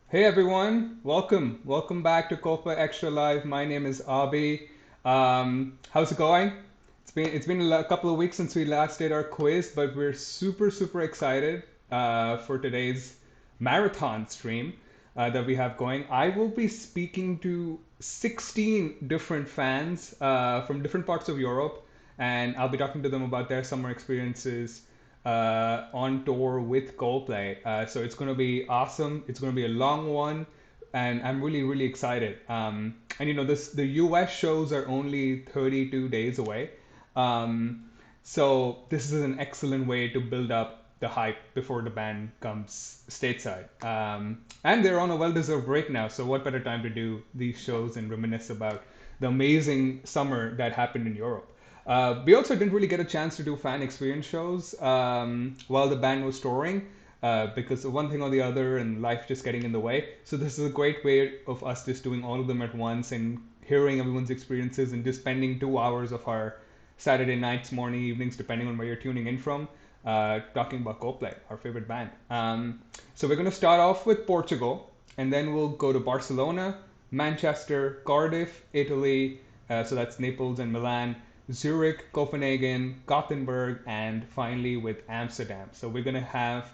Hey everyone, welcome back to ColdplayXtra Live. My name is Avi. How's it going? It's been a couple of weeks since we last did our quiz, but we're super excited for today's marathon stream that we have going. I will be speaking to 16 different fans from different parts of Europe, and I'll be talking to them about their summer experiences on tour with Coldplay. So it's going to be awesome. It's going to be a long one, and I'm really excited. And the US shows are only 32 days away. Um, so this is an excellent way to build up the hype before the band comes stateside. And they're on a well-deserved break now, so what better time to do these shows and reminisce about the amazing summer that happened in Europe. We also didn't really get a chance to do fan experience shows while the band was touring because of one thing or the other and life just getting in the way. So this is a great way of us just doing all of them at once and hearing everyone's experiences and just spending 2 hours of our Saturday nights, morning, evenings, depending on where you're tuning in from, talking about Coldplay, our favorite band. So we're going to start off with Portugal, and then we'll go to Barcelona, Manchester, Cardiff, Italy, so that's Naples and Milan, Zurich, Copenhagen, Gothenburg, and finally with Amsterdam. So we're going to have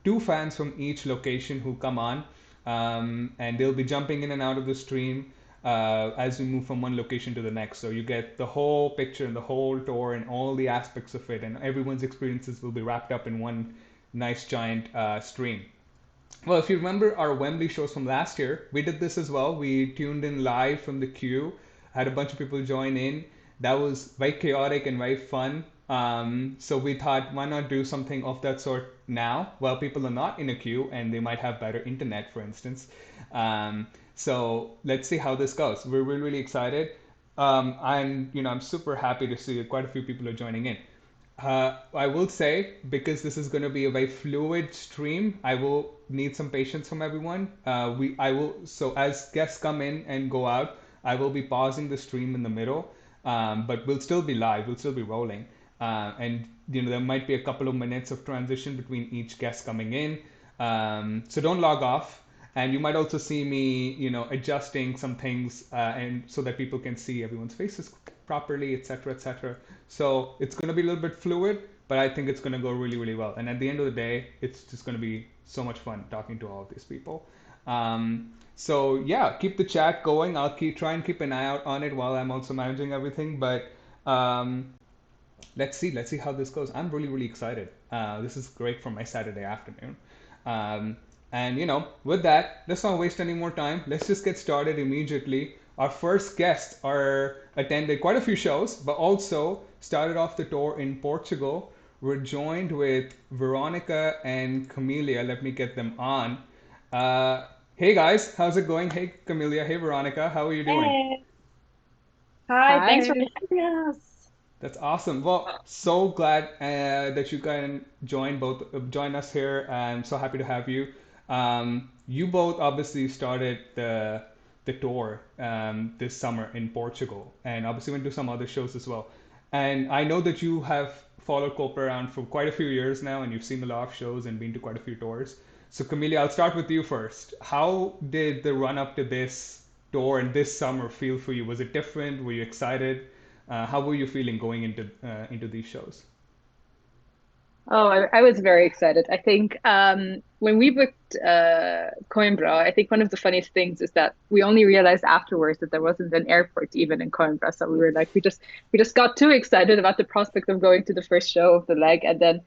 two fans from each location who come on, and they'll be jumping in and out of the stream as we move from one location to the next. So you get the whole picture and the whole tour and all the aspects of it, and everyone's experiences will be wrapped up in one nice giant stream. Well, if you remember our Wembley shows from last year, we did this as well. We tuned in live from the queue, had a bunch of people join in. That was very chaotic and very fun. So we thought, why not do something of that sort now? Well, people are not in a queue and they might have better internet, for instance. So let's see how this goes. We're really excited. I'm super happy to see quite a few people are joining in. I will say, because this is going to be a very fluid stream, I will need some patience from everyone. I will, so as guests come in and go out, I will be pausing the stream in the middle, but we'll still be live, we'll still be rolling. And there might be a couple of minutes of transition between each guest coming in. So don't log off. And you might also see me, adjusting some things, and so that people can see everyone's faces properly, etc., etc. So it's going to be a little bit fluid, but I think it's going to go really well. And at the end of the day, it's just going to be so much fun talking to all of these people. So yeah, keep the chat going. I'll try and keep an eye out on it while I'm also managing everything. But um, let's see how this goes. I'm really excited. This is great for my Saturday afternoon. Um, and with that, let's not waste any more time. Let's just get started immediately. Our first guests are attended quite a few shows, but also started off the tour in Portugal. We're joined with Veronica and Camelia. Let me get them on. Hey guys, how's it going? Hey Camelia, hey Veronica, how are you doing? Hey. Hi, thanks for Hi. having us. That's awesome. Well, so glad that you can join us here. I'm so happy to have you. You both obviously started the tour this summer in Portugal, and obviously went to some other shows as well. And I know that you have followed Copa around for quite a few years now, and you've seen a lot of shows and been to quite a few tours. So, Camille, I'll start with you first. How did the run up to this tour and this summer feel for you? Was it different? Were you excited? How were you feeling going into these shows? Oh, I was very excited. I think when we booked Coimbra, I think one of the funniest things is that we only realized afterwards that there wasn't an airport even in Coimbra. So we were like, we just got too excited about the prospect of going to the first show of the leg, and then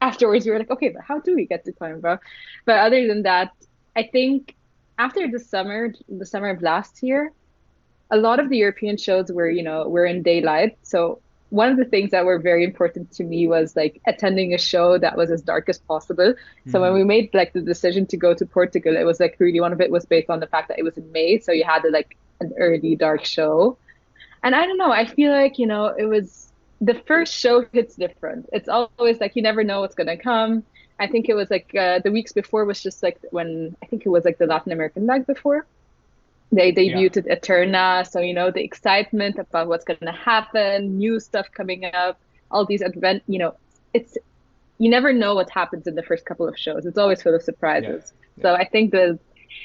afterwards we were like, okay, but how do we get to Coimbra? But other than that, I think after the summer of last year, a lot of the European shows were in daylight. So one of the things that were very important to me was like attending a show that was as dark as possible. So when Mm-hmm. we made like the decision to go to Portugal, it was like really one of it was based on the fact that it was in May, so you had like an early dark show. And I don't know, I feel like, it was the first show hits different. It's always like you never know what's gonna come. I think it was like the weeks before was just like when I think it was like the Latin American leg before they Yeah, debuted Eterna, so the excitement about what's going to happen, new stuff coming up, all these it's you never know what happens in the first couple of shows. It's always full of yeah, surprises. yeah. So I think the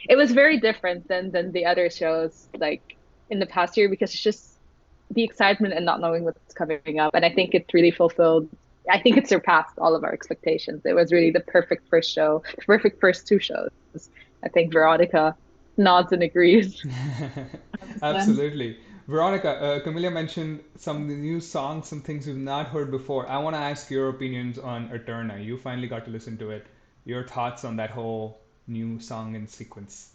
it was very different than the other shows like in the past year because it's just the excitement and not knowing what's coming up. And I think it really fulfilled. I think it surpassed all of our expectations. It was really the perfect first show, perfect first two shows. I think Veronica nods and agrees. Percent. Absolutely. Veronica, Camilla mentioned some new songs, some things we've not heard before. I want to ask your opinions on Eterna. You finally got to listen to it. Your thoughts on that whole new song and sequence.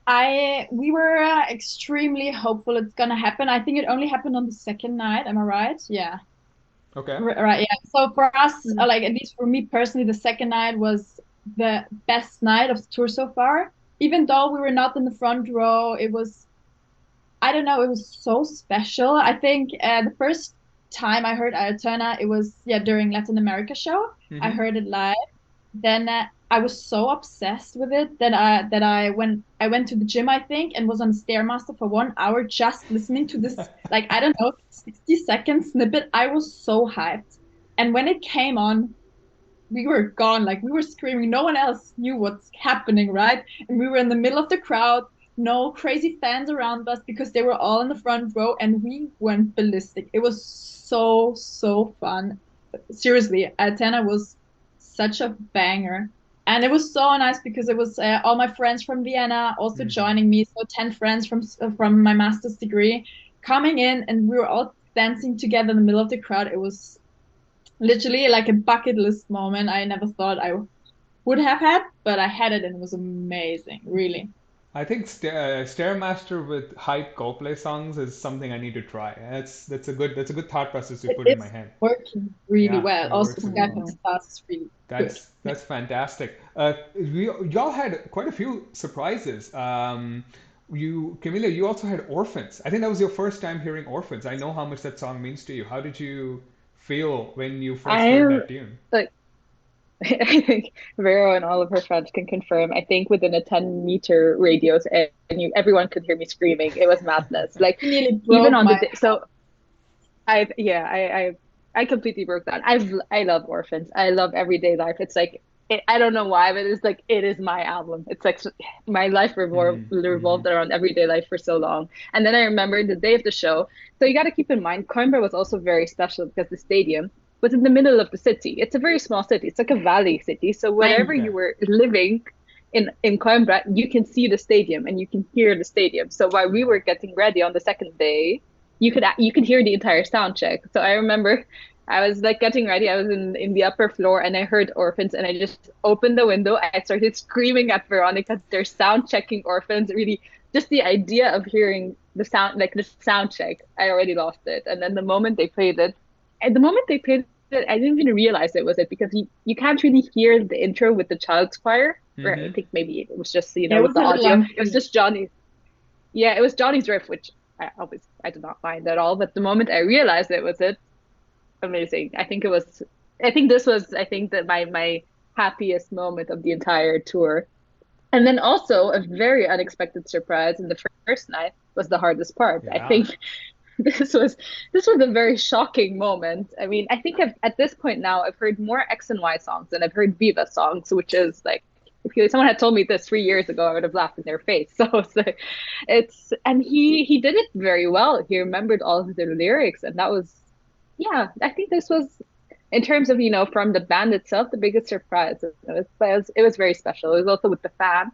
I we were extremely hopeful it's gonna happen. I think it only happened on the second night. Am I right? Yeah. Okay. Right. Yeah. So for us, Mm. like at least for me personally, the second night was the best night of the tour so far. Even though we were not in the front row, it was I don't know, it was so special. I think the first time I heard Ayrton, it was yeah during Latin America show. I Mm-hmm. heard it live. Then I was so obsessed with it that I went to the gym I think and was on Stairmaster for 1 hour just listening to this like I don't know 60-second snippet. I was so hyped, and when it came on, we were gone. Like we were screaming. No one else knew what's happening, right? And we were in the middle of the crowd. No crazy fans around us because they were all in the front row, and we went ballistic. It was so fun. Seriously, Athena was such a banger. And it was so nice because it was all my friends from Vienna also Mm-hmm. joining me. So 10 friends from my master's degree coming in, and we were all dancing together in the middle of the crowd. It was literally like a bucket list moment I never thought I would have had, but I had it and it was amazing, really. I think Stairmaster with hype Coldplay songs is something I need to try. That's a good thought process you It put in my is head. working really Yeah, well. it Also, works the really guy well. from Mm. Stars is really good. Yeah. That's fantastic. Y'all had quite a few surprises. Camila, you also had Orphans. I think that was your first time hearing Orphans. I know how much that song means to you. How did you feel when you first heard I'm that tune? like I think Vero and all of her friends can confirm. I think within a 10-meter radius, and everyone could hear me screaming. It was madness. Like He nearly even broke on the my day, so I completely broke down. I love Orphans. I love Everyday Life. It's like I don't know why, but it's like it is my album. It's like my life Mm-hmm. revolved around Everyday Life for so long. And then I remember the day of the show. So you got to keep in mind, Coimbra was also very special because the stadium was in the middle of the city. It's a very small city. It's like a valley city. So wherever tiny. Okay. you were living in Coimbra, you can see the stadium and you can hear the stadium. So while we were getting ready on the second day you could hear the entire sound check. So I remember I was like getting ready. I was in the upper floor and I heard Orphans and I just opened the window. I started screaming at Veronica. They're sound checking Orphans. Really, just the idea of hearing the sound, like the sound check, I already lost it. And then the moment they played it, and the moment they played it, I didn't even realize it was it because you can't really hear the intro with the child's choir. Or I Mm-hmm. think maybe it was just, Yeah, it with was the a little audio. It was unclear. just Johnny. Yeah, it was Johnny's riff, which I did not mind at all. But the moment I realized it was it, amazing. I think this was I think that my happiest moment of the entire tour. And then also a very unexpected surprise in the first night was the hardest part. I Yeah. think this was this was a very shocking moment. I mean, I think at this point now I've heard more X and Y songs than I've heard Viva songs, which is like if someone had told me this 3 years ago, I would have laughed in their face. So it's and he did it very well. He remembered all of the lyrics, and that was yeah. I think this was in terms of from the band itself the biggest surprise. It was very special. It was also with the fan.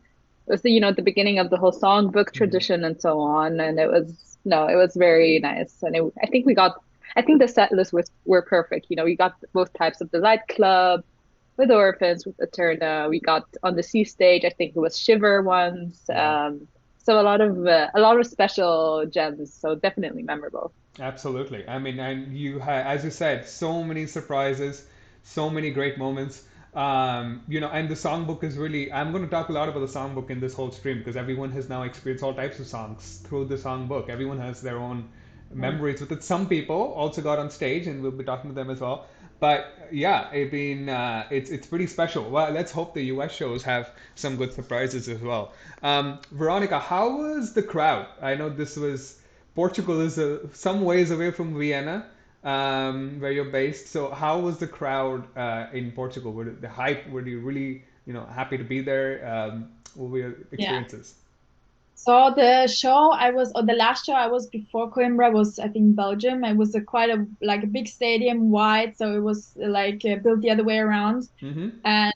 It was the beginning of the whole songbook Mm-hmm. tradition and so on, and it was no, it was very nice, and I think we got. I think the set list was were perfect. We got both types of the light club with Orphans, with Eterna. We got on the sea stage. I think it was Shiver once. Yeah. So a lot of special gems. So definitely memorable. Absolutely. I mean, and as you said, so many surprises, so many great moments. And the songbook is really. I'm going to talk a lot about the songbook in this whole stream because everyone has now experienced all types of songs through the songbook. Everyone has their own Mm. memories with it. Some people also got on stage, and we'll be talking to them as well. But yeah, I mean, it's pretty special. Well, let's hope the US shows have some good surprises as well. Veronica, how was the crowd? I know this was Portugal is some ways away from Vienna, where you're based. So how was the crowd in Portugal? The hype? Were you really, happy to be there? What were your Yeah. experiences? So the show I was, or the last show I was before Coimbra was, I think, Belgium. It was a quite a like a big stadium, wide, so it was like built the other way around. Mm-hmm. And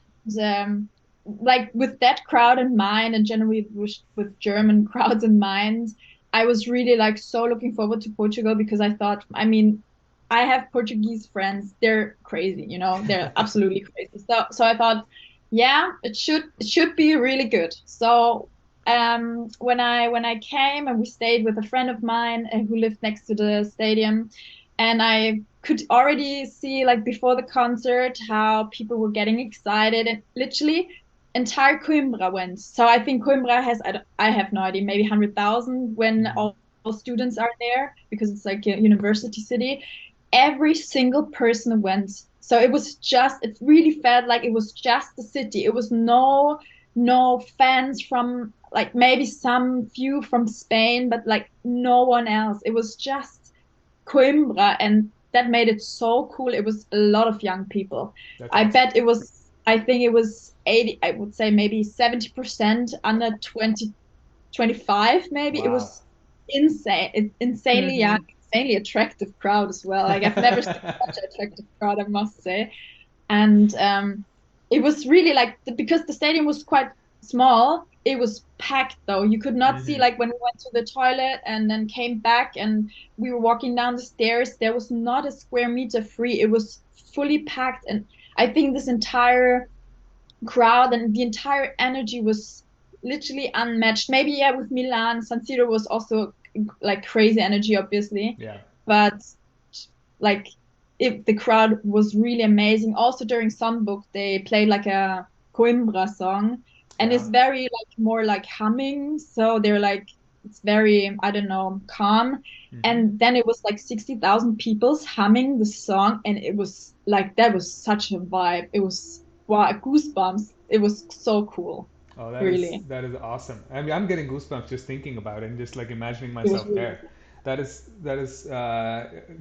like with that crowd in mind, and generally with German crowds in mind, I was really like so looking forward to Portugal because I thought, I mean, I have Portuguese friends. They're crazy, they're absolutely crazy. So I thought, yeah, it should be really good. So when I came and we stayed with a friend of mine who lived next to the stadium, and I could already see like before the concert how people were getting excited, and literally entire Coimbra went. So I think Coimbra has, I have no idea, maybe 100,000 when Mm-hmm. all students are there because it's like a university city. Every single person went. So it really felt like it was just the city. It was no fans from, like, maybe some few from Spain, but like no one else. It was just Coimbra, and that made it so cool. It was a lot of young people. That's I awesome. bet I think it was 80, I would say maybe 70% under 20, 25, maybe. It Wow. was insane. Insanely young, Hmm. insanely attractive crowd as well. Like I've never seen such an attractive crowd, I must say. And it was really like because the stadium was quite small, it was packed though. You could not see, Mm-hmm. like when we went to the toilet and then came back and we were walking down the stairs, there was not a square meter free. It was fully packed. And I think this entire crowd and the entire energy was literally unmatched. Maybe, yeah, with Milan, San Siro was also like crazy energy, obviously, Yeah. but like the crowd was really amazing. Also during Songbook, they played like a Coimbra song, and Yeah. it's very like more like humming. So they're like it's very, I don't know, calm. Mm-hmm. And then it was like 60,000 people humming the song, and it was like that was such a vibe. It was wow, goosebumps. It was so cool, Oh, really. that is awesome. I mean, I'm getting goosebumps just thinking about it and just like imagining It was myself really there. cool. That is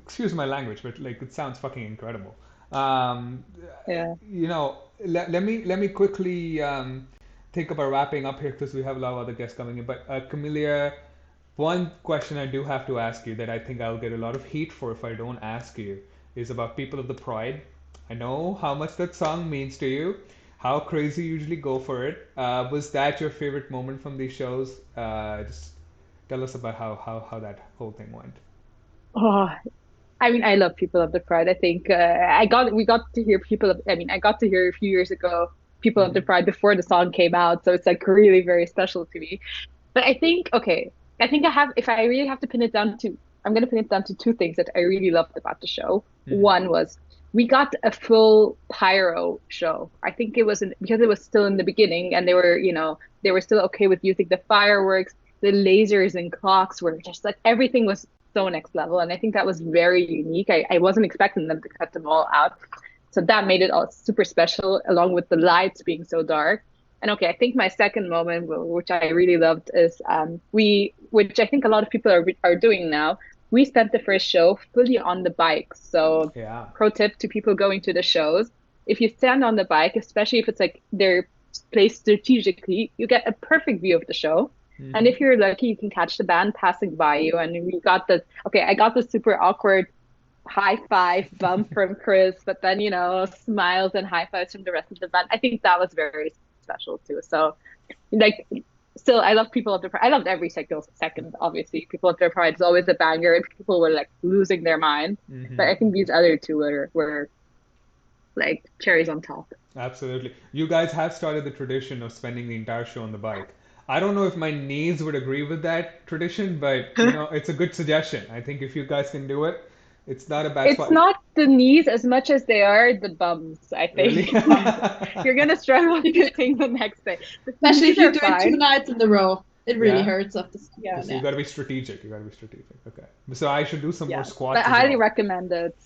excuse my language, but like it sounds fucking incredible. Um, Yeah. let me quickly think about wrapping up here because we have a lot of other guests coming in. But Camelia, one question I do have to ask you that I think I'll get a lot of heat for if I don't ask you is about People of the Pride. I know how much that song means to you, how crazy you usually go for it. Was that your favorite moment from these shows? Just tell us about how that whole thing went. Oh, I mean, I love People of the Pride. I think we got to hear I got to hear a few years ago People of Hmm. the Pride before the song came out, so it's like really very special to me. But I think, okay, I think if I really have to pin it down to, I'm going to pin it down to two things that I really loved about the show. Hmm. One was we got a full pyro show. I think it was because it was still in the beginning and they were still okay with using the fireworks, the lasers and clocks were just like everything was so next level. And I think that was very unique. I wasn't expecting them to cut them all out. So that made it all super special, along with the lights being so dark. And okay, I think my second moment, which I really loved, is which I think a lot of people are doing now. We spent the first show fully on the bikes. So, Yeah. pro tip to people going to the shows: if you stand on the bike, especially if it's like they're placed strategically, you get a perfect view of the show. And Hmm. if you're lucky, you can catch the band passing by you. And we got the okay, I got the super awkward high five bump from Chris, but then, smiles and high fives from the rest of the band. I think that was very special too. So, like, still, I love People of the Pride. I loved every second, obviously. People of the Pride is always a banger, and people were like losing their mind. But Hmm. I think these other two were like cherries on top. Absolutely. You guys have started the tradition of spending the entire show on the bike. I don't know if my knees would agree with that tradition, but it's a good suggestion. I think if you guys can do it, it's not a bad It's spot. not the knees as much as they are the bums, I Really? think. You're gonna struggle sitting the next day. The Especially knees if you are do it two fine. nights in a row. It really Yeah. hurts after some Yeah, point, So you yeah. got to be strategic. You got to be strategic. Okay. So I should do some more yeah. But squats as highly well. recommend it.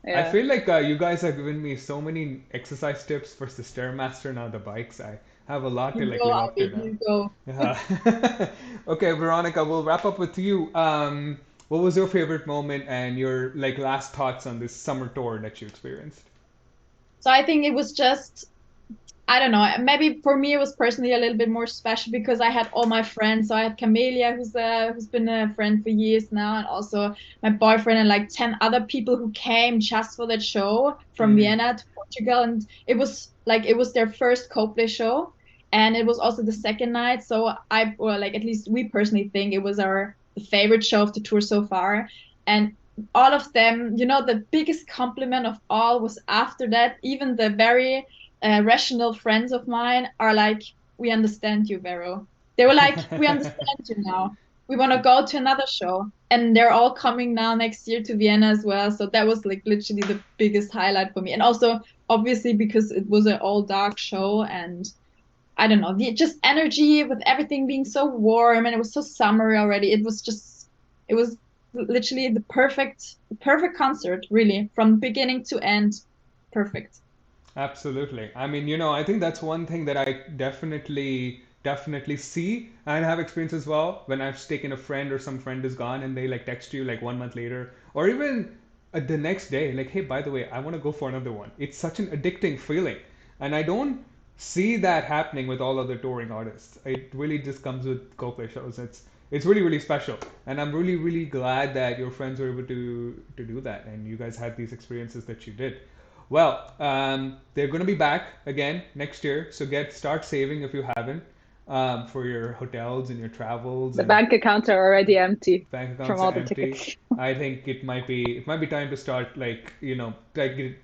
I Yeah. feel like you guys have given me so many exercise tips for the Stairmaster now the bikes. I have a lot to You like go, live up to Abby, now. you go. Yeah. Okay, Veronica, we'll wrap up with you. What was your favorite moment and your like last thoughts on this summer tour that you experienced? So I think it was just I don't know. Maybe for me it was personally a little bit more special because I had all my friends. So I had Camelia, who's been a friend for years now, and also my boyfriend and like 10 other people who came just for that show from Hmm. Vienna to Portugal. And it was their first Coldplay show, and it was also the second night. So well, like at least we personally think it was our favorite show of the tour so far. And all of them, the biggest compliment of all was after that, even the very rational friends of mine are like, we understand you, Vero. They were like, we understand you now. We want to go to another show. And they're all coming now next year to Vienna as well. So that was like literally the biggest highlight for me. And also, obviously, because it was an all dark show and I don't know, the just energy with everything being so warm and it was so summery already. It was literally the perfect concert, really, from beginning to end. Perfect. Absolutely. I mean, I think that's one thing that I definitely see and have experienced as well when I've taken a friend or some friend is gone and they like text you like 1 month later or even the next day, like, hey, by the way, I want to go for another one. It's such an addicting feeling. And I don't see that happening with all other touring artists. It really just comes with Coldplay shows. It's really, really special. And I'm really, really glad that your friends were able to do that and you guys had these experiences that you did. Well, they're going to be back again next year, so start saving if you haven't for your hotels and your travels The and bank accounts are already empty bank from accounts are all the empty. tickets. I think it might be time to start like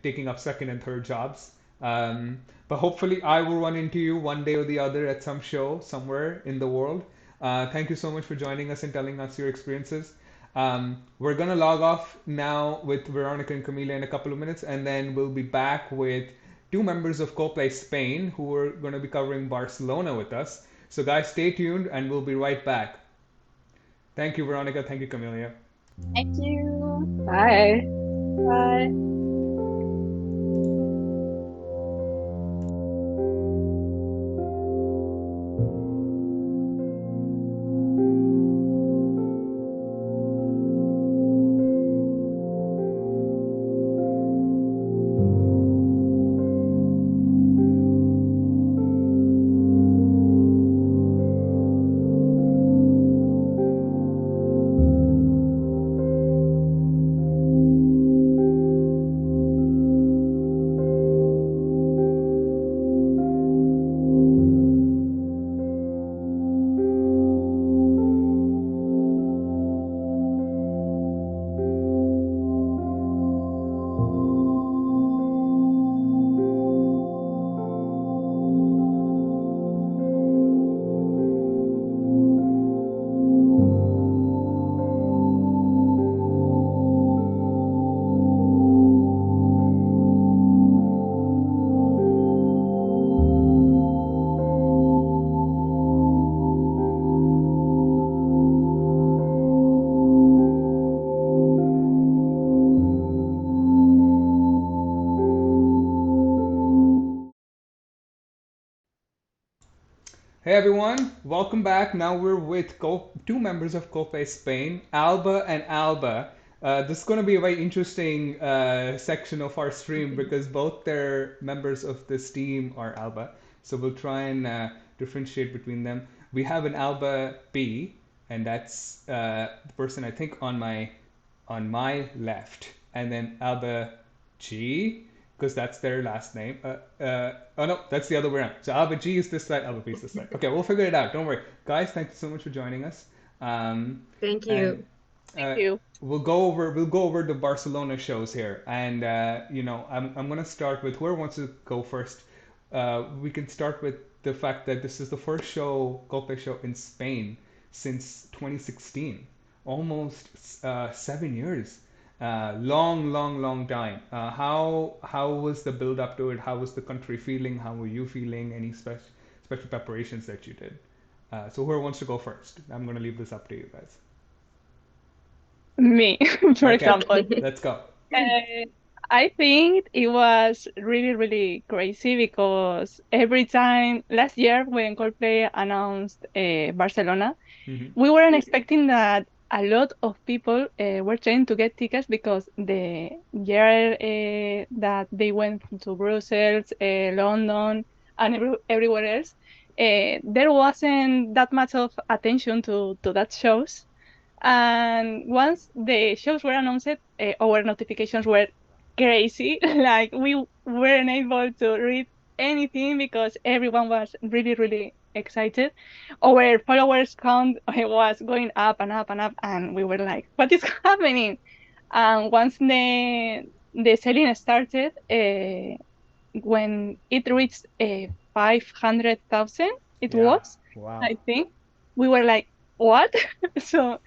taking up second and third jobs. But hopefully, I will run into you one day or the other at some show somewhere in the world. Thank you so much for joining us and telling us your experiences. We're gonna log off now with Veronica and Camila in a couple of minutes, and then we'll be back with two members of Coldplay Spain who are gonna be covering Barcelona with us. So guys, stay tuned, and we'll be right back. Thank you, Veronica. Thank you, Camelia. Thank you. Bye. Bye. Hey everyone, welcome back. Now we're with two members of Coldplay Spain, Alba and Alba. This is going to be a very interesting section of our stream because both their members of this team are Alba. So we'll try and differentiate between them. We have an Alba B, and that's the person I think on my left, and then Alba G, because that's their last name. Oh no, that's the other way around. So Alba G is this side, Alba B is this side. Okay, we'll figure it out. Don't worry, guys. Thank you so much for joining us. Thank And you. Thank uh, you. we'll go over the Barcelona shows here, and I'm gonna start with whoever wants to go first. We can start with the fact that this is the first Coldplay show in Spain since 2016, almost 7 years. Long, long, long time. How was the build up to it? How was the country feeling? How were you feeling? Any special preparations that you did? So whoever wants to go first? I'm gonna leave this up to you guys. Me, for Okay, example. let's go. Uh, I think it was really, really crazy because every time last year when Coldplay announced Barcelona, Hmm. we weren't expecting that a lot of people were trying to get tickets because the year that they went to Brussels, London, and everywhere else, there wasn't that much of attention to that shows. And once the shows were announced, our notifications were crazy. Like we weren't able to read anything because everyone was really, really excited. Our followers count was going up and up and up, and we were like, "What is happening?" And once the selling started, when it reached 500,000, it Yeah. was, Wow. I think, we were like, what? So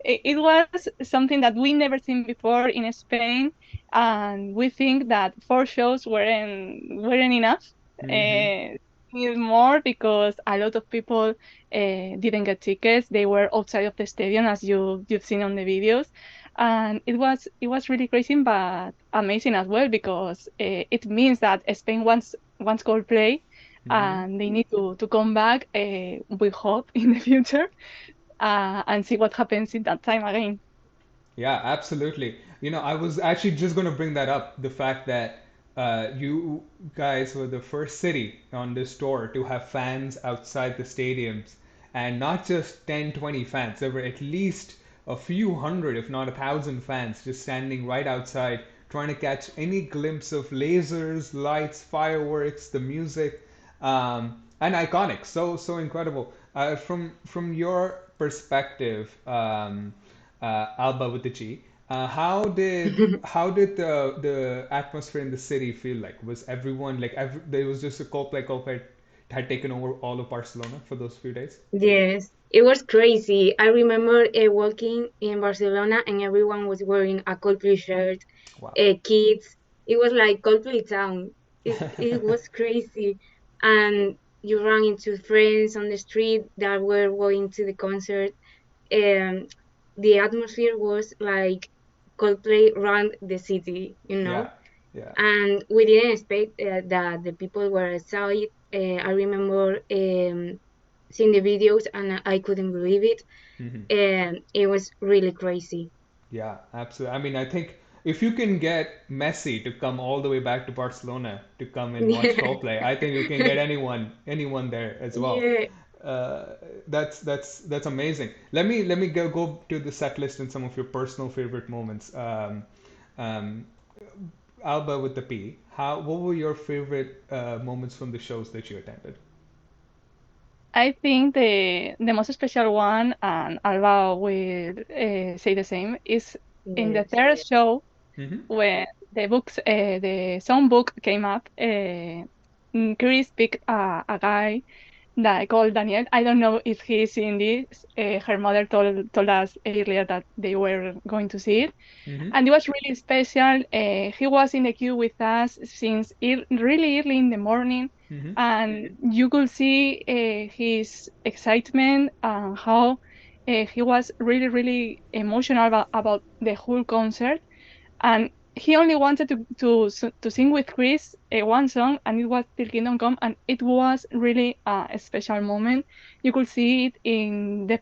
it was something that we never seen before in Spain, and we think that 4 shows weren't enough. Mm-hmm. Uh, need more because a lot of people didn't get tickets. They were outside of the stadium, as you've seen on the videos, and it was really crazy, but amazing as well because it means that Spain wants Coldplay, Mm-hmm. and they need to come back. We hope in the future and see what happens in that time again. Yeah, absolutely. I was actually just going to bring that up, the fact that you guys were the first city on this tour to have fans outside the stadiums, and not just 10, 20 fans. There were at least a few hundred, if not 1,000 fans just standing right outside trying to catch any glimpse of lasers, lights, fireworks, the music, and iconic. So incredible. From your perspective, Alba with the G. How did the atmosphere in the city feel like? Was everyone like there was just a Coldplay had taken over all of Barcelona for those few days? Yes, it was crazy. I remember walking in Barcelona and everyone was wearing a Coldplay shirt. Wow. Kids, it was like Coldplay town. It was crazy, and you ran into friends on the street that were going to the concert. Um, the atmosphere was like Coldplay ran the city, you Yeah. know. Yeah. And we didn't expect that the people were outside. I remember seeing the videos and I couldn't believe it. Hmm. And it was really crazy. Yeah, absolutely. I mean, I think if you can get Messi to come all the way back to Barcelona to come and watch Yeah. Coldplay, I think you can get anyone there as well. Yeah. Uh, that's amazing. Let me go to the set list and some of your personal favorite moments. Um, Alba with the P. What were your favorite moments from the shows that you attended? I think the most special one, and Alba will say the same, is in the Yes. third show Mm-hmm. when the song book came up. Chris picked a guy that I called Daniel. I don't know if he's in this. Her mother told us earlier that they were going to see it, Mm-hmm. and it was really special. He was in the queue with us since really early in the morning, Mm-hmm. and you could see his excitement and how he was really, really emotional about the whole concert. And he only wanted to sing with Chris one song, and it was Till Kingdom Come, and it was really a special moment. You could see it in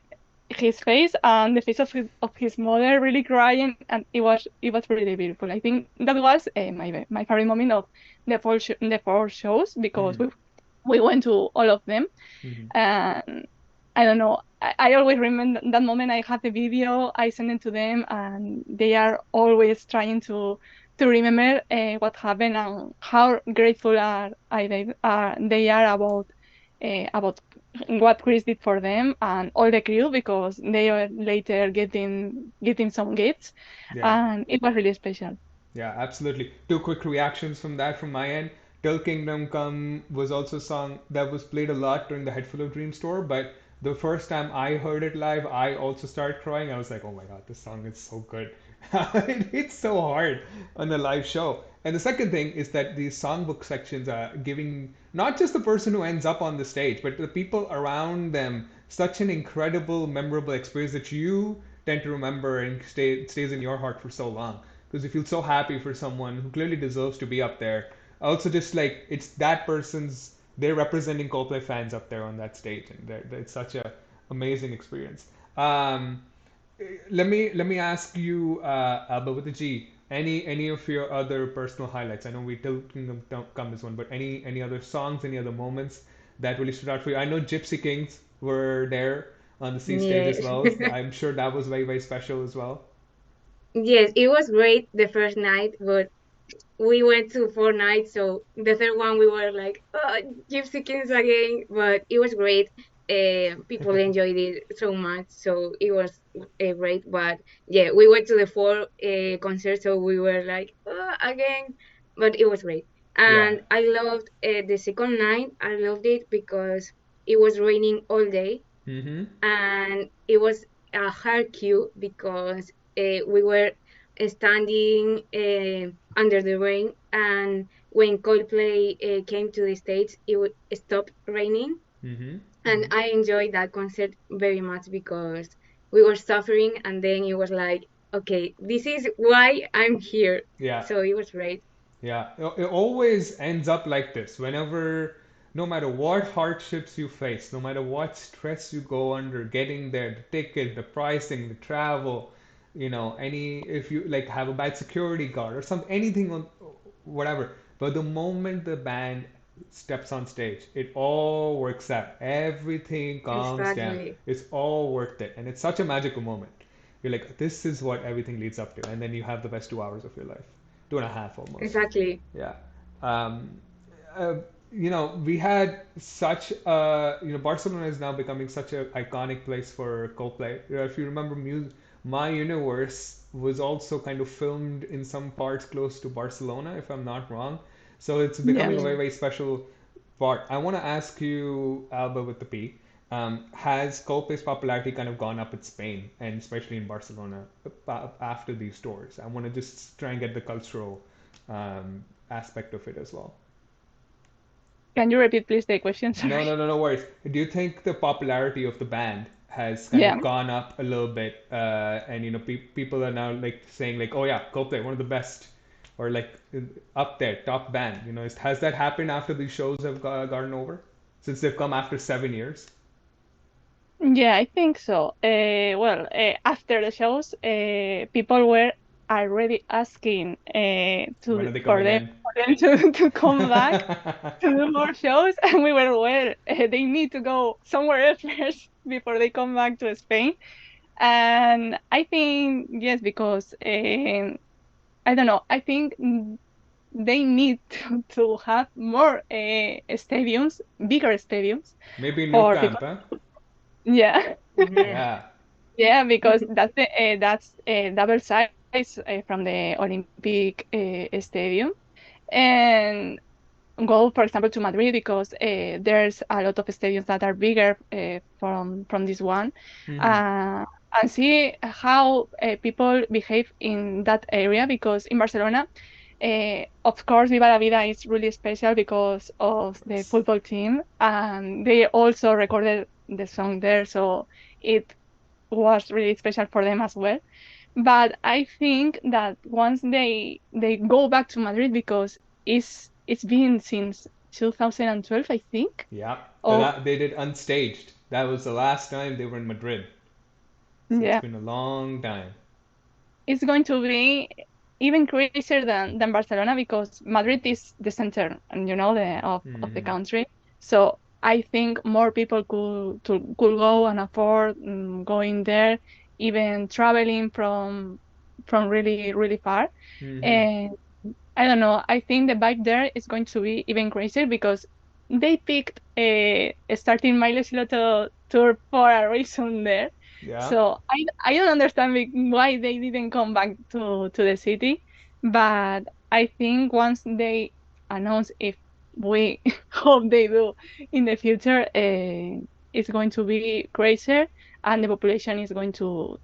his face and the face of his mother really crying, and it was really beautiful. I think that was my favorite moment of the four shows because Mm-hmm. we went to all of them, Mm-hmm. and I don't know. I always remember that moment. I have the video. I send it to them, and they are always trying to remember what happened and how grateful they are about what Chris did for them and all the crew because they are later getting some gifts, Yeah. and it was really special. Yeah, absolutely. Two quick reactions from that from my end. Till Kingdom Come was also a song that was played a lot during the Head Full of Dreams tour, but the first time I heard it live, I also started crying. I was like, oh my God, this song is so good. It hits so hard on the live show. And the second thing is that these songbook sections are giving not just the person who ends up on the stage, but the people around them such an incredible, memorable experience that you tend to remember and stays in your heart for so long because you feel so happy for someone who clearly deserves to be up there. Also, just like it's that person's, they're representing Coldplay fans up there on that stage, and it's such a amazing experience. Um, let me ask you, Alba with the G. any of your other personal highlights? I know we Till Kingdom Come is one, but any other songs, any other moments that really stood out for you? I know Gypsy Kings were there on the C stage as Yes. well. I'm sure that was very, very special as well. Yes, it was great the first night, but we went to 4 nights, so the third one we were like, oh, Gypsy Kings again, but it was great. People enjoyed it so much, so it was great. But yeah, we went to the four concerts, so we were like, oh, again, but it was great. Yeah. And I loved the second night. I loved it because it was raining all day, Mm-hmm. and it was a hard queue because we were standing under the rain, and when Coldplay came to the States, it would stop raining, Mm-hmm. and I enjoyed that concert very much because we were suffering, and then it was like, okay, this is why I'm here. Yeah. So it was great. Yeah, it always ends up like this. Whenever, no matter what hardships you face, no matter what stress you go under, getting there, the ticket, the pricing, the travel, any if you like have a bad security guard or something, anything on whatever. But the moment the band steps on stage, it all works out. Everything calms down. Exactly. It's all worth it, and it's such a magical moment. You're like, this is what everything leads up to, and then you have the best 2 hours of your life, 2.5 almost. Exactly. Yeah. Um, uh, we had such Barcelona is now becoming such an iconic place for Coldplay. If you remember, My Universe was also kind of filmed in some parts close to Barcelona, if I'm not wrong. So it's Yeah. becoming a very, Yes. very special part. I want to ask you, Alba with the P, has Coldplay's popularity kind of gone up in Spain and especially in Barcelona after these tours? I want to just try and get the cultural aspect of it as well. Can you repeat, please, the question? No, Sorry. no, no, no worries. Do you think the popularity of the band has kind Yeah. of gone up a little bit, and people are now like saying like, oh yeah, Coldplay, one of the best, or like up there, top band. Has that happened after these shows have gotten over, since they've come after 7 years? Yeah, I think so. Well, after the shows, people were already asking When to are they for coming them in? to come back to do more shows, and we were well. They need to go somewhere else first before they come back to Spain. And I think yes, because I don't know. I think they need to have more stadiums, bigger stadiums Maybe Nou for people. Camp, huh? Yeah. Yeah. Yeah. Yeah, because that's double size from the Olympic stadium, and go, for example, to Madrid because there's a lot of stadiums that are bigger from this one, Hmm. uh, and see how people behave in that area. Because in Barcelona, of course, Viva la Vida is really special because of the football team, and they also recorded the song there, so it was really special for them as well. But I think that once they go back to Madrid, because it's been since 2012, I think. Yeah. Oh, They did Unstaged. That was the last time they were in Madrid. So it's yeah, been a long time. it's going to be even crazier than Barcelona, because Madrid is the center, and of the Hmm. country. So I think more people could go and afford going there, even traveling from really really far. Hmm. And I don't know. I think the vibe there is going to be even crazier because they picked a starting Miley Lotto tour for a reason there. Yeah. So I don't understand why they didn't come back to the city, but I think once they announce, if we hope they do in the future, it's going to be crazier, and the population is going to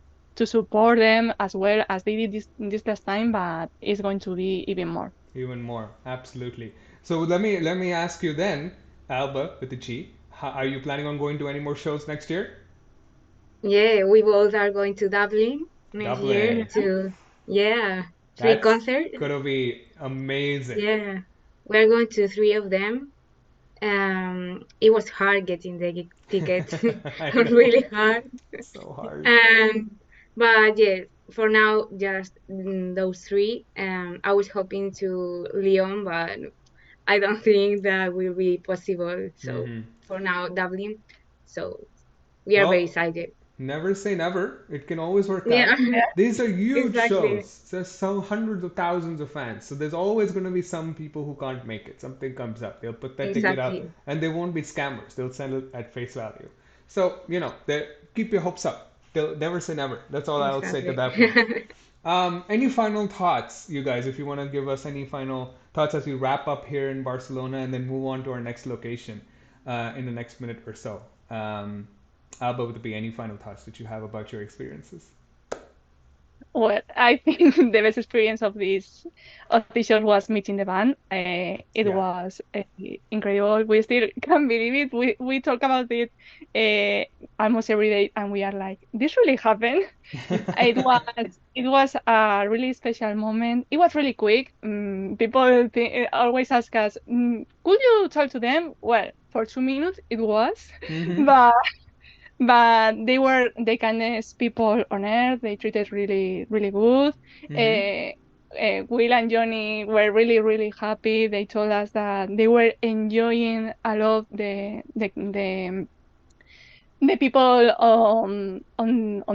support them as well as they did this last time, but it's going to be even more. Even more. Absolutely. So let me ask you then, Alba with the G, are you planning on going to any more shows next year? Yeah, we both are going to Dublin next year Dublin. to, yeah, three That's concerts. gonna be amazing. Yeah, we're going to three of them. It was hard getting the tickets, I know. really hard. So hard. Um, but yes, for now, just those three. I was hoping to Lyon, but I don't think that will be possible. So Hmm. for now, Dublin. So we are very Well, excited. never say never. It can always work Yeah, out. These are huge exactly, shows. There's some hundreds of thousands of fans. So there's always going to be some people who can't make it. Something comes up. They'll put that ticket up exactly. and they won't be scammers. They'll sell it at face value. So, keep your hopes up. They'll never say never. That's all I'll say to Exactly. that point. Any final thoughts, you guys, if you want to give us any final thoughts as we wrap up here in Barcelona and then move on to our next location in the next minute or so? Alba, would there be any final thoughts that you have about your experiences? Well, I think the best experience of this audition was meeting the band. It Yeah. was incredible. We still can't believe it. We talk about it almost every day, and we are like, this really happened. It was a really special moment. It was really quick. People always ask us, could you talk to them? Well, for 2 minutes it was, Hmm. but they were the kindest people on earth. They treated really, really good. Hmm. Uh, Will and Johnny were really, really happy. They told us that they were enjoying a lot the people on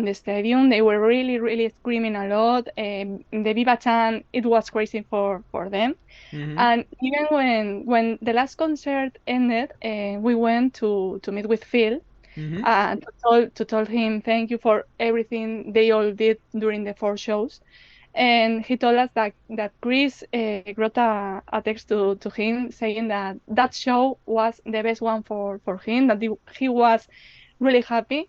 the stadium. They were really, really screaming a lot. The Viva chant, it was crazy for them. Hmm. And even when the last concert ended, we went to meet with Phil Hmm. and to tell him thank you for everything they all did during the 4 shows. And he told us that Chris wrote a text to him saying that show was the best one for him, that he was really happy.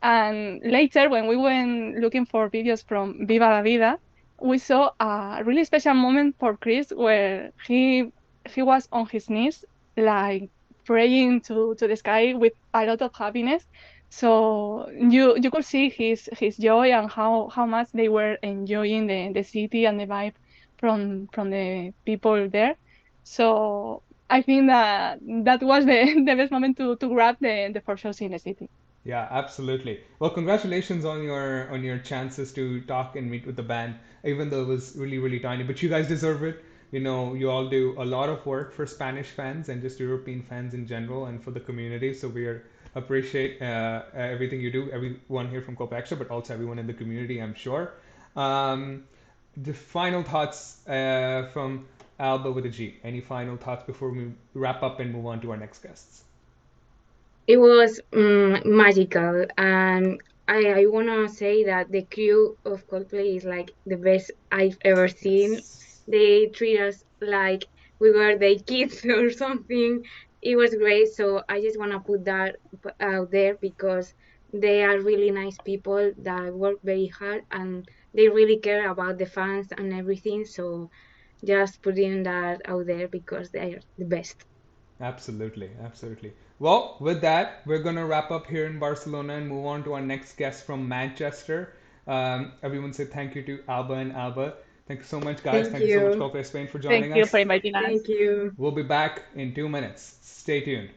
And later, when we went looking for videos from Viva la Vida, we saw a really special moment for Chris where he was on his knees, like praying to the sky with a lot of happiness. So you could see his joy and how much they were enjoying the city and the vibe from the people there. So I think that was the best moment to grab the 4 shows in the city. Yeah, absolutely. Well, congratulations on your chances to talk and meet with the band, even though it was really, really tiny. But you guys deserve it. You all do a lot of work for Spanish fans and just European fans in general, and for the community. So appreciate everything you do, everyone here from ColdplayXtra, but also everyone in the community, I'm sure. Um, the final thoughts from Alba with a G. Any final thoughts before we wrap up and move on to our next guests? It was magical, and I wanna say that the crew of Coldplay is like the best I've ever seen. Yes. They treat us like we were their kids or something. It was great, so I just wanna put that out there because they are really nice people that work very hard and they really care about the fans and everything. So just putting that out there because they are the best. Absolutely, absolutely. Well, with that, we're going to wrap up here in Barcelona and move on to our next guest from Manchester. Everyone say thank you to Alba and Alba. Thank you so much, guys. Thank Thank you so much, you. Coldplay Spain, for Thank joining you for us. inviting us. Thank you. We'll be back in 2 minutes. Stay tuned.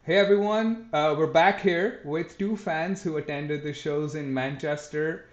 Hey everyone, we're back here with two fans who attended the shows in Manchester.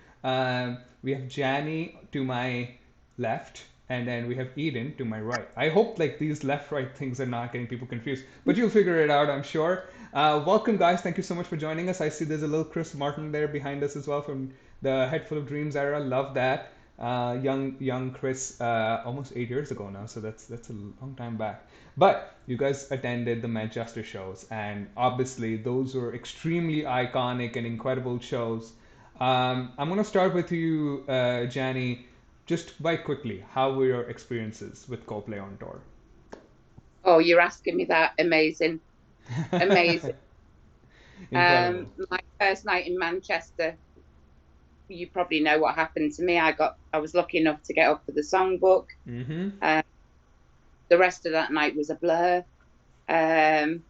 We have Jani to my left, and then we have Eden to my right. I hope like these left-right things are not getting people confused, but you'll figure it out, I'm sure. Welcome, guys. Thank you so much for joining us. I see there's a little Chris Martin there behind us as well from the Head Full of Dreams era. Love that. Young Chris, almost 8 years ago now, so that's a long time back. But you guys attended the Manchester shows, and obviously those were extremely iconic and incredible shows. I'm gonna start with you, Jani, just by quickly. How were your experiences with Coldplay on tour? Oh, you're asking me that. Amazing. Amazing. Incredible. My first night in Manchester, you probably know what happened to me. I was lucky enough to get up for the songbook. Mm-hmm. Uh, the rest of that night was a blur. Um,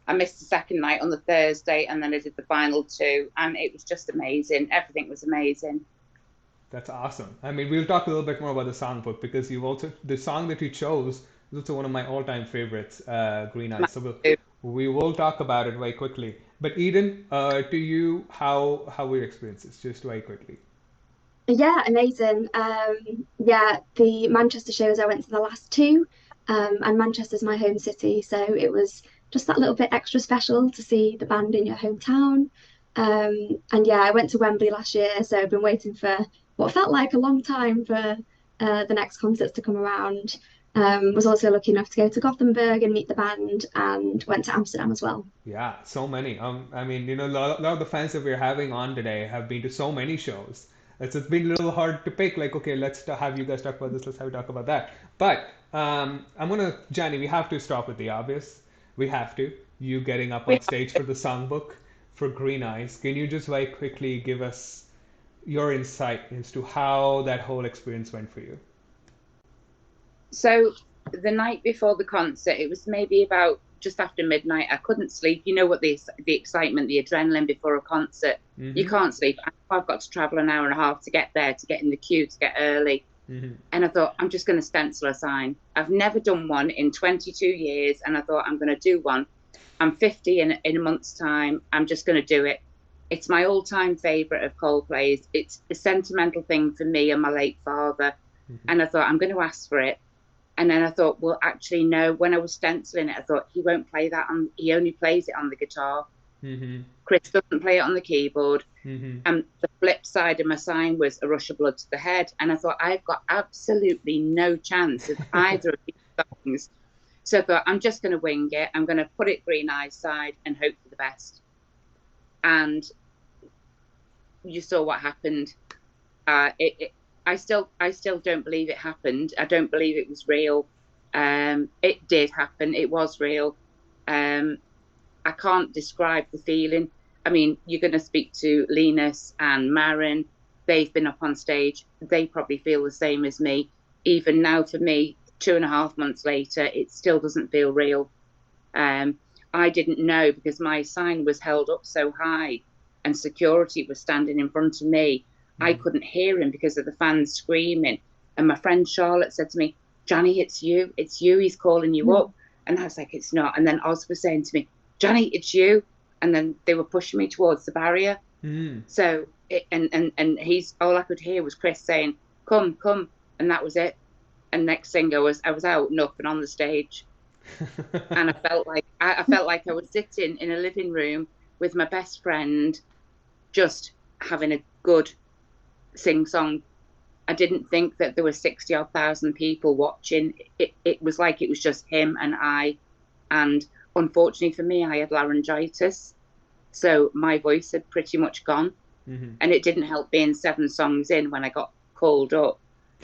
I missed the second night on the Thursday, and then I did the final two, and it was just amazing. Everything was amazing. That's awesome. I mean, we'll talk a little bit more about the songbook because you've also the song that you chose is also one of my all-time favorites, Green Eyes. So we will talk about it very quickly. But Eden, to you, how were your experiences? Just very quickly. Yeah, amazing. Yeah, the Manchester shows, I went to the last two, and Manchester's my home city, so it was just that little bit extra special to see the band in your hometown. And yeah, I went to Wembley last year, so I've been waiting for what felt like a long time for the next concerts to come around. Was also lucky enough to go to Gothenburg and meet the band, and went to Amsterdam as well. Yeah, so many. I mean, a lot of the fans that we're having on today have been to so many shows. It's been a little hard to pick. Like, okay, have you guys talk about this. Let's have you talk about that. But Johnny, we have to start with the obvious. We have to. You getting up on stage for the songbook for Green Eyes. Can you just very quickly give us your insight as to how that whole experience went for you? So the night before the concert, it was maybe about just after midnight. I couldn't sleep. You know what the excitement, the adrenaline before a concert. You Mm-hmm. can't sleep. I've got to travel an hour and a half to get there, to get in the queue, to get early. Mm-hmm. And I thought, I'm just going to stencil a sign. I've never done one in 22 years. And I thought, I'm going to do one. I'm 50 in a month's time. I'm just going to do it. It's my all-time favorite of Coldplay's. It's a sentimental thing for me and my late father. Mm-hmm. And I thought, I'm going to ask for it. And then I thought, well, actually, no. When I was stenciling it, I thought he won't play that on. He only plays it on the guitar. Mm-hmm. Chris doesn't play it on the keyboard. Mm-hmm. And the flip side of my sign was A Rush of Blood to the Head. And I thought, I've got absolutely no chance of either of these songs. So I thought, I'm just going to wing it. I'm going to put it Green Eyes side and hope for the best. And you saw what happened. I still don't believe it happened. I don't believe it was real. It did happen. It was real. I can't describe the feeling. I mean, you're going to speak to Linus and Marin. They've been up on stage. They probably feel the same as me. Even now, for me, 2.5 months later, it still doesn't feel real. I didn't know because my sign was held up so high and security was standing in front of me. I couldn't hear him because of the fans screaming. And my friend Charlotte said to me, Johnny, it's you. It's you. He's calling you up. And I was like, it's not. And then Oz was saying to me, Johnny, it's you. And then they were pushing me towards the barrier. Mm-hmm. So, all I could hear was Chris saying, come, come. And that was it. And next thing I was out and up and on the stage. And I felt like I was sitting in a living room with my best friend, just having a good sing song. I didn't think that there were 60 odd thousand people watching. It was like it was just him and I. And unfortunately for me, I had laryngitis. So my voice had pretty much gone. Mm-hmm. And it didn't help being 7 songs in when I got called up.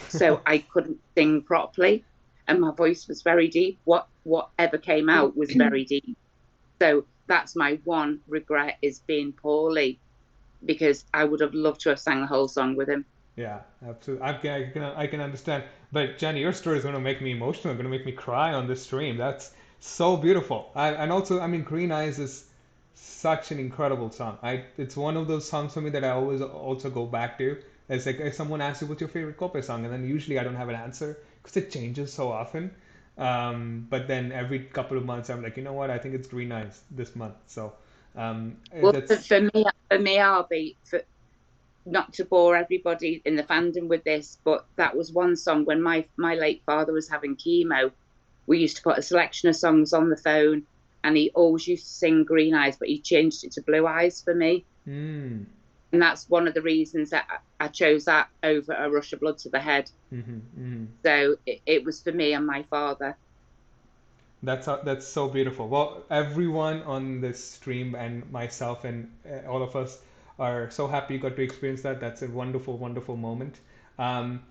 So I couldn't sing properly. And my voice was very deep. Whatever came out was very deep. So that's my one regret, is being poorly, because I would have loved to have sang the whole song with him. Yeah, absolutely. I can understand. But Jenny, your story is going to make me emotional. Going to make me cry on this stream. That's so beautiful. And also, I mean, Green Eyes is such an incredible song. It's one of those songs for me that I always also go back to. It's like if someone asks you what's your favorite Coldplay song, and then usually I don't have an answer because it changes so often. But then every couple of months, I'm like, you know what? I think it's Green Eyes this month. So Well, that's for me, Arby, not to bore everybody in the fandom with this, but that was one song when my late father was having chemo. We used to put a selection of songs on the phone, and he always used to sing Green Eyes, but he changed it to Blue Eyes for me. mm, And that's one of the reasons that I chose that over A Rush of Blood to the Head. So it was for me and my father. that's so beautiful. Well, everyone on this stream and myself and all of us are so happy you got to experience that. That's a wonderful, wonderful moment. Um,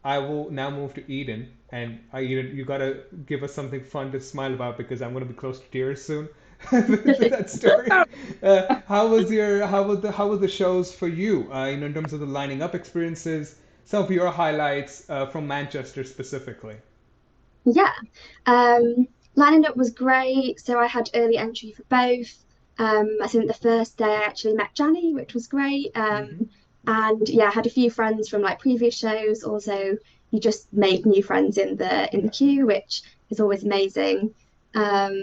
I will now move to Eden, and Eden, you gotta give us something fun to smile about because I'm gonna be close to tears soon with that story. How was the shows for you? In terms of the lining up experiences, some of your highlights from Manchester specifically. Yeah. Um, Lining up was great. So I had early entry for both. I think the first day I actually met Janny, which was great. And yeah, I had a few friends from like previous shows. Also, you just make new friends in the queue, which is always amazing. Um,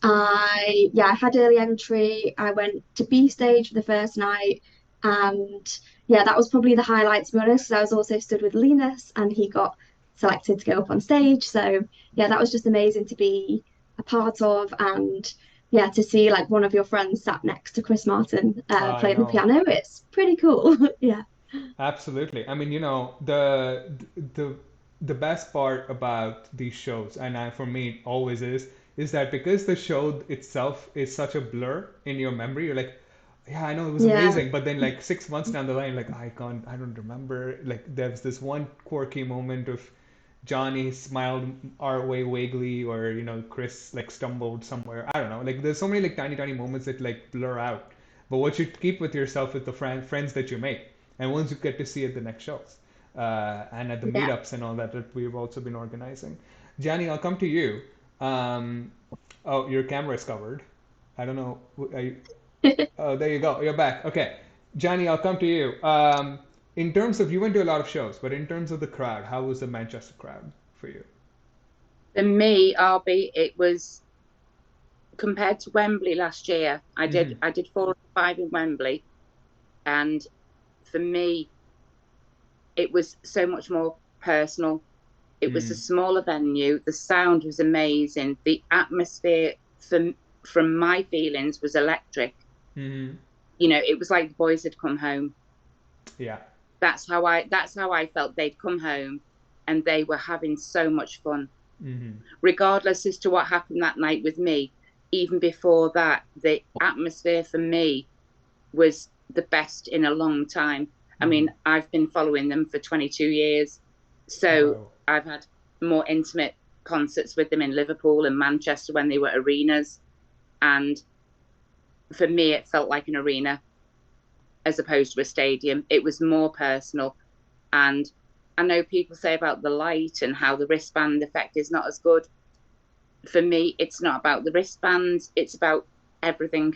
I had early entry. I went to B stage for the first night, and yeah, that was probably the highlight to be honest. 'Cause I was also stood with Linus, and he got selected to go up on stage. So yeah, that was just amazing to be a part of, and yeah, to see like one of your friends sat next to Chris Martin I playing the know. piano. It's pretty cool. Yeah. Absolutely. I mean, the the best part about these shows, and for me it always is that because the show itself is such a blur in your memory, you're like, yeah, I know it was Yeah. amazing, but then like 6 months down the line, like I don't remember. Like there's this one quirky moment of Johnny smiled our way vaguely, or Chris like stumbled somewhere. I don't know. Like there's so many like tiny tiny moments that like blur out. But what you keep with yourself is the friends that you make, and once you get to see at the next shows, and at the Yeah. meetups and all that we've also been organizing. Johnny, I'll come to you. Um, oh, your camera is covered. I don't know. Oh, there you go. You're back. Okay. Johnny, I'll come to you. In terms of, you went to a lot of shows, but in terms of the crowd, how was the Manchester crowd for you? For me, Arby, it was compared to Wembley last year. Hmm. I did 4 or 5 in Wembley, and for me, it was so much more personal. It was a Mm. smaller venue. The sound was amazing. The atmosphere, from my feelings, was electric. Hmm. It was like the boys had come home. Yeah. That's how I felt. They'd come home, and they were having so much fun, Hmm. regardless as to what happened that night with me. Even before that, the atmosphere for me was the best in a long time. I Hmm. mean, I've been following them for 22 years. So Incredible. I've had more intimate concerts with them in Liverpool and Manchester when they were arenas. And for me, it felt like an arena as opposed to a stadium. It was more personal. And I know people say about the light and how the wristband effect is not as good. For me, it's not about the wristbands, it's about everything,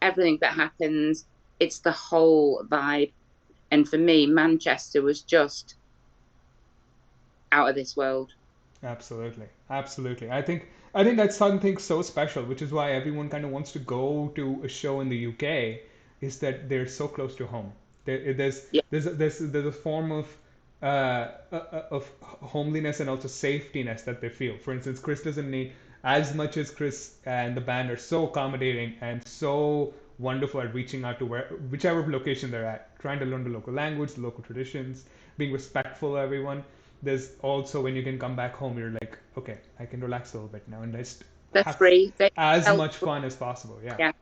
everything that happens. It's the whole vibe. And for me, Manchester was just out of this world. Absolutely. Absolutely. I think that's something so special, which is why everyone kind of wants to go to a show in the UK, is that they're so close to home. Yeah, There's a form of homeliness and also safetiness that they feel. For instance, Chris doesn't need as much as Chris and the band are so accommodating and so wonderful at reaching out to whichever location they're at, trying to learn the local language, the local traditions, being respectful of everyone. There's also when you can come back home, you're like, okay, I can relax a little bit now and just they're have free. They as felt much free. fun as possible. Yeah, Yeah.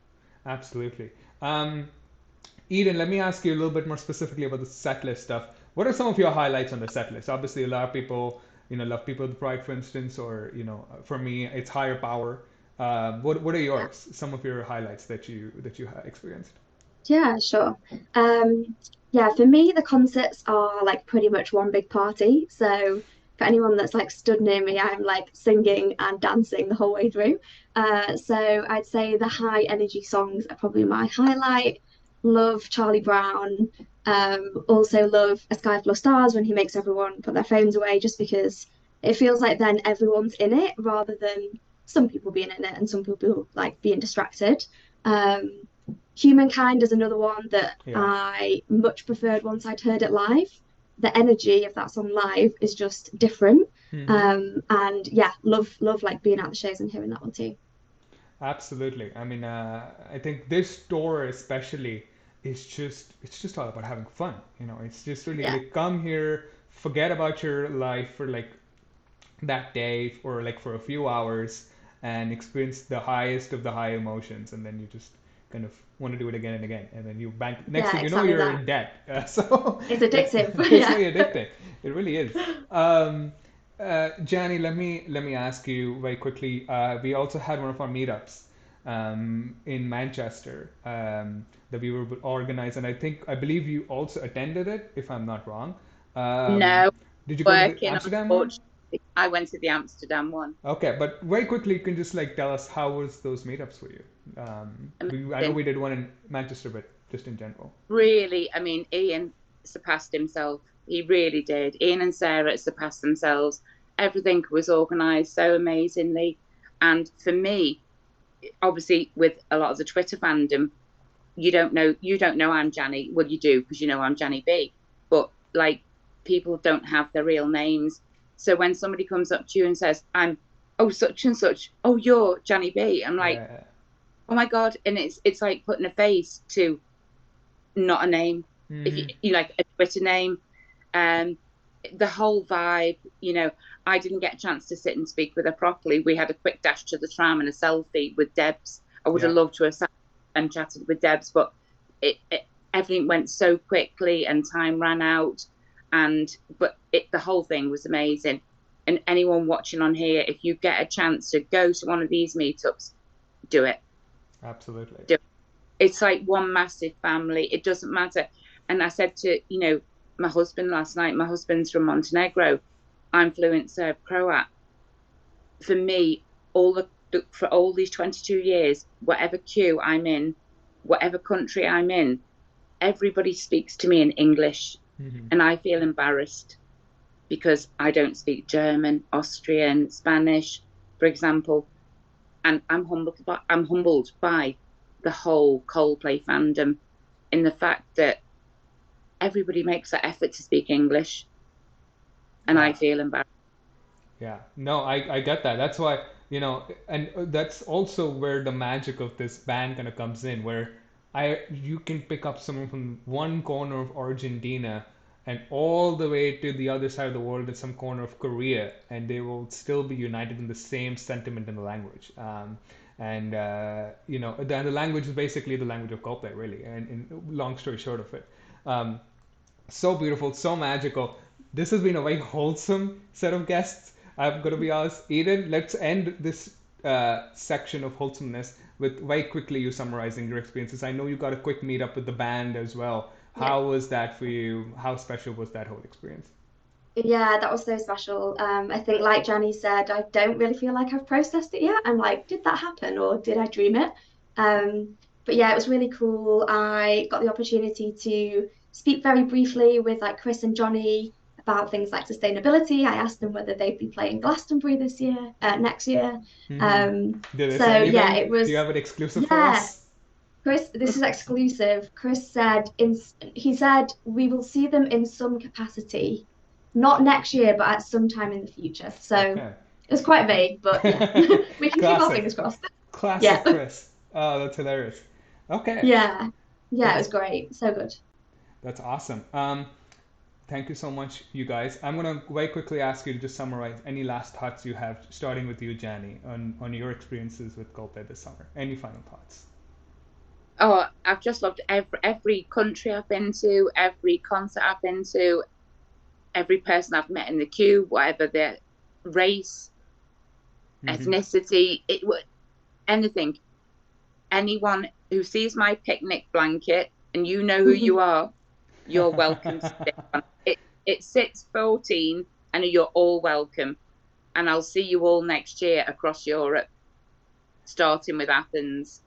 absolutely. Um, Eden, let me ask you a little bit more specifically about the set list stuff. What are some of your highlights on the set list? Obviously, a lot of people, love People of the Pride, for instance, or for me, it's Higher Power. What are Yeah. yours? Some of your highlights that you experienced? Yeah, sure. Um, yeah, for me, the concerts are like pretty much one big party. So for anyone that's like stood near me, I'm like singing and dancing the whole way through. So I'd say the high energy songs are probably my highlight. Love Charlie Brown. Also love A Sky Full of Stars when he makes everyone put their phones away just because it feels like then everyone's in it rather than some people being in it and some people like being distracted. Um, Humankind is another one that Yeah. I much preferred once I'd heard it live. The energy of that song live is just different. Hmm. And yeah, love like being at the shows and hearing that one too. Absolutely. I mean, I think this tour especially is just all about having fun. It's just really Yeah, like come here, forget about your life for like that day or like for a few hours and experience the highest of the high emotions, and then you just kind of want to do it again and again, and then you bank. Next yeah, thing you know, exactly you're that. in debt. So It's it's addictive. it's Yeah. very addicting. It really is. Um, Gianni, let me ask you very quickly. We also had one of our meetups in Manchester that we were organized, and I believe you also attended it, if I'm not wrong. Um, No, did you go to the working, Amsterdam one? unfortunately. I went to the Amsterdam one. Okay, but very quickly, you can just like tell us how was those meetups for you? I know Amazing. we did one in Manchester, but just in general. Really, I mean, Ian surpassed himself. He really did. Ian and Sarah surpassed themselves. Everything was organised so amazingly. And for me, obviously, with a lot of the Twitter fandom, you don't know I'm Janny. Well, you do because you know I'm Janny B. But like, people don't have their real names. So when somebody comes up to you and says, I'm oh such and such, oh you're Janny B, I'm like, Yeah. oh my God. And it's like putting a face to not a name. If you, Hmm. you like a Twitter name, um, the whole vibe, I didn't get a chance to sit and speak with her properly. We had a quick dash to the tram and a selfie with Debs. I would have Yeah. loved to have sat and chatted with Debs, but it everything went so quickly and time ran out. The whole thing was amazing. And anyone watching on here, if you get a chance to go to one of these meetups, do it. Absolutely. Do it. It's like one massive family. It doesn't matter. And I said to, my husband last night, my husband's from Montenegro. I'm fluent Serb Croat. For me, for all these 22 years, whatever queue I'm in, whatever country I'm in, everybody speaks to me in English. Hmm. And I feel embarrassed because I don't speak German, Austrian, Spanish, for example. And I'm humbled by the whole Coldplay fandom in the fact that everybody makes that effort to speak English, and I Yeah. feel embarrassed. Yeah, no, I get that. That's why, and that's also where the magic of this band kind of comes in, where you can pick up someone from one corner of Argentina and all the way to the other side of the world at some corner of Korea, and they will still be united in the same sentiment in the language. And the language is basically the language of Coldplay, really. And in long story short of it. Um, so beautiful, so magical. This has been a very wholesome set of guests. I'm going to be honest. Eden, let's end this section of wholesomeness with very quickly you summarizing your experiences. I know you got a quick meetup with the band as well. Yeah. How was that for you? How special was that whole experience? Yeah, that was so special. I think, like Jenny said, I don't really feel like I've processed it yet. I'm like, did that happen or did I dream it? But yeah, it was really cool. I got the opportunity to speak very briefly with like Chris and Johnny about things like sustainability. I asked them whether they'd be playing Glastonbury this year, next year. Hmm. Um, Did they say so yeah, anything? it Do you was, have it exclusive for yeah. us? Chris, this is exclusive. Chris said he said we will see them in some capacity, not next year, but at some time in the future. So Okay. it was quite vague, but yeah, we can keep our Classic. fingers crossed. Classic Yeah, Chris. Oh, that's hilarious. Okay. yeah, yeah. It That's was great. So good. that's awesome. Thank you so much, you guys. I'm gonna very quickly ask you to just summarize any last thoughts you have, starting with you, Jani, on your experiences with Coldplay this summer. Any final thoughts? Oh, I've just loved every country I've been to, every concert I've been to, every person I've met in the queue, whatever their race, Hmm. ethnicity, anything. Anyone who sees my picnic blanket and you know who you are, you're welcome to sit on it. It sits 14 and you're all welcome. And I'll see you all next year across Europe, starting with Athens.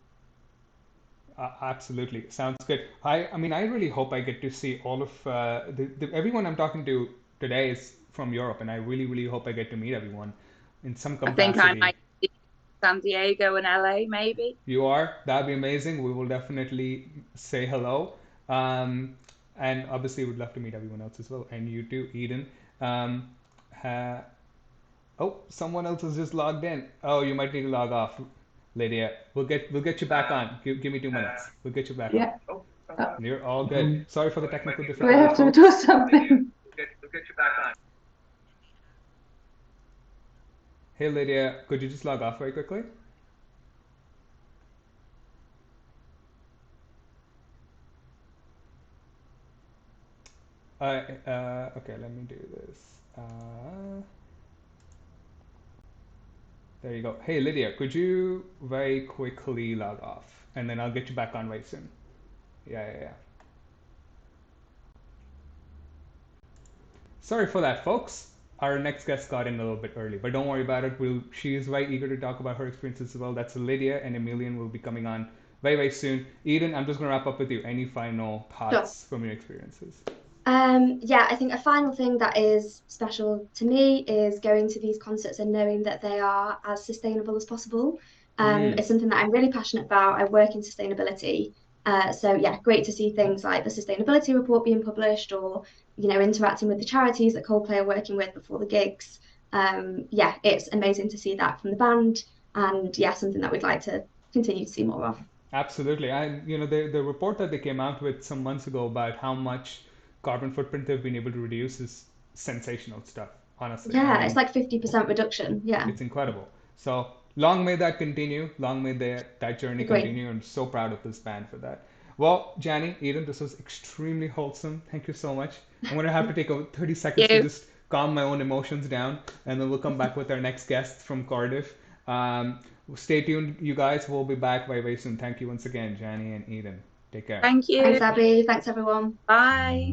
Absolutely, sounds good. I mean, I really hope I get to see all of everyone I'm talking to today is from Europe, and I really hope I get to meet everyone in some I think I capacity. might be San Diego and LA, maybe. You are? That'd be amazing. We will definitely say hello. Um, and obviously, would love to meet everyone else as well. And you too, Eden. Um, ha- oh, someone else has just logged in. Oh, you might need to log off, Lydia. We'll get you back on. Give me 2 minutes. We'll get you back on. Yeah. You're all good. Sorry for the technical We difficulties, have to folks. do something. Hey, Lydia, could you just log off very quickly? Okay, let me do this. There you go. Hey, Lydia, could you very quickly log off? And then I'll get you back on very soon. Yeah. Sorry for that, folks. Our next guest got in a little bit early, but don't worry about it. She is very eager to talk about her experiences as well. That's Lydia, and Emilian will be coming on very soon. Eden, I'm just going to wrap up with you. Any final Sure. thoughts from your experiences? Yeah, I think a final thing that is special to me is going to these concerts and knowing that they are as sustainable as possible. It's something that I'm really passionate about. I work in sustainability. So yeah, great to see things like the sustainability report being published or, interacting with the charities that Coldplay are working with before the gigs. Yeah, it's amazing to see that from the band and yeah, something that we'd like to continue to see more of. Absolutely. And the report that they came out with some months ago about how much carbon footprint they've been able to reduce is sensational stuff, honestly. I Yeah, it's mean, like 50% reduction. Yeah, it's incredible. So long may that continue. Long may that journey agree. continue. I'm so proud of this band for that. Well, Jani, Eden, this was extremely wholesome. Thank you so much. I'm gonna have to take 30 seconds to You. just calm my own emotions down, and then we'll come back with our next guest from Cardiff. Um, Stay tuned, you guys. We'll be back very soon. Thank you once again, Jani and Eden. Take care. Thank you. Thanks, Abby. Thanks, everyone. Bye.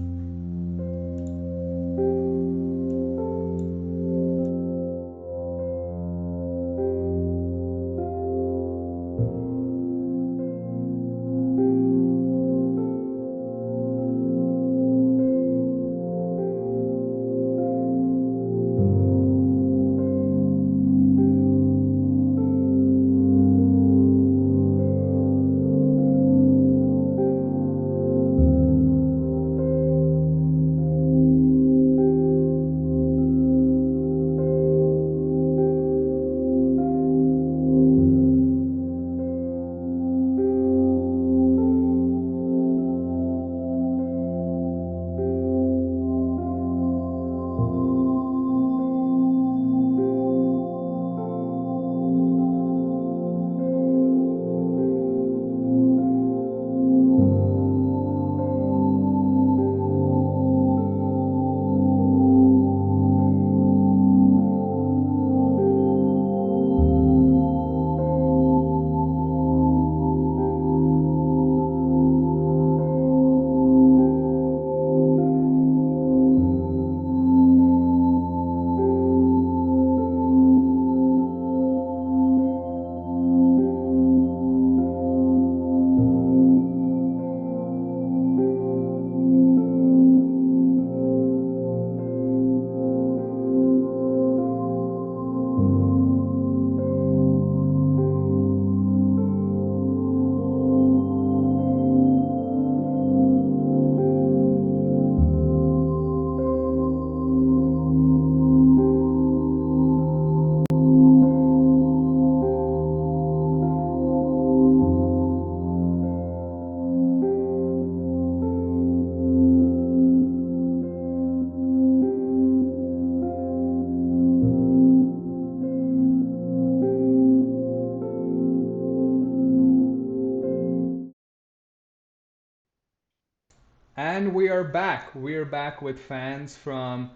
And we are back. We are back with fans from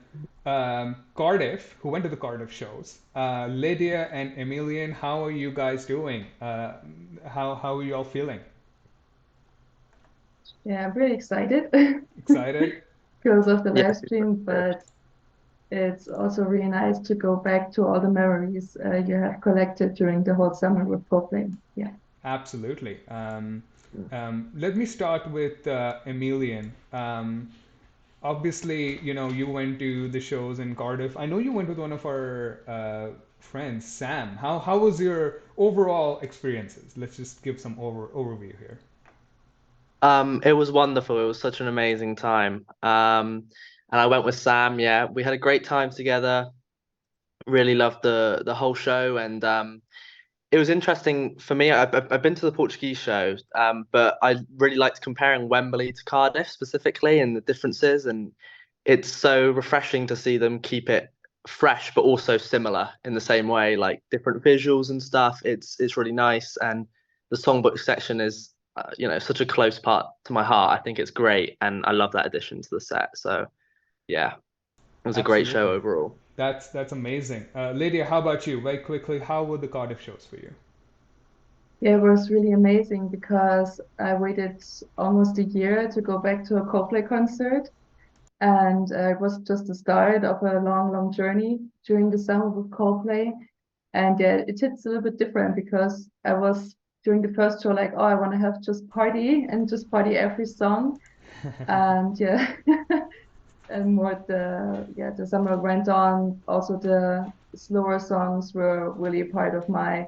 Cardiff who went to the Cardiff shows. Lydia and Emilian, how are you guys doing? How are you all feeling? Yeah, I'm pretty excited Excited? because of the Yeah. live stream, but it's also really nice to go back to all the memories you have collected during the whole summer with Coldplay. Yeah. Absolutely. Let me start with Emilian. obviously, you went to the shows in Cardiff. I know you went with one of our friends, Sam. How was your overall experiences? Let's just give some overview here. It was wonderful. It was such an amazing time. And I went with Sam. Yeah, we had a great time together. Really loved the whole show, and it was interesting for me. I've been to the Portuguese shows, but I really liked comparing Wembley to Cardiff specifically and the differences. And it's so refreshing to see them keep it fresh, but also similar in the same way, like different visuals and stuff. It's really nice, and the songbook section is, such a close part to my heart. I think it's great, and I love that addition to the set. So yeah, it was a great show Absolutely. overall. That's amazing. Lydia, how about you? Very quickly, how were the Cardiff shows for you? Yeah, it was really amazing because I waited almost a year to go back to a Coldplay concert. And it was just the start of a long, long journey during the summer with Coldplay. And yeah, it hits a little bit different because I was during the first show like, oh, I want to have just party and just party every song. And yeah, and more the summer went on. Also, the slower songs were really a part of my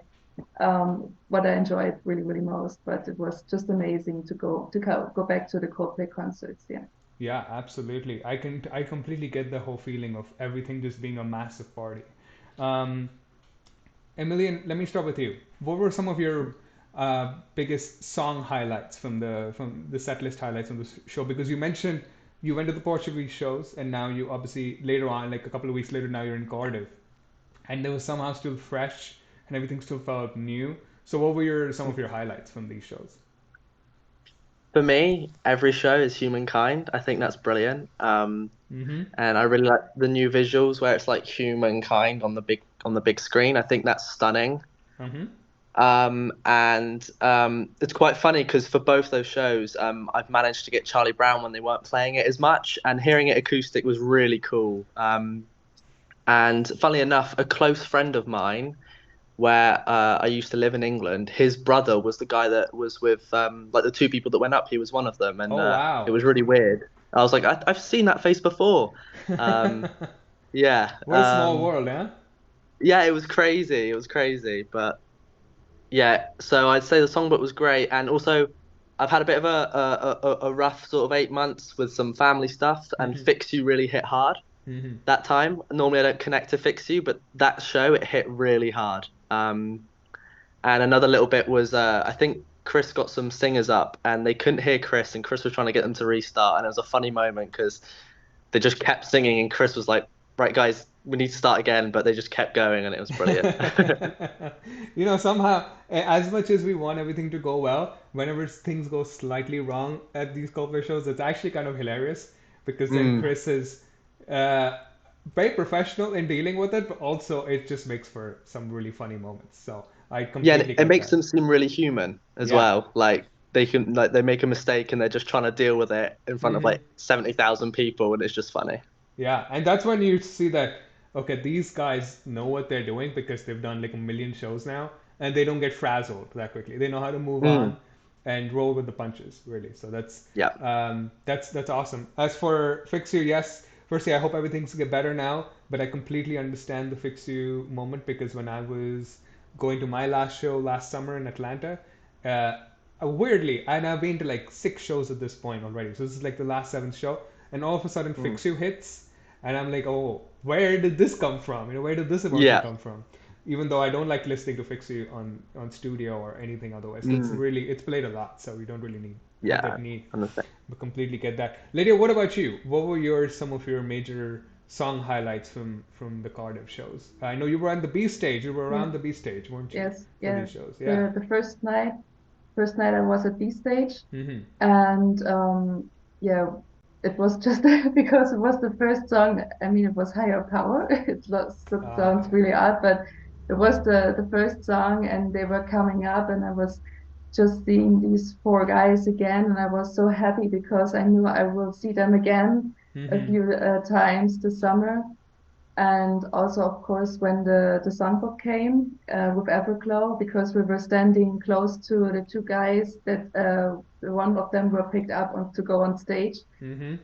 what I enjoyed really, really most. But it was just amazing to go back to the Coldplay concerts. Yeah. Yeah, absolutely. I completely get the whole feeling of everything just being a massive party. Um, Emilian, let me start with you. What were some of your biggest song highlights from the set list highlights from the show? Because you mentioned you went to the Portuguese shows, and now you obviously later on, like a couple of weeks later, now you're in Cardiff, and they were somehow still fresh, and everything still felt new. So, what were your some of your highlights from these shows? For me, every show is humankind. I think that's brilliant. Mm-hmm. And I really like the new visuals where it's like humankind on the big screen. I think that's stunning. Mm-hmm. And It's quite funny because for both those shows, I've managed to get Charlie Brown when they weren't playing it as much, and hearing it acoustic was really cool. And funnily enough, a close friend of mine, where I used to live in England, his brother was the guy that was with like the two people that went up. He was one of them, and Oh it wow. was really weird. I was like, I've seen that face before. Um, yeah, What a small world, huh? yeah, it was crazy. It was crazy, but yeah. So I'd say the songbook was great, and also I've had a bit of a rough sort of 8 months with some family stuff, and Mm-hmm. Fix You really hit hard Mm-hmm. that time. Normally I don't connect to Fix You, but that show it hit really hard. And another little bit was I think Chris got some singers up and they couldn't hear Chris, and Chris was trying to get them to restart. And it was a funny moment because they just kept singing, and Chris was like, "Right, guys, we need to start again," but they just kept going, and it was brilliant. Somehow, as much as we want everything to go well, whenever things go slightly wrong at these Coldplay shows, it's actually kind of hilarious because then Mm. Chris is uh, very professional in dealing with it, but also it just makes for some really funny moments. So I Yeah, and completely it get makes that. them seem really human as Yeah. well. Like they make a mistake and they're just trying to deal with it in front of Hmm. like 70,000 people, and it's just funny. Yeah, and that's when you see that, okay, these guys know what they're doing because they've done like a million shows now, and they don't get frazzled that quickly. They know how to move on Mm. and roll with the punches, really. So Yeah. that's awesome. As for Fix You, yes, firstly, I hope everything's get better now, but I completely understand the Fix You moment because when I was going to my last show last summer in Atlanta, uh, weirdly, and I've been to like 6 shows at this point already, so this is like the last seventh show, and all of a sudden Mm. Fix You hits, and I'm like, oh, where did this come from? Where did this emotion Yeah. come from? Even though I don't like listening to Fix You on studio or anything otherwise, Mm. it's played a lot, so we don't really need have Yeah. that need. Understand. But completely get that. Lydia, what about you? What were some of your major song highlights from the Cardiff shows? I know you were on the B stage. You were Yeah. around the B stage, weren't you, Yes. for Yeah. these shows? Yeah. The first night I was at B stage, Mhm. and yeah, it was just because it was the first song. I mean, it was Higher Power. It Ah. sounds really odd, but it was the first song, and they were coming up, and I was just seeing these four guys again, and I was so happy because I knew I will see them again a Mhm. few times this summer. And also, of course, when the songbook came with Everglow, because we were standing close to the two guys that one of them were picked up to go on stage.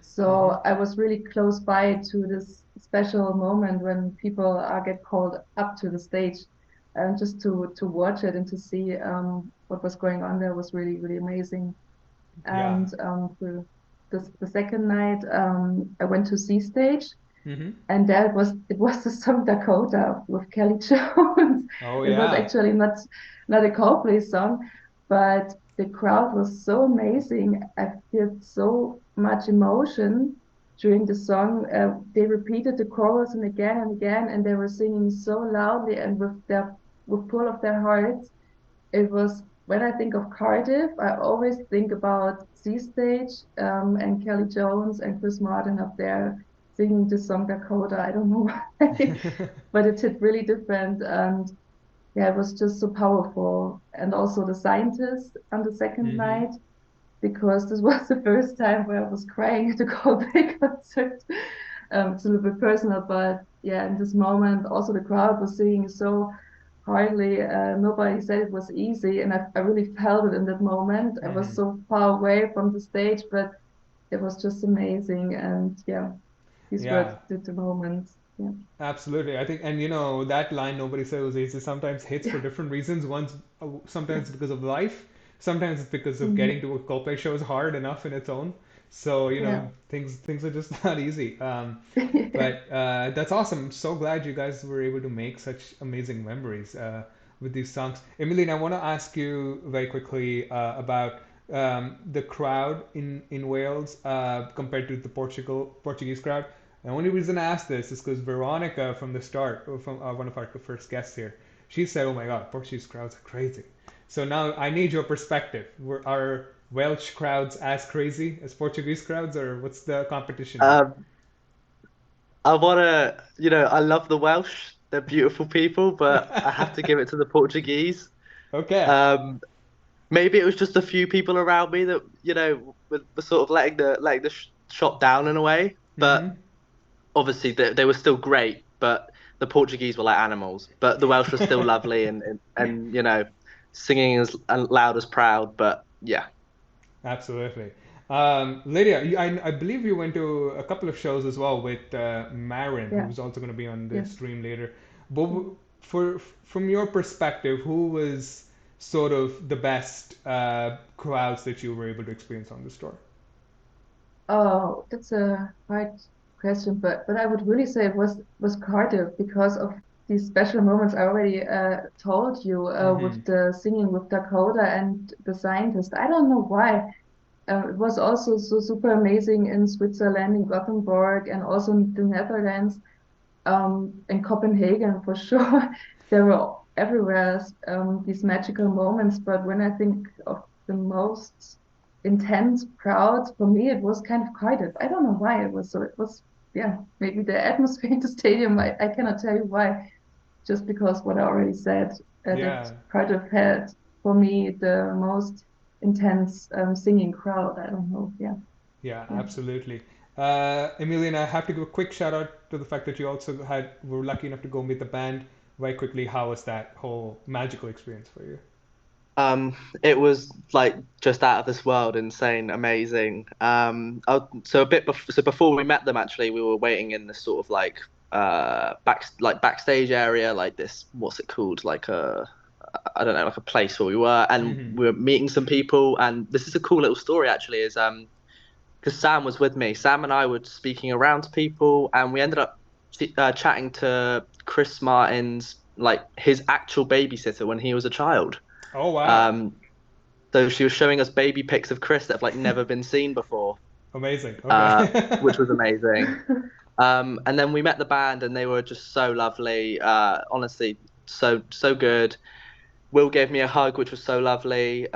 So I was really close by to this special moment when people get called up to the stage, and just to watch it and to see what was going on there was really, really amazing. Yeah. And the second night, I went to C stage, and there it was the song Dakota with Kelly Jones. Oh It was yeah. actually not a Coldplay song, but the crowd was so amazing. I felt so much emotion during the song. They repeated the chorus and again, and they were singing so loudly and with full of their hearts. It was when I think of Cardiff, I always think about C Stage and Kelly Jones and Chris Martin up there singing the song Dakota. I don't know why, but it hit really different. And yeah, it was just so powerful. And also the scientist on the second night, because this was the first time where I was crying at a Coldplay concert. It's a little bit personal, but yeah, in this moment, also the crowd was singing so hardly. Nobody said it was easy, and I really felt it in that moment. I was so far away from the stage, but it was just amazing. And yeah, these were Yeah. the moments. Yeah. Absolutely. I think, and you know, that line nobody said was easy sometimes hits for Yeah. different reasons. Yeah. Sometimes it's because of life, sometimes it's because of Mhm. getting to a Coldplay show is hard enough in its own. So, you Yeah. know, things are just not easy. Yeah. But that's awesome. I'm so glad you guys were able to make such amazing memories with these songs. Emmeline, I want to ask you very quickly about the crowd in Wales compared to the Portuguese crowd. The only reason I asked this is because Veronica from the start, from one of our first guests here, she said, "Oh my God, Portuguese crowds are crazy." So now I need your perspective. Are Welsh crowds as crazy as Portuguese crowds, or what's the competition here? Um, I wanna, I love the Welsh. They're beautiful people, but I have to give it to the Portuguese. Okay. Um, Maybe it was just a few people around me that, were sort of letting the shot down in a way. But Mm-hmm. obviously they were still great, but the Portuguese were like animals. But the Welsh were still lovely and singing as loud as proud. But yeah. Absolutely. Lydia, I believe you went to a couple of shows as well with Marin, Yeah. who's also going to be on the Yes. stream later. But Mhm. from your perspective, who was sort of the best crowds that you were able to experience on the tour? Oh, that's a hard question, but I would really say it was Cardiff because of these special moments I already told you Mm-hmm. with the singing with Dakota and the scientist. I don't know why. It was also so super amazing in Switzerland, in Gothenburg, and also in the Netherlands, in Copenhagen for sure. There were everywhere these magical moments, but when I think of the most intense crowd, for me it was kind of Cardiff. I don't know why it was so. It was yeah, maybe the atmosphere in the stadium. I cannot tell you why. Just because what I already said, that Yeah. Cardiff had for me the most intense singing crowd. I don't know. Yeah, Yeah, yeah. absolutely. Emilian, I have to give a quick shout out to the fact that you also were lucky enough to go meet the band. Very quickly, how was that whole magical experience for you? It was like just out of this world, insane, amazing. So so before we met them, actually, we were waiting in this sort of backstage area, like this, what's it called? Like a, I don't know, like a place where we were, and Mm-hmm. we were meeting some people. And this is a cool little story, actually, is because Sam was with me. Sam and I were speaking around to people, and we ended up chatting to Chris Martin's, like his actual babysitter when he was a child. Oh wow. Um, so she was showing us baby pics of Chris that have like never been seen before, Amazing. uh, Okay. which was amazing. And then we met the band, and they were just so lovely. Honestly, so good. Will gave me a hug, which was so lovely.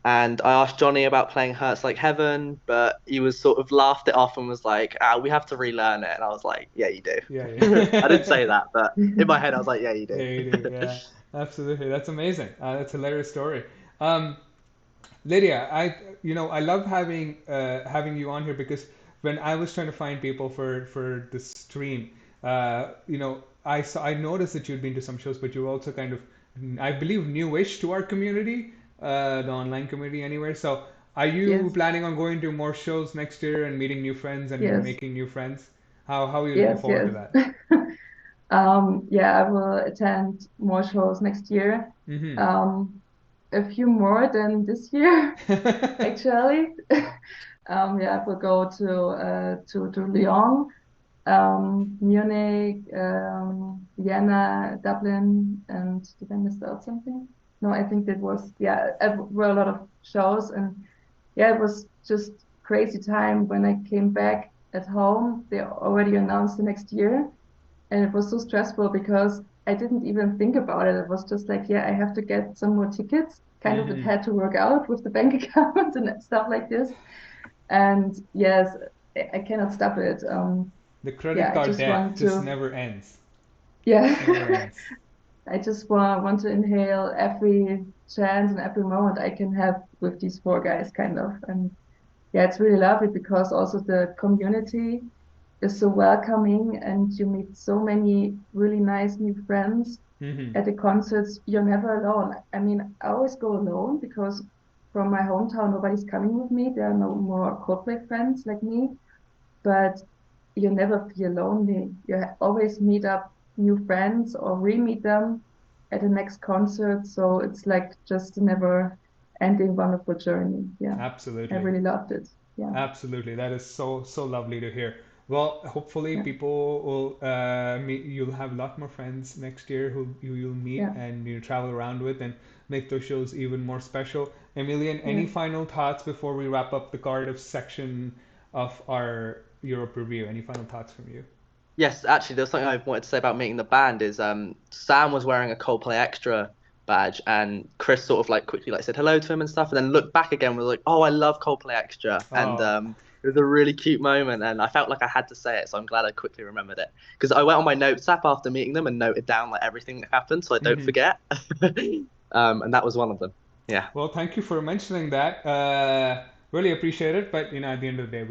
And I asked Johnny about playing Hurts Like Heaven, but he was sort of laughed it off and was like, we have to relearn it. And I was like, yeah, you do. Yeah, I didn't yeah. say that, but in my head, I was like, yeah, you Yeah, do. you do. Yeah, absolutely. That's amazing. That's a hilarious story. Um, Lydia, I love having you on here because when I was trying to find people for this stream, I noticed that you'd been to some shows, but you're also kind of, I believe, newish to our community, the online community anywhere. So are you Yes, planning on going to more shows next year and meeting new friends and yes, making new friends? How are you looking yes, forward to yes. that? Yeah, I will attend more shows next year. Mm-hmm. Um, a few more than this year, actually. Yeah, I will go to Lyon, Munich, Vienna, Dublin, and did I miss out something? No, I think that was, yeah, were a lot of shows, and yeah, it was just crazy time when I came back at home. They already announced the next year, and it was so stressful because I didn't even think about it. It was just like, yeah, I have to get some more tickets. Kind of, it Mm-hmm. had to work out with the bank account and stuff like this. And yes, I cannot stop it. The Yeah, credit I card just debt want just to, never ends. Just never yeah, ends. I just want to inhale every chance and every moment I can have with these four guys, kind of. And yeah, it's really lovely because also the community is so welcoming and you meet so many really nice new friends Mm-hmm. at the concerts. You're never alone. I mean, I always go alone because from my hometown, nobody's coming with me. There are no more Coldplay friends like me, but you never feel lonely. You always meet up new friends or re-meet them at the next concert. So it's like just a never ending wonderful journey. Yeah, I Absolutely. really loved it. Yeah, Absolutely. That is so lovely to hear. Well, hopefully yeah, people will meet, you'll have a lot more friends next year who you'll meet yeah, and you travel around with and make those shows even more special. Emilian, any yes. final thoughts before we wrap up the Cardiff section of our Europe review? Any final thoughts from you? Yes, actually, there's something I wanted to say about meeting the band is Sam was wearing a Coldplay Extra badge, and Chris sort of like quickly like said hello to him and stuff, and then looked back again and was like, "Oh, I love Coldplay Extra," and Oh. it was a really cute moment, and I felt like I had to say it, so I'm glad I quickly remembered it because I went on my notes app after meeting them and noted down like everything that happened so I don't Hmm. forget, and that was one of them. Yeah. Well, thank you for mentioning that. Really appreciate it. But at the end of the day,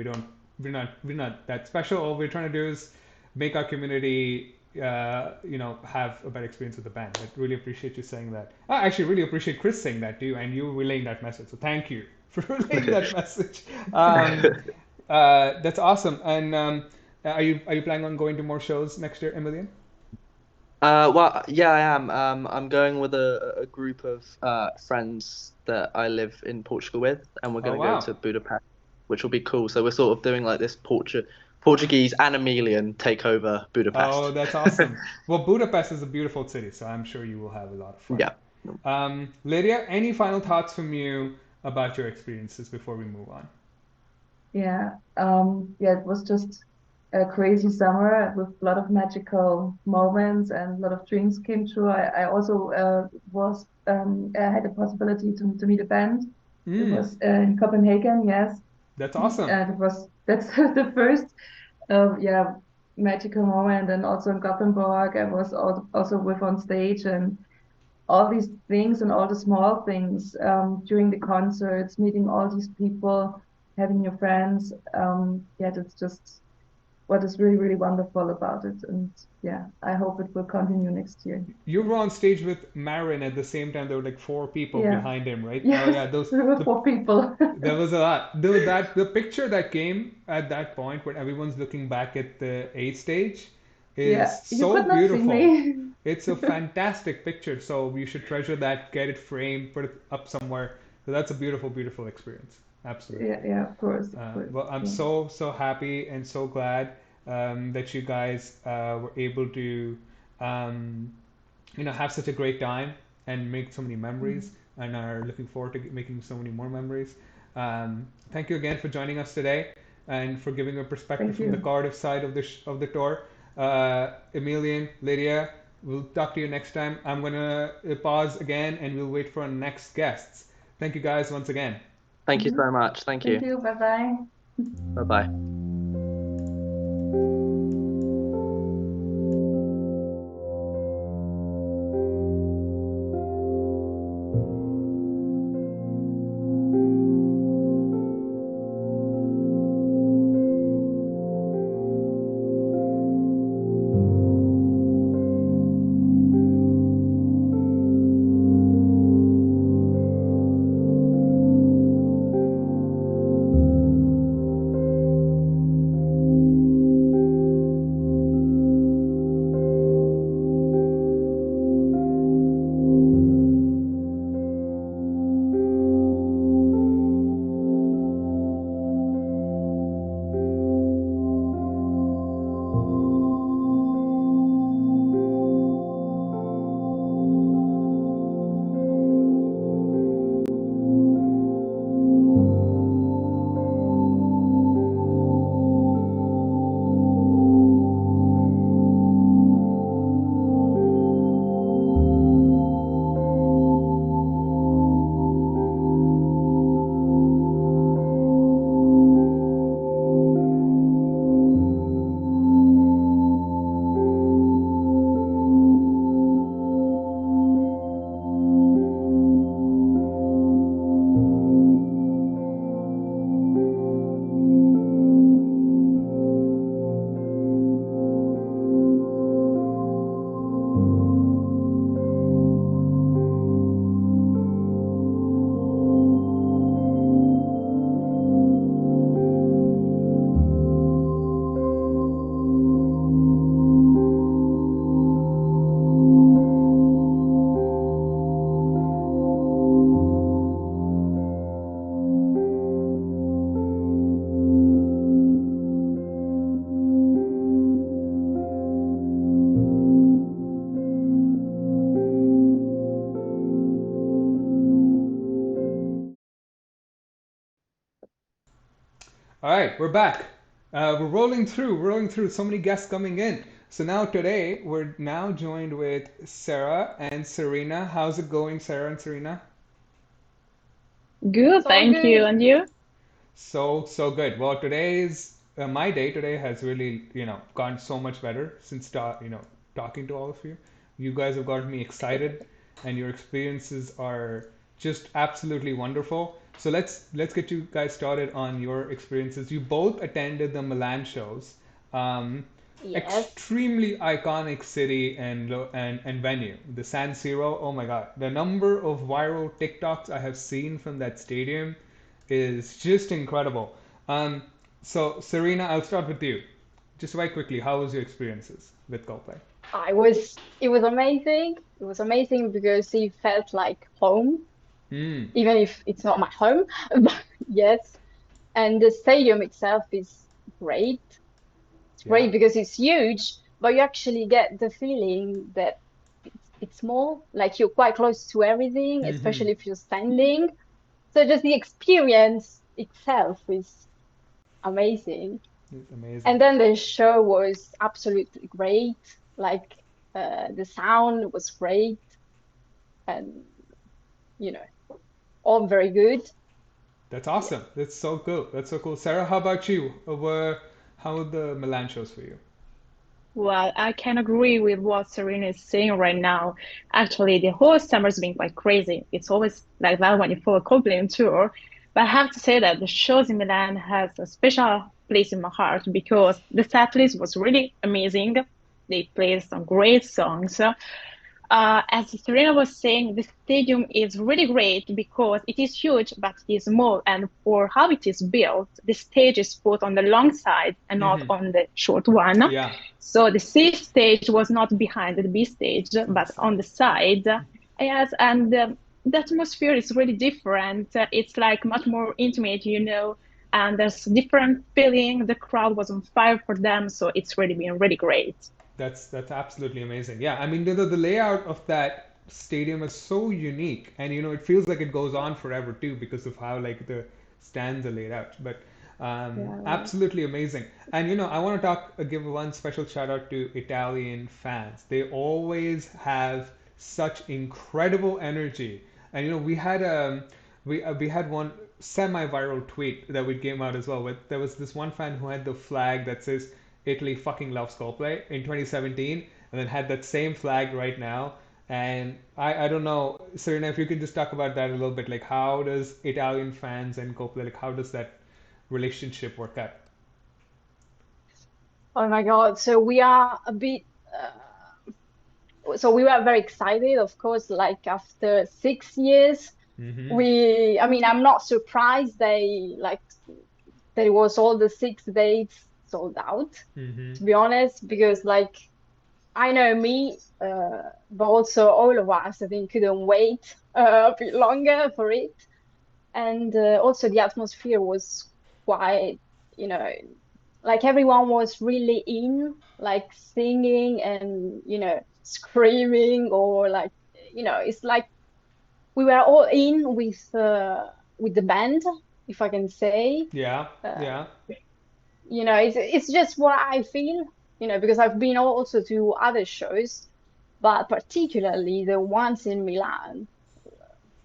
we're not that special. All we're trying to do is make our community, have a better experience with the band. I really appreciate you saying that. I actually really appreciate Chris saying that to you and you relaying that message. So thank you for relaying that message. That's awesome. And are you planning on going to more shows next year, Emilian? Well, yeah, I am. I'm going with a group of friends that I live in Portugal with, and we're Oh going to go wow. to Budapest, which will be cool. So we're sort of doing like this Portuguese and Emilian take over Oh, Budapest. that's awesome. Well, Budapest is a beautiful city, so I'm sure you will have a lot of fun. Yeah. Lydia, any final thoughts from you about your experiences before we move on? Yeah, yeah, it was just a crazy summer with a lot of magical moments and a lot of dreams came true. I also I had the possibility to meet a band. It Mm, was in Copenhagen, yes, that's awesome. and that's the first yeah magical moment. And also in Gothenburg, I was also with on stage and all these things and all the small things during the concerts, meeting all these people, having your friends. Yeah, that's just what is really, really wonderful about it. And yeah, I hope it will continue next year. You were on stage with Marin at the same time. There were like four people Yeah. behind him, right? Oh Yes, yeah, those we were the four people. there was a lot. The picture that came at that point where everyone's looking back at the A stage is Yeah, you so could not see beautiful. me. It's a fantastic picture. So you should treasure that, get it framed, put it up somewhere. So that's a beautiful experience. Yeah, Absolutely. yeah, of course, of course. Well, I'm Yeah. so happy and so glad that you guys were able to um, have such a great time and make so many memories Mm. and are looking forward to making so many more memories. Thank you again for joining us today and for giving a perspective Thank from the you. Cardiff side of the tour. Emilian, Lydia, we'll talk to you next time. I'm gonna pause again and we'll wait for our next guests. Thank you guys once again. Thank you Hmm. so much. Thank Thank you. you. Bye bye. Bye bye. All right, we're back. We're rolling through. So many guests coming in. So now today we're now joined with Sarah and Serena. How's it going, Sarah and Serena? It's Good, all thank you. good. And you? So good. Well, today's my day today has really gone so much better since talking to all of you. You guys have gotten me excited, and your experiences are just absolutely wonderful. So let's get you guys started on your experiences. You both attended the Milan shows. Um, Yes. Extremely iconic city and venue. The San Siro. Oh my God, the number of viral TikToks I have seen from that stadium is just incredible. Um, so Serena, I'll start with you. Just very quickly, how was your experiences with Coldplay? It was amazing. It was amazing because it felt like home, Mm, even if it's not my home. But yes. And the stadium itself is great. It's yeah. great because it's huge, but you actually get the feeling that it's small, like you're quite close to everything, Mm-hmm. especially if you're standing. So just the experience itself is amazing. It's amazing. And then the show was absolutely great. Like the sound was great and you know, all very good. That's Yes. awesome. That's so cool. That's so cool. Sarah, how about you? How were the Milan shows for you? Well, I can agree with what Serena is saying right now. Actually, the whole summer's been quite crazy. It's always like that when you follow Coldplay on tour. But I have to say that the shows in Milan has a special place in my heart because the set list was really amazing. They played some great songs. As Serena was saying, the stadium is really great because it is huge, but it is small. And for how it is built, the stage is put on the long side and not Mm-hmm. on the short one. Yeah. So the C stage was not behind the B stage, On the but on side. the side. Yes, and the atmosphere is really different. It's like much more intimate. And there's different feeling. The crowd was on fire for them, so it's really been really great. That's absolutely amazing. Yeah, I mean the layout of that stadium is so unique, and it feels like it goes on forever too because of how like the stands are laid out. But Yeah. absolutely amazing. And I want to give one special shout out to Italian fans. They always have such incredible energy. And we had one semi-viral tweet that we came out as well. But there was this one fan who had the flag that says Italy fucking loves Coldplay in 2017, and then had that same flag right now. And I don't know, Serena, if you could just talk about that a little bit, like how does Italian fans and Coldplay, like how does that relationship work out? Oh my God. So we are a bit so we were very excited, of course, like after 6 years. Mm-hmm. I mean, I'm not surprised there was all the 6 dates sold out, Mm-hmm. to be honest, because like I know me, but also all of us, I think, couldn't wait a bit longer for it. And also the atmosphere was quite, you know, like everyone was really in, like singing and, screaming or like, it's like we were all in with the band, if I can say. Yeah, Uh, yeah. it's just what I feel, because I've been also to other shows, but particularly the ones in Milan,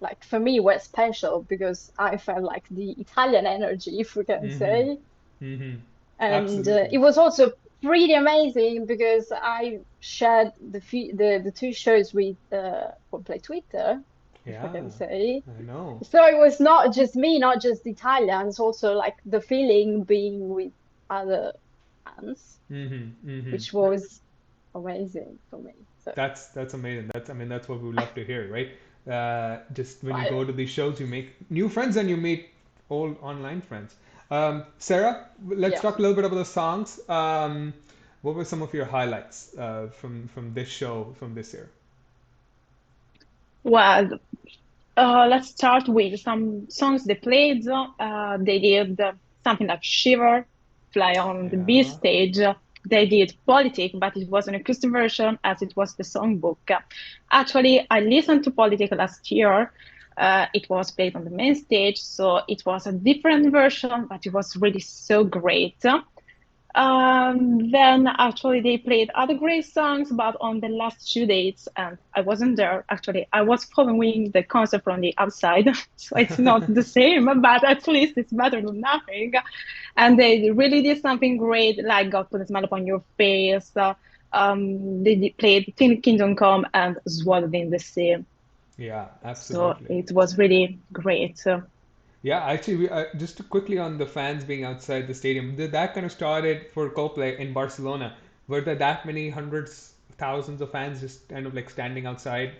like for me were special because I felt like the Italian energy, if we can Mm-hmm. say. Mm-hmm. And Absolutely. it was also pretty amazing because I shared the two shows with Coldplay Twitter, if I Yeah, can say. I know. So it was not just me, not just Italians, also like the feeling being with other fans, Mm-hmm. Mm-hmm. which was amazing for me. So That's amazing. That's what we love to hear, right? Just when you I, go to these shows, you make new friends and you meet old online friends. Sarah, let's yeah. talk a little bit about the songs. What were some of your highlights from this show from this year? Well, let's start with some songs they played. They did something like Shiver, Fly on the B Yeah. stage. They did Politic, but it was an acoustic version as it was the songbook. Actually, I listened to Politic last year, It was played on the main stage, so it was a different version, but it was really so great. Then actually they played other great songs, but on the last 2 days, and I wasn't there. Actually, I was following the concert from the outside, so it's not the same, but at least it's better than nothing. And they really did something great, like God Put a Smile Upon Your Face. Played Kingdom Come and Swallowed in the Sea. Yeah, So absolutely. it was really great. Yeah, actually, just to quickly on the fans being outside the stadium, that kind of started for Coldplay in Barcelona. Were there that many hundreds, thousands of fans just kind of like standing outside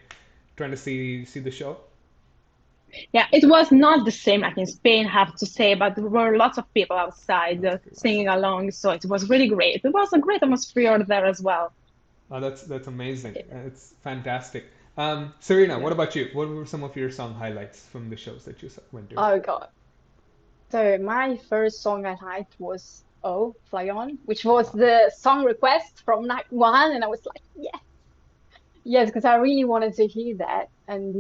trying to see the show? Yeah, it was not the same like in Spain, I have to say, but there were lots of people outside That's great. singing along, so it was really great. It was a great atmosphere there as well. Oh, that's amazing. It's fantastic. Serena, what Yeah. about you? What were some of your song highlights from the shows that you went to? Oh God. So my first song I liked was Oh, Fly On, which was Wow. the song request from night one, and I was like, yes, because I really wanted to hear that. And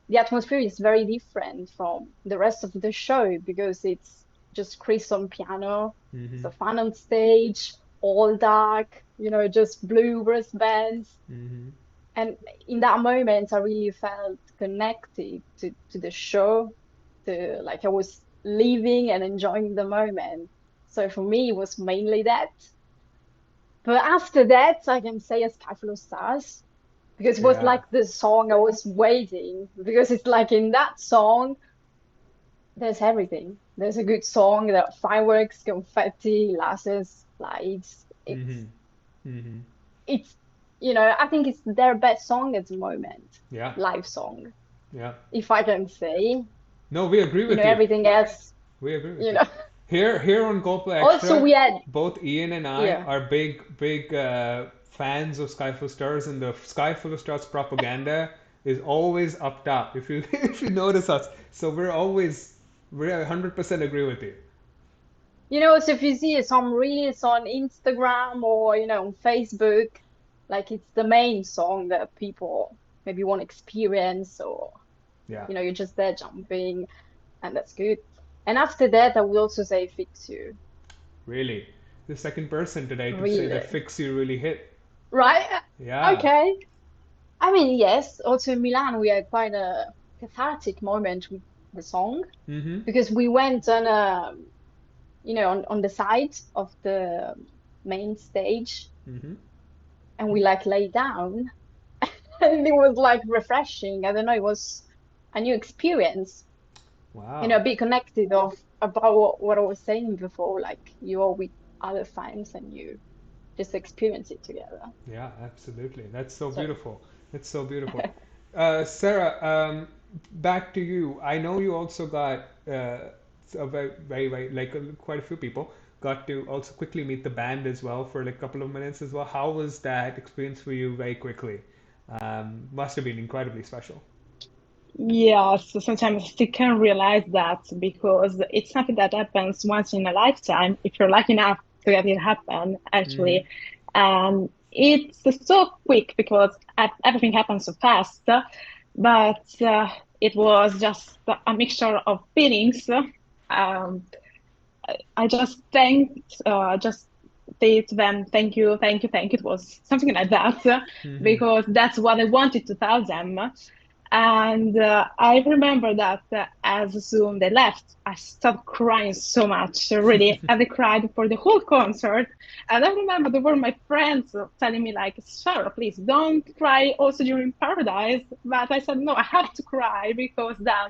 the atmosphere is very different from the rest of the show because it's just Chris on piano, Mm-hmm. so fun on stage, all dark, just blue brass bands. Mm-hmm. And in that moment, I really felt connected to the show, to like I was living and enjoying the moment. So for me, it was mainly that. But after that, I can say A Sky Full of Stars because it was Yeah. like the song I was waiting. Because it's like in that song, there's everything. There's a good song, there are fireworks, confetti, lasers, lights. Mm-hmm. Mm-hmm. It's, I think it's their best song at the moment, Yeah. live song, Yeah. if I can say. No, we agree with you. Everything else, We agree with you you. know. Here on Coldplay Also, Extra, we had, both Ian and I yeah. are big fans of Sky Full of Stars, and the Sky Full of Stars propaganda is always up top. If you if you notice us, so we're 100% agree with you. So if you see some reels on Instagram or, on Facebook, like it's the main song that people maybe want to experience or, Yeah, you're just there jumping and that's good. And after that, I would also say Fix You. really. The second person today to say that Really. Fix You really hit. Right? Yeah. Okay. I mean, yes, also in Milan, we had quite a cathartic moment with the song Mm-hmm. because we went on on the side of the main stage Mm-hmm. and we like lay down and it was like refreshing. I don't know, it was a new experience, Wow. be connected of about what I was saying before, like you're with other fans and you just experience it together. Yeah, absolutely. That's so So beautiful. That's so beautiful. Sarah, back to you. I know you also got a very, like quite a few people got to also quickly meet the band as well for like a couple of minutes as well. How was that experience for you very quickly? Must have been incredibly special. Yeah, so sometimes I still can't realize that because it's something that happens once in a lifetime, if you're lucky enough to have it happen, Mm-hmm. actually. It's so quick because everything happens so fast, but it was just a mixture of feelings. I just say to them, thank you, thank you, thank you. It was something like that Mm-hmm. because that's what I wanted to tell them. And I remember that as soon they left, I stopped crying so much, really. And I cried for the whole concert. And I remember there were my friends telling me, like, Sarah, please don't cry also during Paradise. But I said, no, I have to cry because then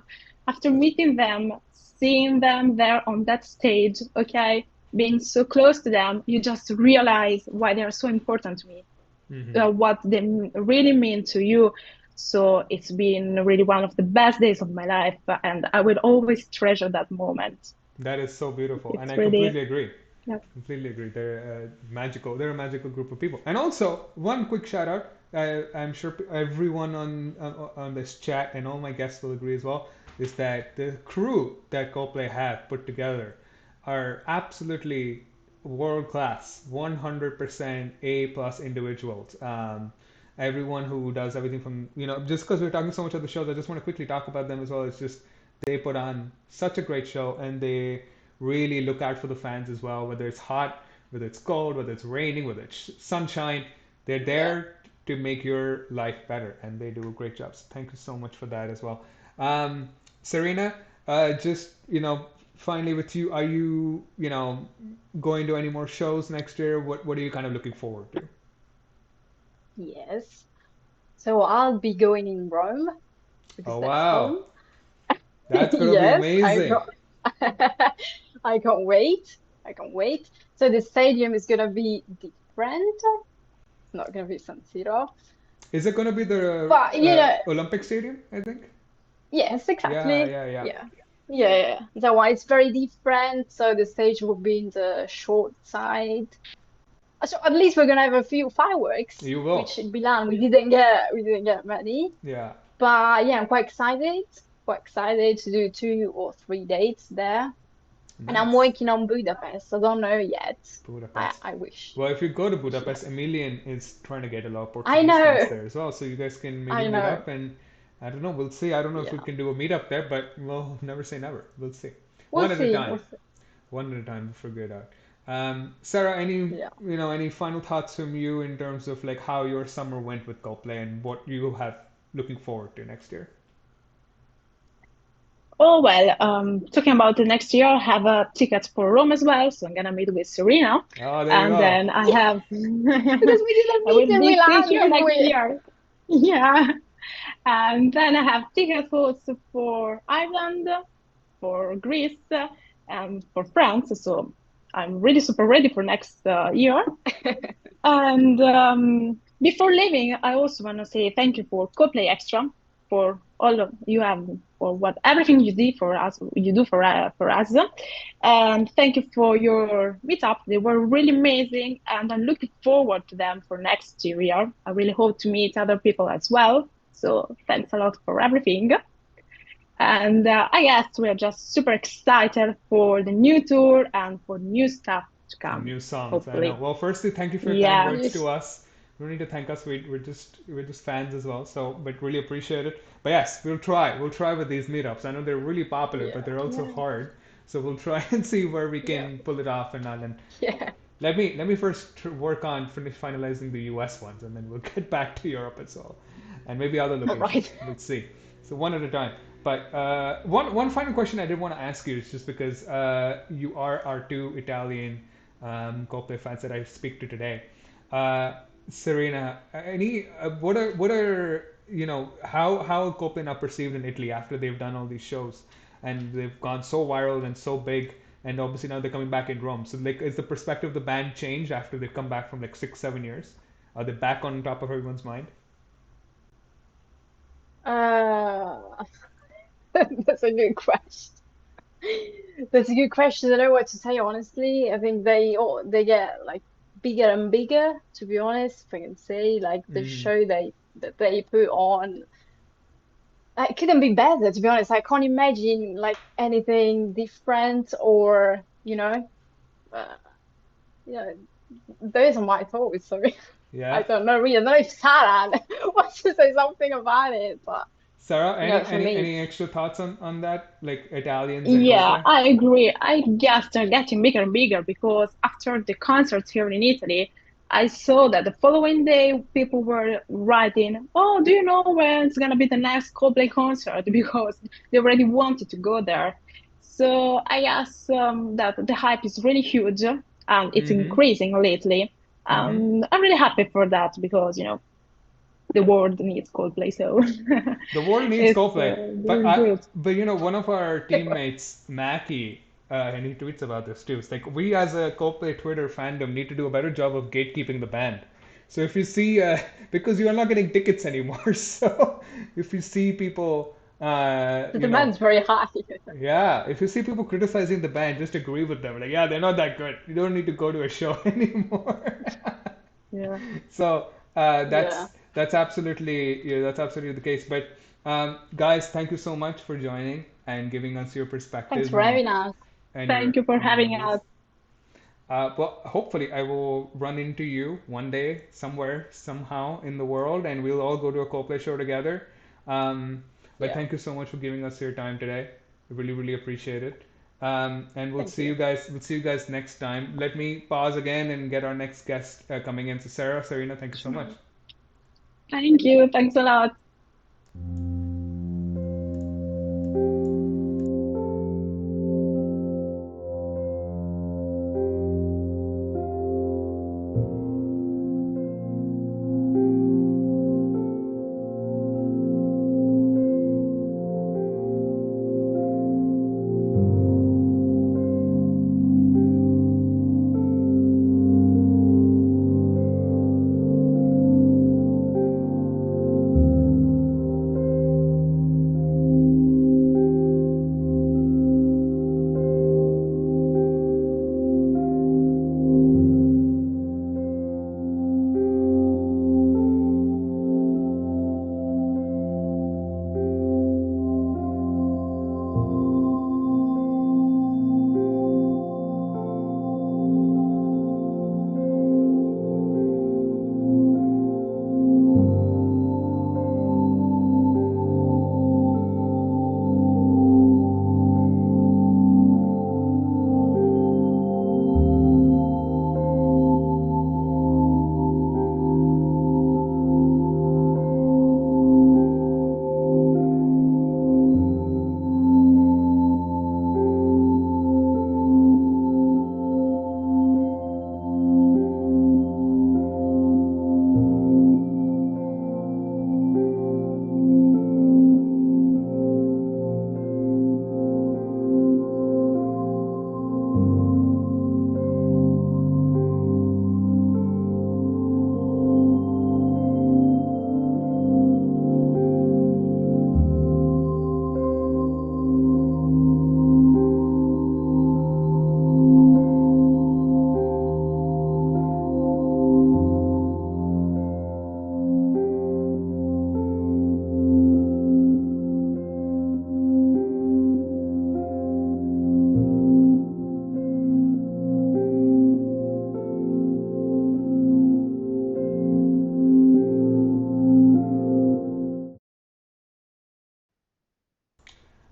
after meeting them, seeing them there on that stage, okay, being so close to them, you just realize why they are so important to me, Mm-hmm. what they really mean to you. So it's been really one of the best days of my life, and I will always treasure that moment. That is so beautiful, and It's I really, completely agree. yeah. Completely agree. They're magical. They're a magical group of people. And also, one quick shout out. I'm sure everyone on this chat and all my guests will agree as well. Is that the crew that Coldplay have put together are absolutely world class, 100% A plus individuals. everyone who does everything from, just because we're talking so much of the shows, I just want to quickly talk about them as well. It's just they put on such a great show and they really look out for the fans as well, whether it's hot, whether it's cold, whether it's raining, whether it's sunshine. They're Yeah. there to make your life better and they do a great job. So thank you so much for that as well. Serena, just, finally with you, are you, going to any more shows next year? What are you kind of looking forward to? Yes. So I'll be going in Rome because Oh that's wow, home. that's gonna be Yes, amazing. I can't wait. I can't wait. So the stadium is gonna be different. It's not gonna be San Siro. Is it gonna be the But Olympic Stadium, I think? yes, Yeah, exactly. yeah, yeah. Yeah. Yeah, yeah. That one is very different. So the stage will be in the short side. So at least we're gonna have a few fireworks, You which will. in Milan we didn't get many. Yeah. But yeah, I'm quite excited. Quite excited to do 2 or 3 dates there. And I'm Nice. working on Budapest. I don't know yet. I Budapest. I wish. Well, if you go to Yeah. Budapest, Emilian is trying to get a lot of I Portuguese friends know. there as well, so you guys can maybe I meet know. up and I don't know, we'll see. I don't know if we Yeah. can do a meetup there, but we'll never say never. We'll see. We'll One at a see. time. We'll see. One at a time, we'll figure it out. Sarah, Yeah. any final thoughts from you in terms of like how your summer went with Coldplay and what you have looking forward to next year? Oh well, talking about the next year, I have a ticket for Rome as well, so I'm gonna meet with Serena, Oh, there you and go. then I have Because we didn't I meet will in be Milan, here did next we? year. Yeah, and then I have tickets also for Ireland, for Greece, and for France. So I'm really super ready for next year. And before leaving, I also want to say thank you for ColdplayXtra for all of you have for what everything you do for us, for us, and thank you for your meetup. They were really amazing, and I'm looking forward to them for next year. I really hope to meet other people as well. So thanks a lot for everything. And I guess we are just super excited for the new tour and for new stuff to And come, new songs, I know. hopefully. Well, firstly, thank you for your kind Yeah. words to Yes. us. You don't need to thank us. We're just fans as well. So, but really appreciate it. But yes, we'll try. We'll try with these meetups. I know they're really popular, but Yeah. they're also Yeah. hard. So we'll try and see where we Yeah. can pull it off and all. And Yeah. let me first work on finalizing the US ones, and then we'll get back to Europe as well, and maybe other All locations. right. Let's see. So one at a time. But one final question I did want to ask you is just because you are our two Italian Coldplay fans that I speak to today. Uh, Serena, any what are how Coldplay now perceived in Italy after they've done all these shows and they've gone so viral and so big and obviously now they're coming back in Rome. So like, is the perspective of the band changed after they've come back from like 6, 7 years? Are they back on top of everyone's mind? Uh, that's a good question. That's a good question. I don't know what to say, honestly. I think they get like bigger and bigger, to be honest, if I can say. Like the Mm, show that they put on, it couldn't be better, to be honest. I can't imagine like anything different or, uh, yeah, those are my thoughts. So I yeah. don't know really. I don't know if Sarah wants to say something about it, but Sarah, any for any me, any extra thoughts on that? Like Italians and Yeah, Coldplay? I agree. I guess they're getting bigger and bigger because after the concerts here in Italy, I saw that the following day people were writing, "Oh, do you know when it's gonna be the next Coldplay concert?" Because they already wanted to go there. So I guess that the hype is really huge and it's Mm-hmm. increasing lately. Mm-hmm. I'm really happy for that because the world needs Coldplay, so The world needs it's Coldplay, but doing good. one of our teammates, Mackie, and he tweets about this too. It's like we as a Coldplay Twitter fandom need to do a better job of gatekeeping the band. So if you see, because you are not getting tickets anymore, so if you see people, the demand's very high. yeah, if you see people criticizing the band, just agree with them. Like, yeah, they're not that good. You don't need to go to a show anymore. Yeah. So Yeah. that's absolutely the case. But guys, thank you so much for joining and giving us your Thanks perspectives for and having us. and your Thank you for and your having views. us. Well, hopefully I will run into you one day somewhere, somehow in the world, and we'll all go to a Coldplay show together. Um, but Yeah. thank you so much for giving us your time today. I really, really appreciate it. And we'll Thank see you. you guys. We'll see you guys next time. Let me pause again and get our next guest coming in. So Sarah, Serena, thank you so much. Thank you. Thanks a lot.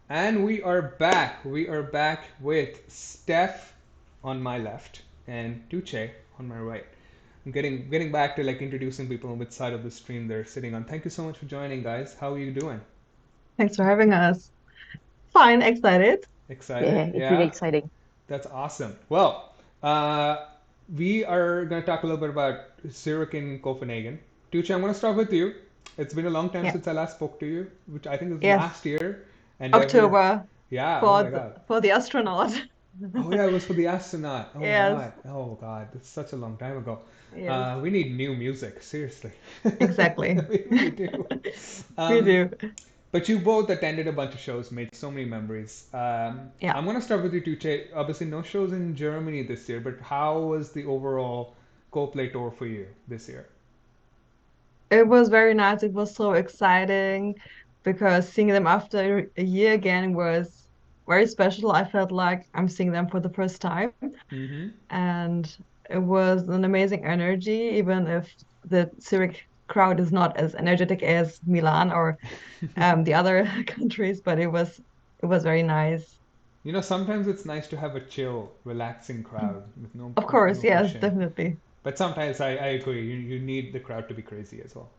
And we are back. We are back with Steph on my left and Duce on my right. I'm getting back to like introducing people on which side of the stream they're sitting on. Thank you so much for joining, guys. How are you doing? Thanks for having us. Fine, excited. Excited? It's really Yeah? exciting. That's awesome. Well, we are going to talk a little bit about Zurich and Copenhagen. Tuche, I'm going to start with you. It's been a long time Yeah. since I last spoke to you, which I think was Yes. last year. And October yeah, oh for my God. for the astronaut. Oh yeah, it was for the astronaut. Oh Yes. God. Oh God, that's such a long time ago. Yes. We need new music, seriously. Exactly. We do. We do. But you both attended a bunch of shows, made so many memories. Yeah. I'm gonna start with you, Tuche. Obviously, no shows in Germany this year, but how was the overall Coldplay tour for you this year? It was very nice. It was so exciting because seeing them after a year again was very special. I felt like I'm seeing them for the first time. Mm-hmm. And it was an amazing energy, even if the Zurich crowd is not as energetic as Milan or the other countries, but it was very nice. You know, sometimes it's nice to have a chill, relaxing crowd with Of course, no yes, pushing. definitely. But sometimes I agree. You need the crowd to be crazy as well.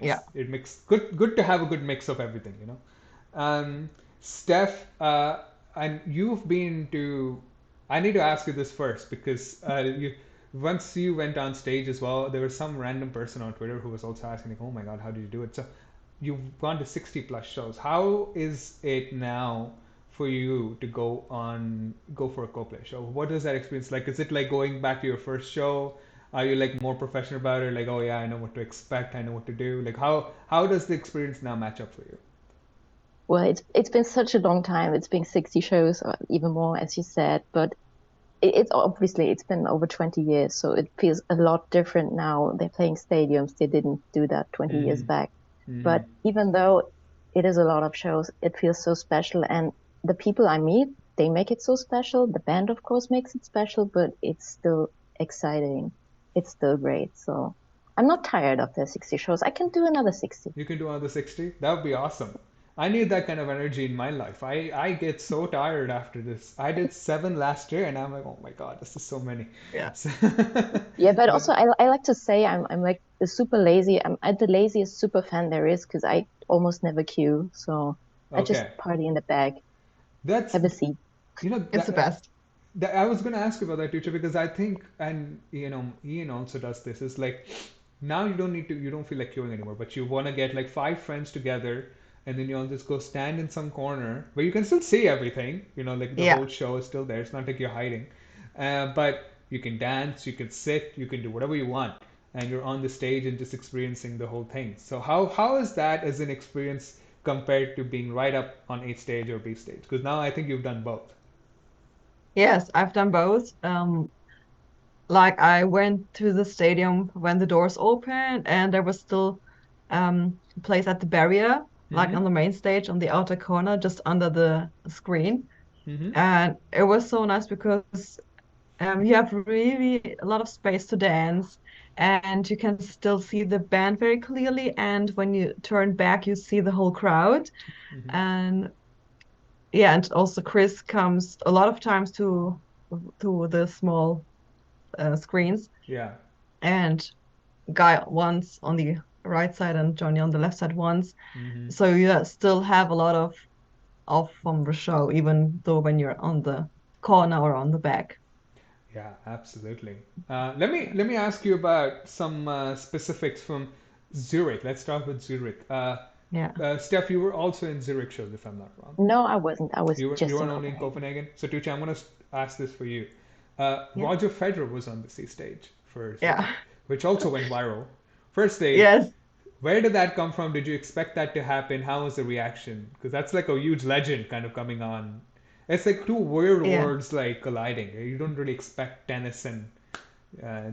Yeah. It makes good to have a good mix of everything, you know. Steph, and you've been to. I need to ask you this first because you once you went on stage as well, there was some random person on Twitter who was also asking, like, "Oh my God, how did you do it?" So you've gone to 60 plus shows. How is it now for you to go for a Coldplay show? What is that experience like? Is it like going back to your first show? Are you like more professional about it? Like, oh yeah, I know what to expect. I know what to do. Like, how does the experience now match up for you? Well, it's been such a long time. It's been 60 shows or even more, as you said, but it's obviously it's been over 20 years, so it feels a lot different now. They're playing stadiums. They didn't do that 20 years Mm-hmm. back. Mm-hmm. But even though it is a lot of shows, it feels so special. And the people I meet, they make it so special. The band, of course, makes it special, but it's still exciting. It's still great. So I'm not tired of the 60 shows. I can do another 60. You can do another 60? That would be awesome. I need that kind of energy in my life. I get so tired after this. I did 7 last year and I'm like, oh my God, this is so many. Yeah. So, Yeah, but but also I like to say I'm like a super lazy. I'm the laziest super fan there is because I almost never queue. So I just okay. party in the back, That's, have a seat. you know, It's the best. I was going to ask you about that, teacher, because I think, and Ian also does this. Is like now you don't feel like queuing anymore, but you want to get like 5 friends together, and then you all just go stand in some corner where you can still see everything. Like the Yeah. whole show is still there. It's not like you're hiding, but you can dance, you can sit, you can do whatever you want, and you're on the stage and just experiencing the whole thing. So how is that as an experience compared to being right up on A stage or B stage? Because now I think you've done both. Yes, I've done both. Like I went to the stadium when the doors opened, and there was still a place at the barrier, like on Mm-hmm. the main stage on the outer corner, just under the screen. Mm-hmm. And it was so nice because you have really a lot of space to dance, and you can still see the band very clearly. And when you turn back, you see the whole crowd. Mm-hmm. And yeah, and also Chris comes a lot of times to the small screens, Yeah. and Guy once on the right side and Johnny on the left side once. Mm-hmm. So you still have a lot of from the show, even though when you're on the corner or on the back. Yeah, absolutely. Let me ask you about some specifics from Zurich. Let's start with Zurich. Yeah. Steph, you were also in Zurich shows, if I'm not wrong. No, I wasn't. I was You just in weren't only in Copenhagen. Copenhagen. So, Tucci, I'm gonna ask this for you. Yeah. Roger Federer was on the C stage for Yeah. Zurich, which also went viral. Firstly, Yes. where did that come from? Did you expect that to happen? How was the reaction? Because that's like a huge legend kind of coming on. It's like two weird Yeah. worlds like colliding. You don't really expect tennis and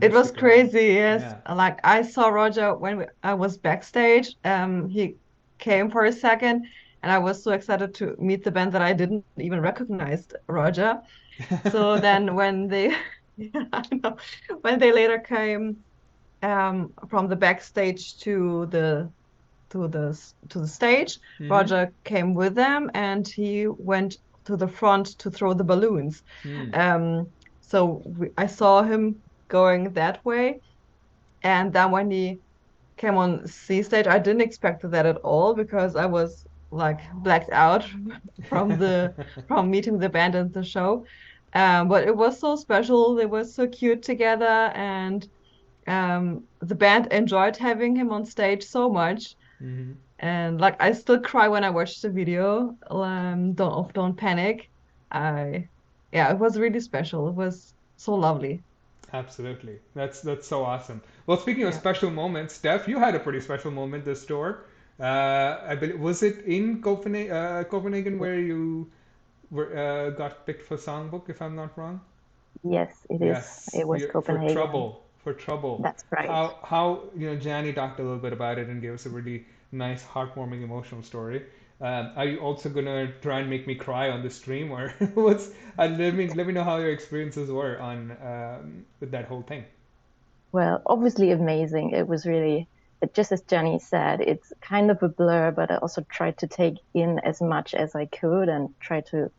It just to was collide. crazy, yes. Yeah. Like I saw Roger when I was backstage. He came for a second, and I was so excited to meet the band that I didn't even recognize Roger. So then when they, yeah, I know, when they later came from the backstage to the stage, Mm-hmm. Roger came with them, and he went to the front to throw the balloons. Hmm. So I saw him going that way, and then when he came on C stage, I didn't expect that at all because I was like blacked out from meeting the band and the show. But it was so special. They were so cute together, and the band enjoyed having him on stage so much. Mm-hmm. And like I still cry when I watch the video. Don't panic. I Yeah, it was really special. It was so lovely. Absolutely. That's so awesome. Well, speaking of Yeah. special moments, Steph, you had a pretty special moment this tour. I believe was it in Copenhagen where you got picked for songbook, if I'm not wrong? Yes, it is. Yes, It was for Copenhagen. trouble, for trouble. That's right. How Janny talked a little bit about it and gave us a really nice, heartwarming, emotional story. Are you also gonna try and make me cry on the stream, or what's? Let me know how your experiences were on with that whole thing. Well, obviously amazing. It was really, just as Jenny said, it's kind of a blur, but I also tried to take in as much as I could and try to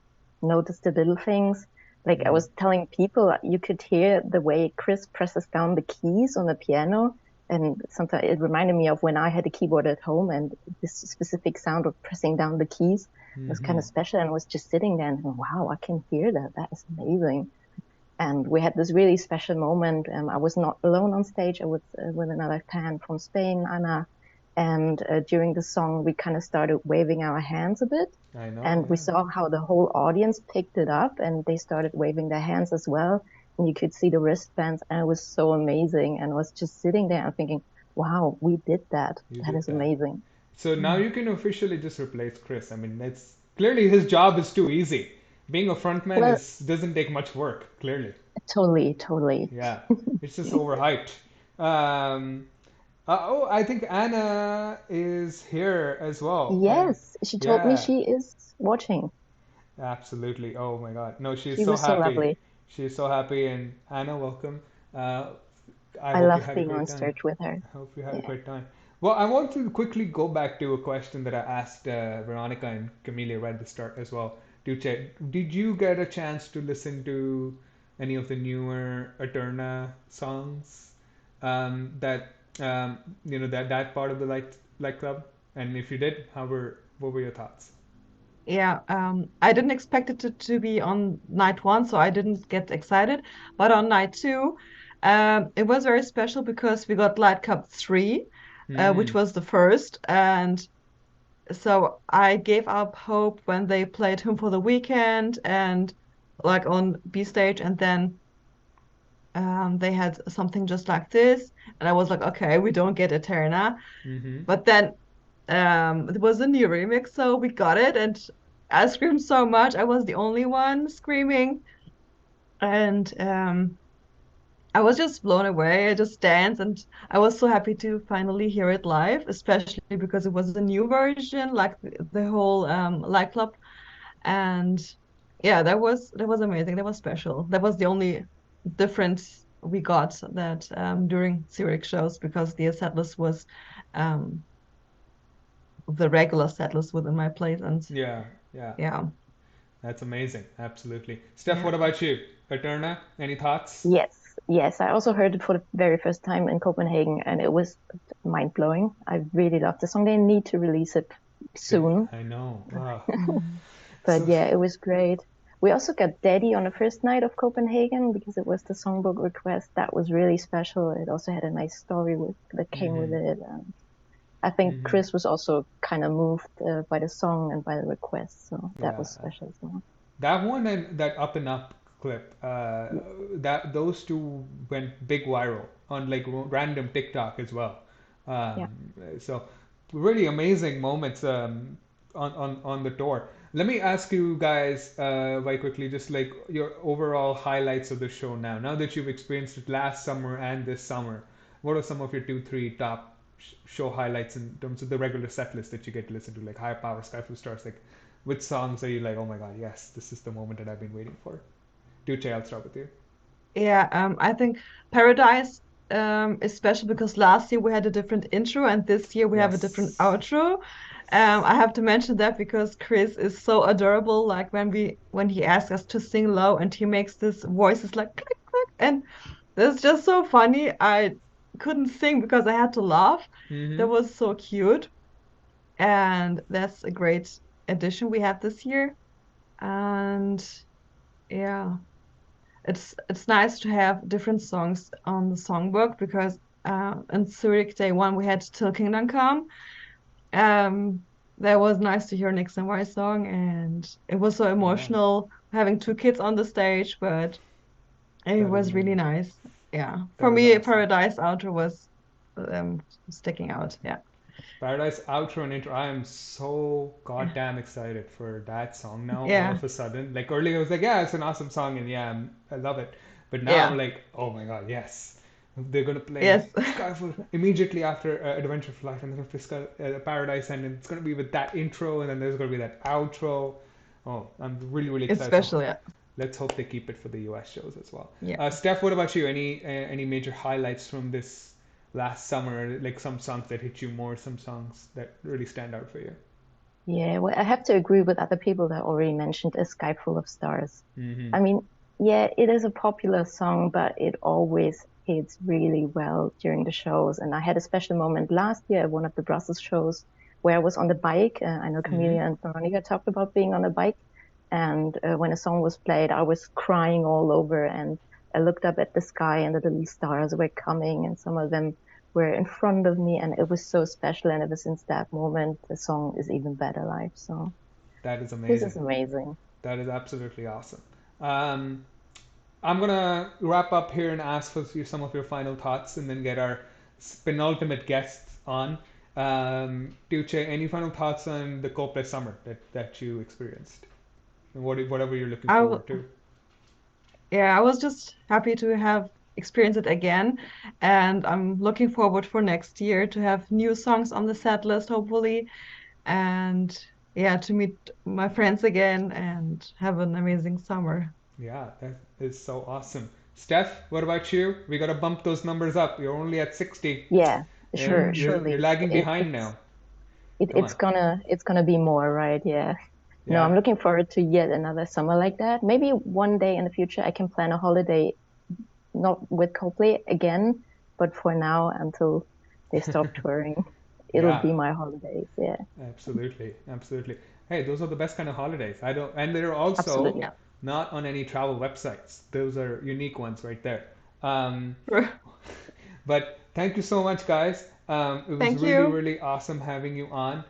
notice the little things. Like I Mm-hmm. was telling people, you could hear the way Chris presses down the keys on the piano. And sometimes it reminded me of when I had a keyboard at home, and this specific sound of pressing down the keys was kind Mm-hmm. of special. And I was just sitting there and wow, I can hear that. That is amazing. And we had this really special moment. I was not alone on stage. I was with another fan from Spain, Anna. And during the song, we kind of started waving our hands a bit. I know, And we yeah. saw how the whole audience picked it up and they started waving their hands as well. And you could see the wristbands. And it was so amazing. And I was just sitting there and thinking, wow, we did that. You That did is that. amazing. So now Mm. you can officially just replace Chris. I mean, it's clearly his job is too easy. Being a frontman Well, is doesn't take much work, clearly. totally, totally. Yeah, it's just overhyped. Um, oh, I think Anna is here as well. And Yes, she told me yeah, she is watching. Absolutely. Oh my God. No, she's She so was so happy. lovely. She's so happy. And Anna, welcome. Uh, I I hope you loved had a being on great time. stage with her. I hope you had a Yeah. great time. Well, I want to quickly go back to a question that I asked Veronica and Camelia right at the start as well. To check, did you get a chance to listen to any of the newer Eterna songs? That that part of the light club? And if you did, what were your thoughts? Yeah, I didn't expect it to be on night one, so I didn't get excited. But on night two, it was very special because we got Light Cup 3, which Hmm. was the first. And so I gave up hope when they played Hymn for the Weekend and like on B stage, and then they had something just like this. And I was like, okay, we don't get Eterna. Hmm. But then it was a new remix, so we got it, and I screamed so much. I was the only one screaming, and I was just blown away. I just danced, and I was so happy to finally hear it live, especially because it was a new version, like the whole light club, and yeah, that was amazing. That was special. That was the only difference we got that during Zurich shows because the setlist was um the regular settlers within my place. And Yeah, yeah. yeah, That's amazing. Absolutely. Steph, yeah, what about you? Eterna, any thoughts? Yes, yes. I also heard it for the very first time in Copenhagen, and it was mind blowing. I really loved the song. They need to release it soon. I know. But So yeah, it was great. We also got Daddy on the first night of Copenhagen because it was the songbook request. That was really special. It also had a nice story that came with hmm. it. And I think Hmm. Chris was also kind of moved by the song and by the request, so that Yeah. was special as well. That one and that Up and Up clip, Yeah, that those two went big viral on like random TikTok as well. yeah. So really amazing moments on the tour. Let me ask you guys very quickly, just like your overall highlights of the show now. Now that you've experienced it last summer and this summer, what are some of your two, three top show highlights in terms of the regular set list that you get to listen to, like Higher Power, Sky Full Stars, like which songs are you like, oh my God, yes, this is the moment that I've been waiting for? Duce, I'll start with you. yeah. I think Paradise is special because last year we had a different intro and this year we have a different Yes. outro. I have to mention that because Chris is so adorable. Like when he asks us to sing low and he makes this voices like click click, and that's just so funny. I couldn't sing because I had to laugh. That Mm-hmm. was so cute, and that's a great addition we had this year. And yeah, it's nice to have different songs on the songbook because in Zurich Day One we had Till Kingdom Come. Um, that was nice to hear Nix and Y song, and it was so Yeah, emotional having two kids on the stage, but it that is was really amazing. nice. Yeah, for That is me, awesome. Paradise outro was sticking out. Yeah, Paradise outro and intro. I am so goddamn excited for that song now. All yeah, of a sudden, like earlier, I was like, yeah, it's an awesome song, and yeah, I love it. But now I'm yeah, like, oh my God, yes, they're gonna play yes, Skyfall immediately after Adventure for Life, and they're gonna play Paradise, and it's gonna be with that intro, and then there's gonna be that outro. Oh, I'm really, really excited. So especially. let's hope they keep it for the US shows as well. Yeah. Steph, what about you? Any major highlights from this last summer? Like some songs that hit you more, some songs that really stand out for you? Yeah, well, I have to agree with other people that already mentioned A Sky Full of Stars. Mm-hmm. I mean, yeah, it is a popular song, but it always hits really well during the shows. And I had a special moment last year at one of the Brussels shows where I was on the bike. I know Mm-hmm. Camelia and Veronica talked about being on a bike. And when a song was played, I was crying all over. And I looked up at the sky and the little stars were coming, and some of them were in front of me. And it was so special. And ever since that moment, the song is even better live. So That is this is amazing. amazing. That is absolutely awesome. Um, I'm gonna wrap up here and ask for some of your final thoughts, and then get our penultimate guests on. Duce, any final thoughts on the Coldplay summer that you experienced, and whatever you're looking I forward w to? yeah, I was just happy to have experienced it again, and I'm looking forward for next year to have new songs on the set list, hopefully. And yeah, to meet my friends again and have an amazing summer. Yeah, that is so awesome. Steph, what about you? We gotta bump those numbers up. You're only at 60. Yeah, Yeah, sure, Mm. you're surely. lagging It, behind it's now. it, Come it's on. gonna it's gonna be more, right? Yeah. No, Yeah. I'm looking forward to yet another summer like that. Maybe one day in the future I can plan a holiday, not with Coldplay again, but for now until they stop touring, it'll Yeah, be my holidays. Yeah, absolutely. Absolutely. Hey, those are the best kind of holidays. I don't, and they're also absolutely. Yeah. not on any travel websites. Those are unique ones right there. Um, but thank you so much, guys. It was Thank really, you. really awesome having you on.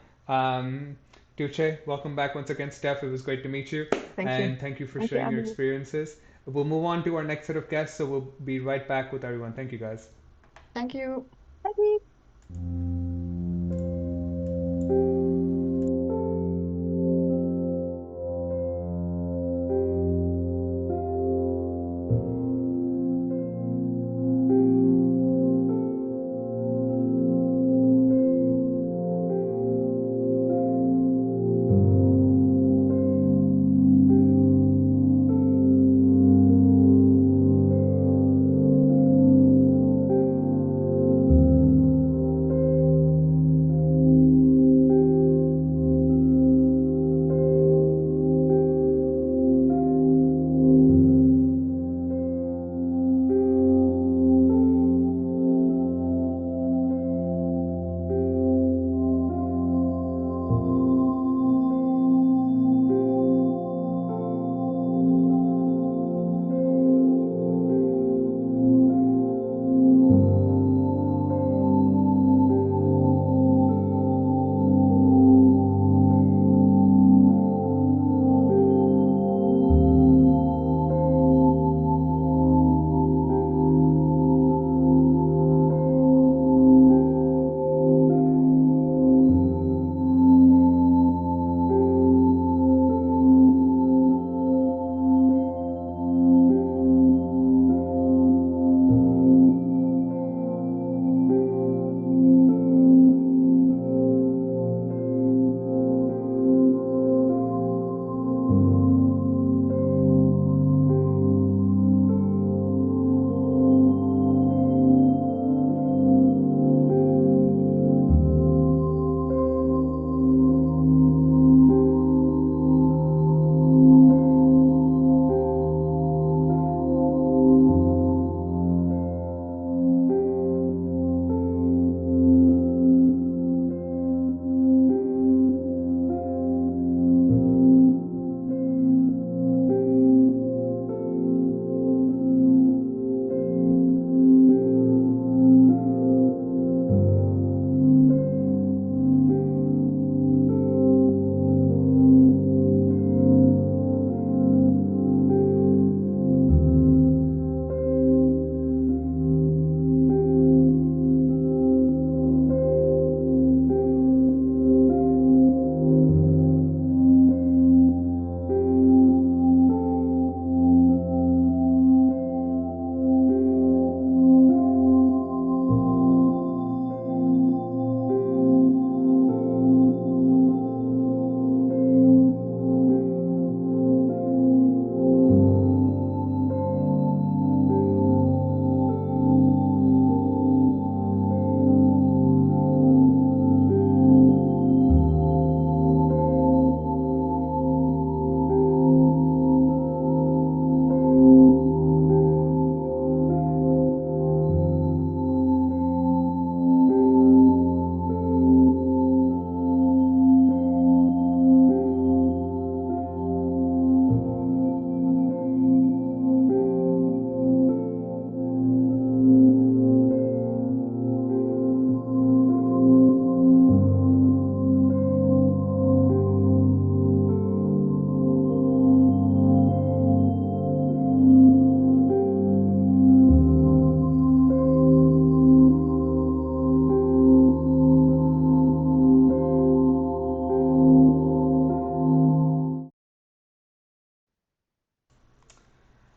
Tuche, welcome back once again. Steph, it was great to meet you. Thank you. And thank you for Thank you, sharing your Abby. experiences. We'll move on to our next set of guests, so we'll be right back with everyone. Thank you, guys. Thank you. Abby.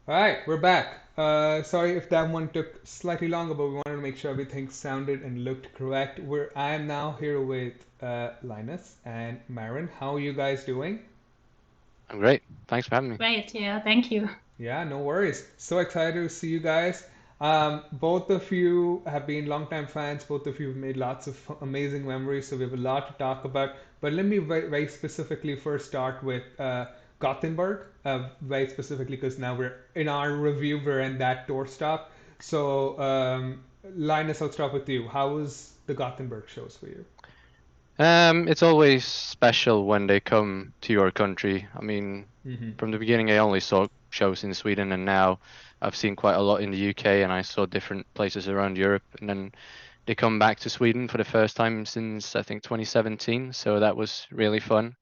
All right, we're back. Sorry if that one took slightly longer, but we wanted to make sure everything sounded and looked correct. I am now here with Linus and Maren. How are you guys doing? I'm great. Thanks for having me. Great, yeah, thank you. Yeah, no worries. So excited to see you guys. Both of you have been longtime fans. Both of you have made lots of amazing memories, so we have a lot to talk about. But let me very specifically first start with Gothenburg, very specifically because now we're in our review, we're in that doorstop. So, Linus, I'll start with you. How was the Gothenburg shows for you? It's always special when they come to your country. I mean, from the beginning, I only saw shows in Sweden, and now I've seen quite a lot in the UK, and I saw different places around Europe. And then they come back to Sweden for the first time since I think 2017, so that was really fun.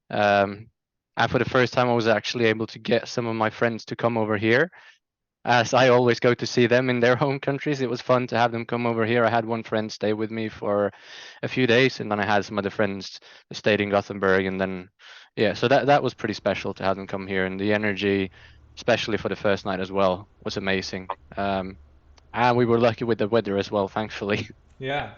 And for the first time, I was actually able to get some of my friends to come over here, as I always go to see them in their home countries. It was fun to have them come over here. I had one friend stay with me for a few days, and then I had some other friends that stayed in Gothenburg, and then so that was pretty special to have them come here, and the energy, especially for the first night as well, was amazing. And we were lucky with the weather as well, thankfully. Yeah,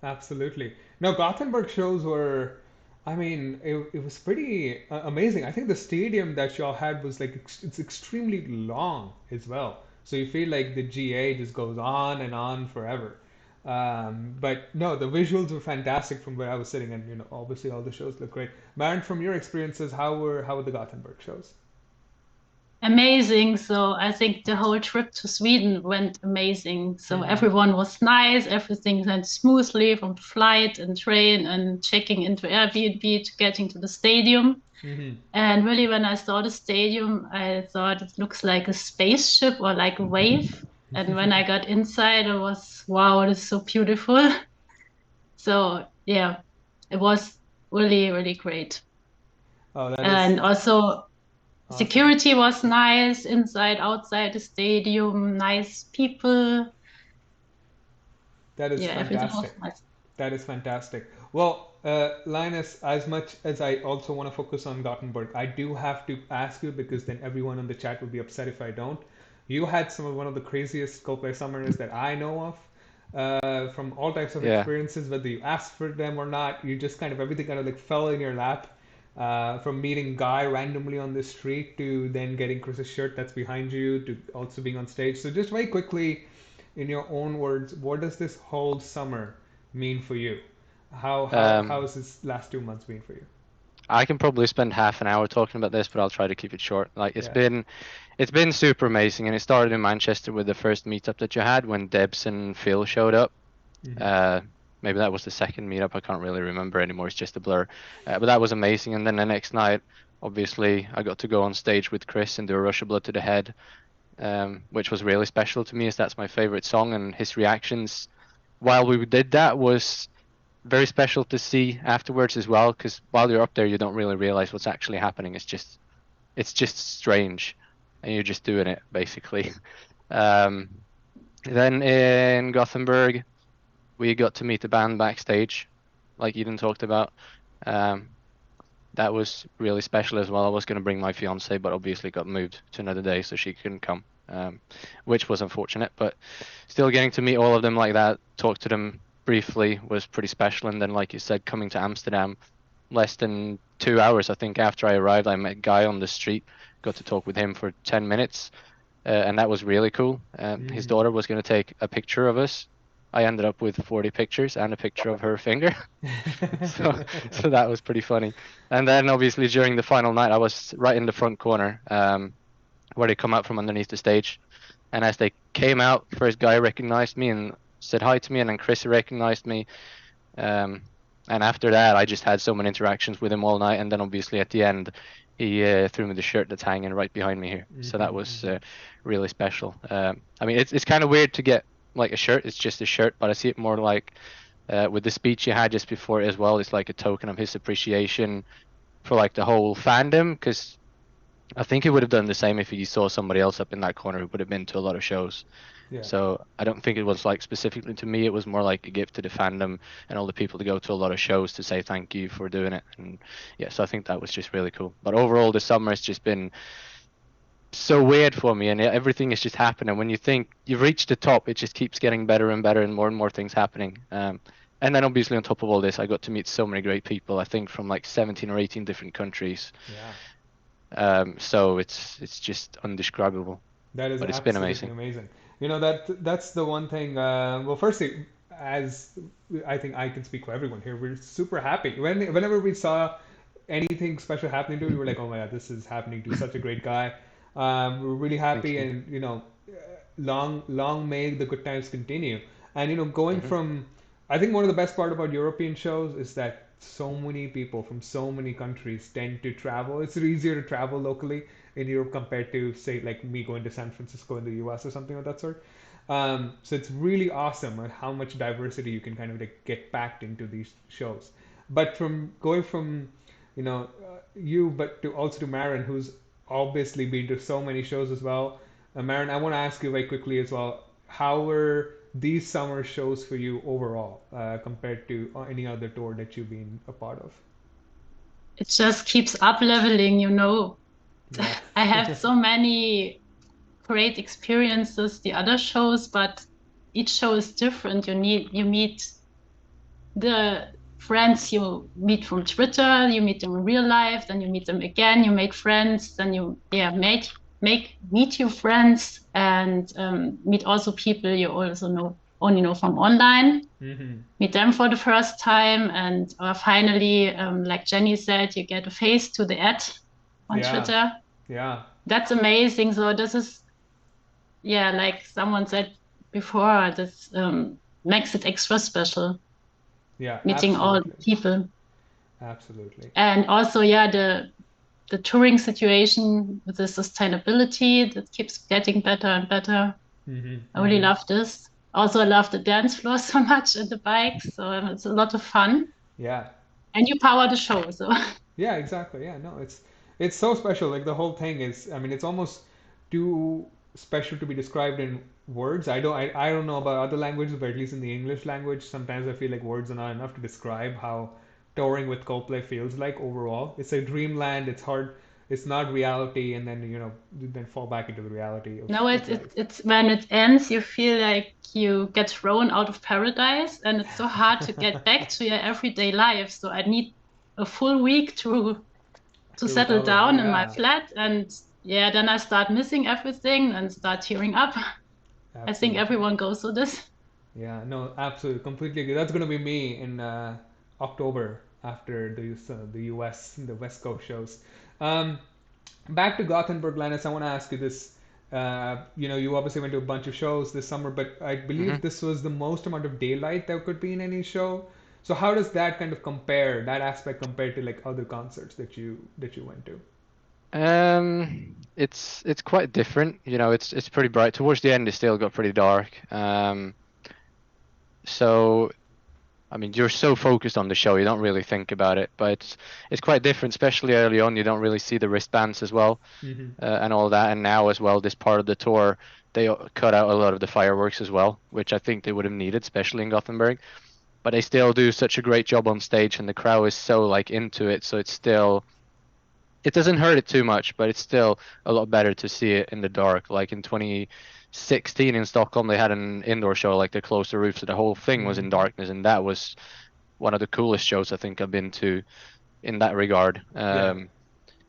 absolutely. No, Gothenburg shows were, I mean, it was pretty amazing. I think the stadium that y'all had was like it's extremely long as well. So you feel like the GA just goes on and on forever. But no, the visuals were fantastic from where I was sitting, and obviously all the shows look great. Maren, from your experiences, how were the Gothenburg shows? Amazing. So I think the whole trip to Sweden went amazing. So everyone was nice, everything went smoothly from flight and train and checking into Airbnb to getting to the stadium. And really, when I saw the stadium, I thought it looks like a spaceship or like a wave. And when I got inside, it was, wow, it is so beautiful. So yeah, it was really, really great. Oh, that And is also awesome. security was nice inside, outside the stadium, nice people. That is Everything was fantastic. nice. That is fantastic. Well, Linus, as much as I also want to focus on Gothenburg, I do have to ask you because then everyone in the chat would be upset if I don't. You had one of the craziest Coldplay summers that I know of. From all types of Yeah. experiences, whether you asked for them or not, you just kind of everything kind of like fell in your lap. From meeting Guy randomly on the street to then getting Chris's shirt that's behind you to also being on stage. So just very quickly, in your own words, what does this whole summer mean for you? How has this last 2 months been for you? I can probably spend half an hour talking about this, but I'll try to keep it short. Like it's Yeah. been super amazing, and it started in Manchester with the first meetup that you had when Debs and Phil showed up. Maybe that was the second meetup. I can't really remember anymore. It's just a blur. But that was amazing. And then the next night, obviously, I got to go on stage with Chris and do a Rush of Blood to the Head, which was really special to me, as that's my favorite song. And his reactions while we did that was very special to see afterwards as well. Because while you're up there, you don't really realize what's actually happening. It's just strange, and you're just doing it basically. Then in Gothenburg, we got to meet the band backstage, like Eden talked about. That was really special as well. I was going to bring my fiance, but obviously got moved to another day, so she couldn't come, which was unfortunate. But still, getting to meet all of them like that, talk to them briefly, was pretty special. And then, like you said, coming to Amsterdam, less than 2 hours, I think, after I arrived, I met Guy on the street, got to talk with him for 10 minutes, and that was really cool. His daughter was going to take a picture of us. I ended up with 40 pictures and a picture of her finger. so that was pretty funny. And then obviously during the final night, I was right in the front corner, where they come out from underneath the stage. And as they came out, first Guy recognized me and said hi to me, and then Chris recognized me. And after that, I just had so many interactions with him all night. And then obviously at the end, he threw me the shirt that's hanging right behind me here. So that was really special. I mean, it's kind of weird to get like a shirt. It's just a shirt, but I see it more like with the speech you had just before as well. It's like a token of his appreciation for like the whole fandom, because I think he would have done the same if he saw somebody else up in that corner who would have been to a lot of shows. Yeah. So I don't think it was like specifically to me. It was more like a gift to the fandom and all the people to go to a lot of shows to say thank you for doing it. And yeah, so I think that was just really cool. But overall, the summer has just been so weird for me, and everything is just happening. When you think you've reached the top, it just keeps getting better and better, and more things happening. And then obviously on top of all this, I got to meet so many great people. I think from like 17 or 18 different countries. Yeah. So it's just undescribable. That is But it's been absolutely amazing. amazing. You know, that's the one thing. Well, firstly, as I think I can speak for everyone here, we're super happy. Whenever we saw anything special happening to him, we were like, oh my God, this is happening to such a great guy. We're really Thank happy, you. and long may the good times continue. And going Mhm. from, I think one of the best part about European shows is that so many people from so many countries tend to travel. It's easier to travel locally in Europe compared to, say, like me going to San Francisco in the US or something of that sort. So it's really awesome at how much diversity you can kind of like get packed into these shows. But from going from, you, but to also to Marin, who's obviously been to so many shows as well. Marin, I want to ask you very quickly as well, how were these summer shows for you overall, compared to any other tour that you've been a part of? It just keeps up leveling, you know. Yeah. I have so many great experiences the other shows, but each show is different. You meet the friends you meet from Twitter, you meet them in real life, then you meet them again, you make friends, then you meet your friends, and meet also people you also only know from online. Mm-hmm. Meet them for the first time, and finally, like Jenny said, you get a face to the ad on Yeah. Twitter. Yeah. That's amazing. So this is, yeah, like someone said before, this makes it extra special, Yeah, meeting all the absolutely. people. Absolutely. And also, yeah, the touring situation with the sustainability that keeps getting better and better. Mm-hmm. I really Mm-hmm. love this. Also, I love the dance floor so much and the bikes, so it's a lot of fun. Yeah. And you power the show, so Yeah, exactly. Yeah, no, it's so special. Like the whole thing is, I mean, it's almost too special to be described in words. I don't know about other languages, but at least in the English language, sometimes I feel like words are not enough to describe how touring with Coldplay feels like overall. It's a dreamland. It's hard. It's not reality, and then you then fall back into the reality no, of it's life. it's it's when it ends, you feel like you get thrown out of paradise, and it's so hard to get back to your everyday life. So I need a full week to To settle recover. down in my Yeah, flat, and yeah, then I start missing everything and start tearing up. I think absolutely. everyone goes through this. Yeah, no, absolutely, completely agree. That's gonna be me in October after the US, the West Coast shows. Um, Back to Gothenburg, Linus. I want to ask you this. You obviously went to a bunch of shows this summer, but I believe Mhm. this was the most amount of daylight there could be in any show. So how does that kind of compare, that aspect compared to like other concerts that you went to? It's quite different. It's pretty bright. Towards the end, it still got pretty dark. So I mean, you're so focused on the show, you don't really think about it. But it's quite different, especially early on. You don't really see the wristbands as well, Hmm. and all that. And now as well, this part of the tour, they cut out a lot of the fireworks as well, which I think they would have needed, especially in Gothenburg. But they still do such a great job on stage, and the crowd is so like into it. So it doesn't hurt it too much, but it's still a lot better to see it in the dark. Like in 2016 in Stockholm, they had an indoor show, like they closed the roof, so the whole thing was in Hmm. darkness, and that was one of the coolest shows I think I've been to in that regard. Yeah,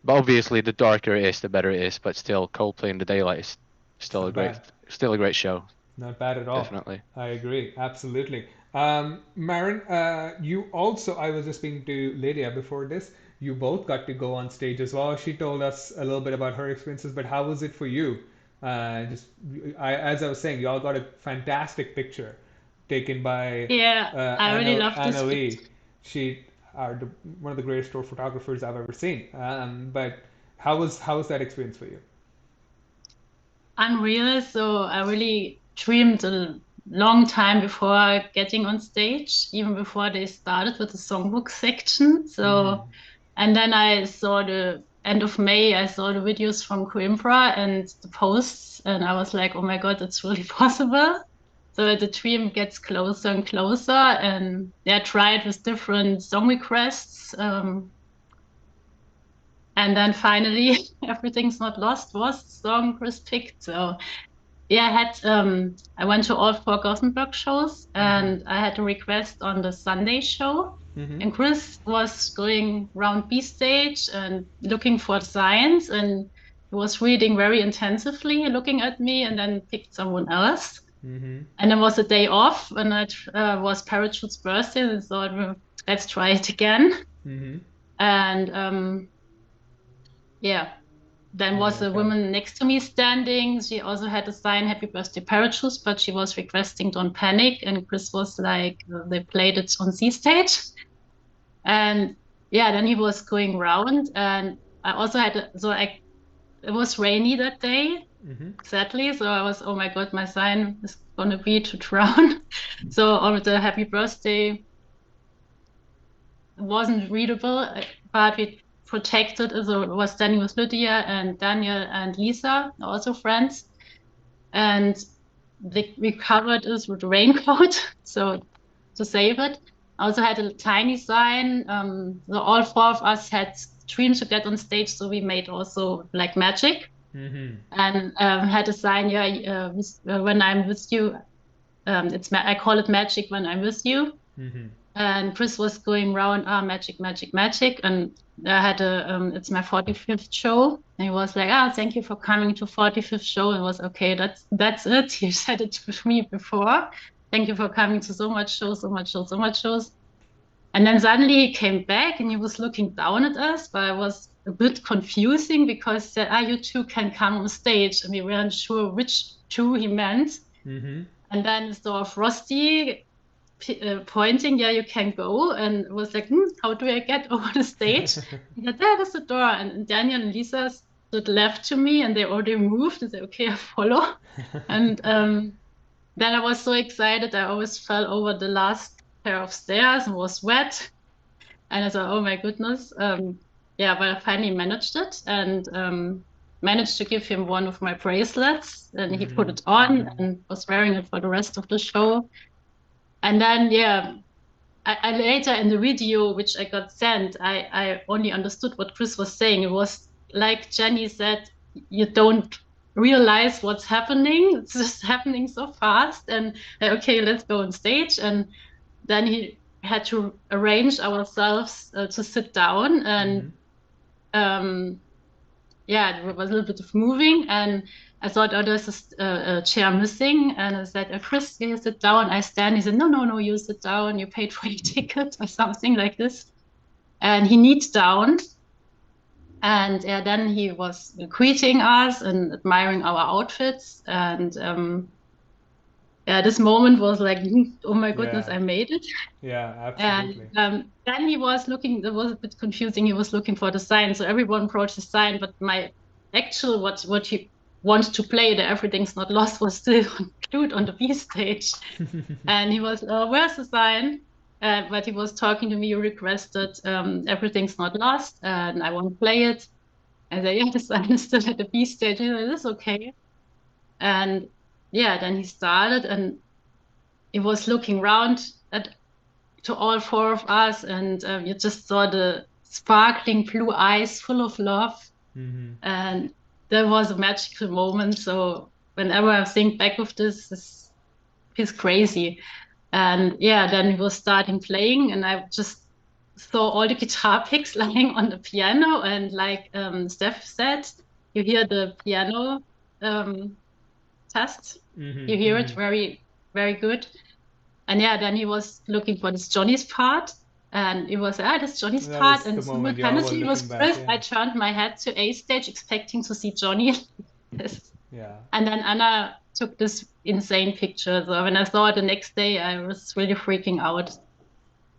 But obviously, the darker it is, the better it is. But still, Coldplay in the daylight is it's still not bad. still a great show, Not bad at all. definitely. I agree. Absolutely. Maren, you also, I was just speaking to Lydia before this. You both got to go on stage as well. She told us a little bit about her experiences, but how was it for you? As I was saying, y'all got a fantastic picture taken by Yeah, I really love Anna this Lee. picture. She are one of the greatest tour photographers I've ever seen. But how was that experience for you? Unreal. So I really dreamed a long time before getting on stage, even before they started with the songbook section. Hmm. So, and then I saw the end of May, I saw the videos from Coimbra and the posts, and I was like, oh my God, it's really possible. So the dream gets closer and closer, and yeah, I tried with different song requests. And then finally, Everything's Not Lost was the song Chris picked. So yeah, I went to all 4 Gothenburg shows, and I had a request on the Sunday show. And Chris was going around B stage and looking for signs, and he was reading very intensively, looking at me, and then picked someone else. And then was a day off, and it was Parachute's birthday, and I thought, well, let's try it again. And yeah, then was a woman next to me standing. She also had a sign, Happy Birthday Parachutes, but she was requesting Don't Panic. And Chris was like, they played it on C stage. And yeah, then he was going round. And I also had, it was rainy that day, sadly. So I was, oh my God, my sign is going to be to drown. So on the Happy Birthday wasn't readable, but we protected. So it was standing with Lydia and Daniel and Lisa, also friends, and we covered it with a raincoat, so to save it. I also had a tiny sign. So all 4 of us had dreams to get on stage, so we made also like magic, and had a sign. Yeah, when I'm with you, I call it magic when I'm with you. And Chris was going around, magic, magic, magic. And I had it's my 45th show. And he was like, thank you for coming to 45th show. And it was, okay, that's it. He said it to me before. Thank you for coming to so much shows, so much shows, so much shows. And then suddenly he came back and he was looking down at us, but it was a bit confusing because he said, you two can come on stage. And we weren't sure which 2 he meant. And then saw Frosty pointing, yeah, you can go, and was like, how do I get over the stage? And said, there is the door. And Daniel and Lisa stood left to me, and they already moved, and said, okay, I follow. And then I was so excited, I always fell over the last pair of stairs and was wet. And I thought, oh my goodness. Yeah, but I finally managed it, and managed to give him one of my bracelets, and he put it on and was wearing it for the rest of the show. And then, yeah, I later in the video, which I got sent, I only understood what Chris was saying. It was like Jenny said, you don't realize what's happening. It's just happening so fast. And okay, let's go on stage. And then he had to arrange ourselves to sit down. And yeah, there was a little bit of moving. And I thought, there's a chair missing. And I said, Chris, you sit down. I stand. He said, no, you sit down. You paid for your ticket or something like this. And he kneeled down. And then he was greeting us and admiring our outfits. And this moment was like, oh my goodness, I made it. Yeah, absolutely. And then he was looking, it was a bit confusing. He was looking for the sign. So everyone brought the sign, but my actual, what he wanted to play, the Everything's Not Lost, was still included on the B stage. And he was, where's the sign? But he was talking to me, requested Everything's Not Lost, and I won't play it. And I said, yeah, the sign is still at the B stage. He said, it's okay. And yeah, then he started, and he was looking around to all 4 of us, and you just saw the sparkling blue eyes full of love. And that was a magical moment. So whenever I think back of this, it's crazy. And yeah, then he was starting playing, and I just saw all the guitar picks lying on the piano. And like Steph said, you hear the piano test. You hear it very, very good. And yeah, then he was looking for this Johnny's part. And it was, this Johnny's part. And simultaneously it was Chris. I turned my head to A stage expecting to see Johnny. Yeah. And then Anna took this insane picture. So when I saw it the next day, I was really freaking out.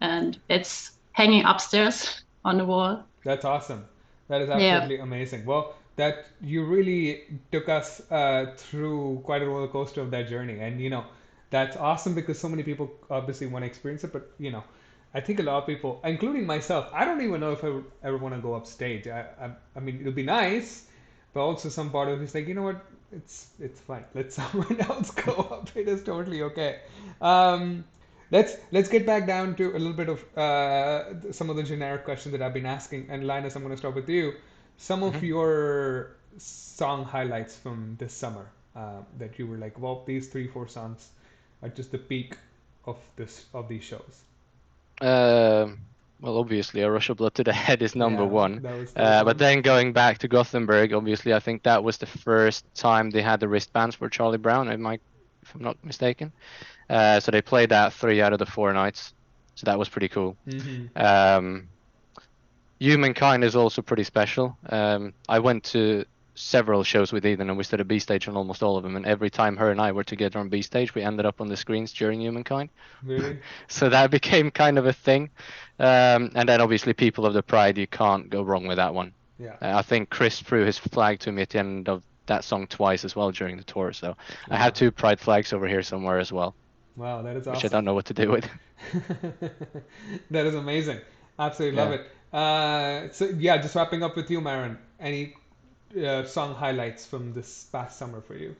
And it's hanging upstairs on the wall. That's awesome. That is absolutely amazing. Well, that you really took us through quite a roller coaster of that journey. And, that's awesome because so many people obviously want to experience it. But, I think a lot of people, including myself, I don't even know if I would ever want to go upstage. I mean, it'll be nice, but also some part of it's like, you know what? It's fine. Let someone else go up. It is totally okay. Let's get back down to a little bit of some of the generic questions that I've been asking. And Linus, I'm going to start with you. some of Mhm. your song highlights from this summer that you were like, well, these three, four songs are just the peak of these shows. Um, well, obviously, A Rush of Blood to the Head is number Yeah, one. that was But one. then going back to Gothenburg, obviously, I think that was the first time they had the wristbands for Charlie Brown, if I'm not mistaken. So they played that 3 out of the 4 nights. So that was pretty cool. Mm-hmm. Um, Humankind is also pretty special. I went to several shows with Eden and we stood at B stage on almost all of them. And every time her and I were together on B stage, we ended up on the screens during Humankind. Really? So that became kind of a thing. And then obviously People of the Pride, you can't go wrong with that one. Yeah. I think Chris threw his flag to me at the end of that song twice as well during the tour. So I Wow. have 2 Pride flags over here somewhere as well, Wow, that is which I awesome. don't know what to do with. That is amazing. Absolutely love Yeah. it. So yeah, just wrapping up with you, Maren. Any song highlights from this past summer for you?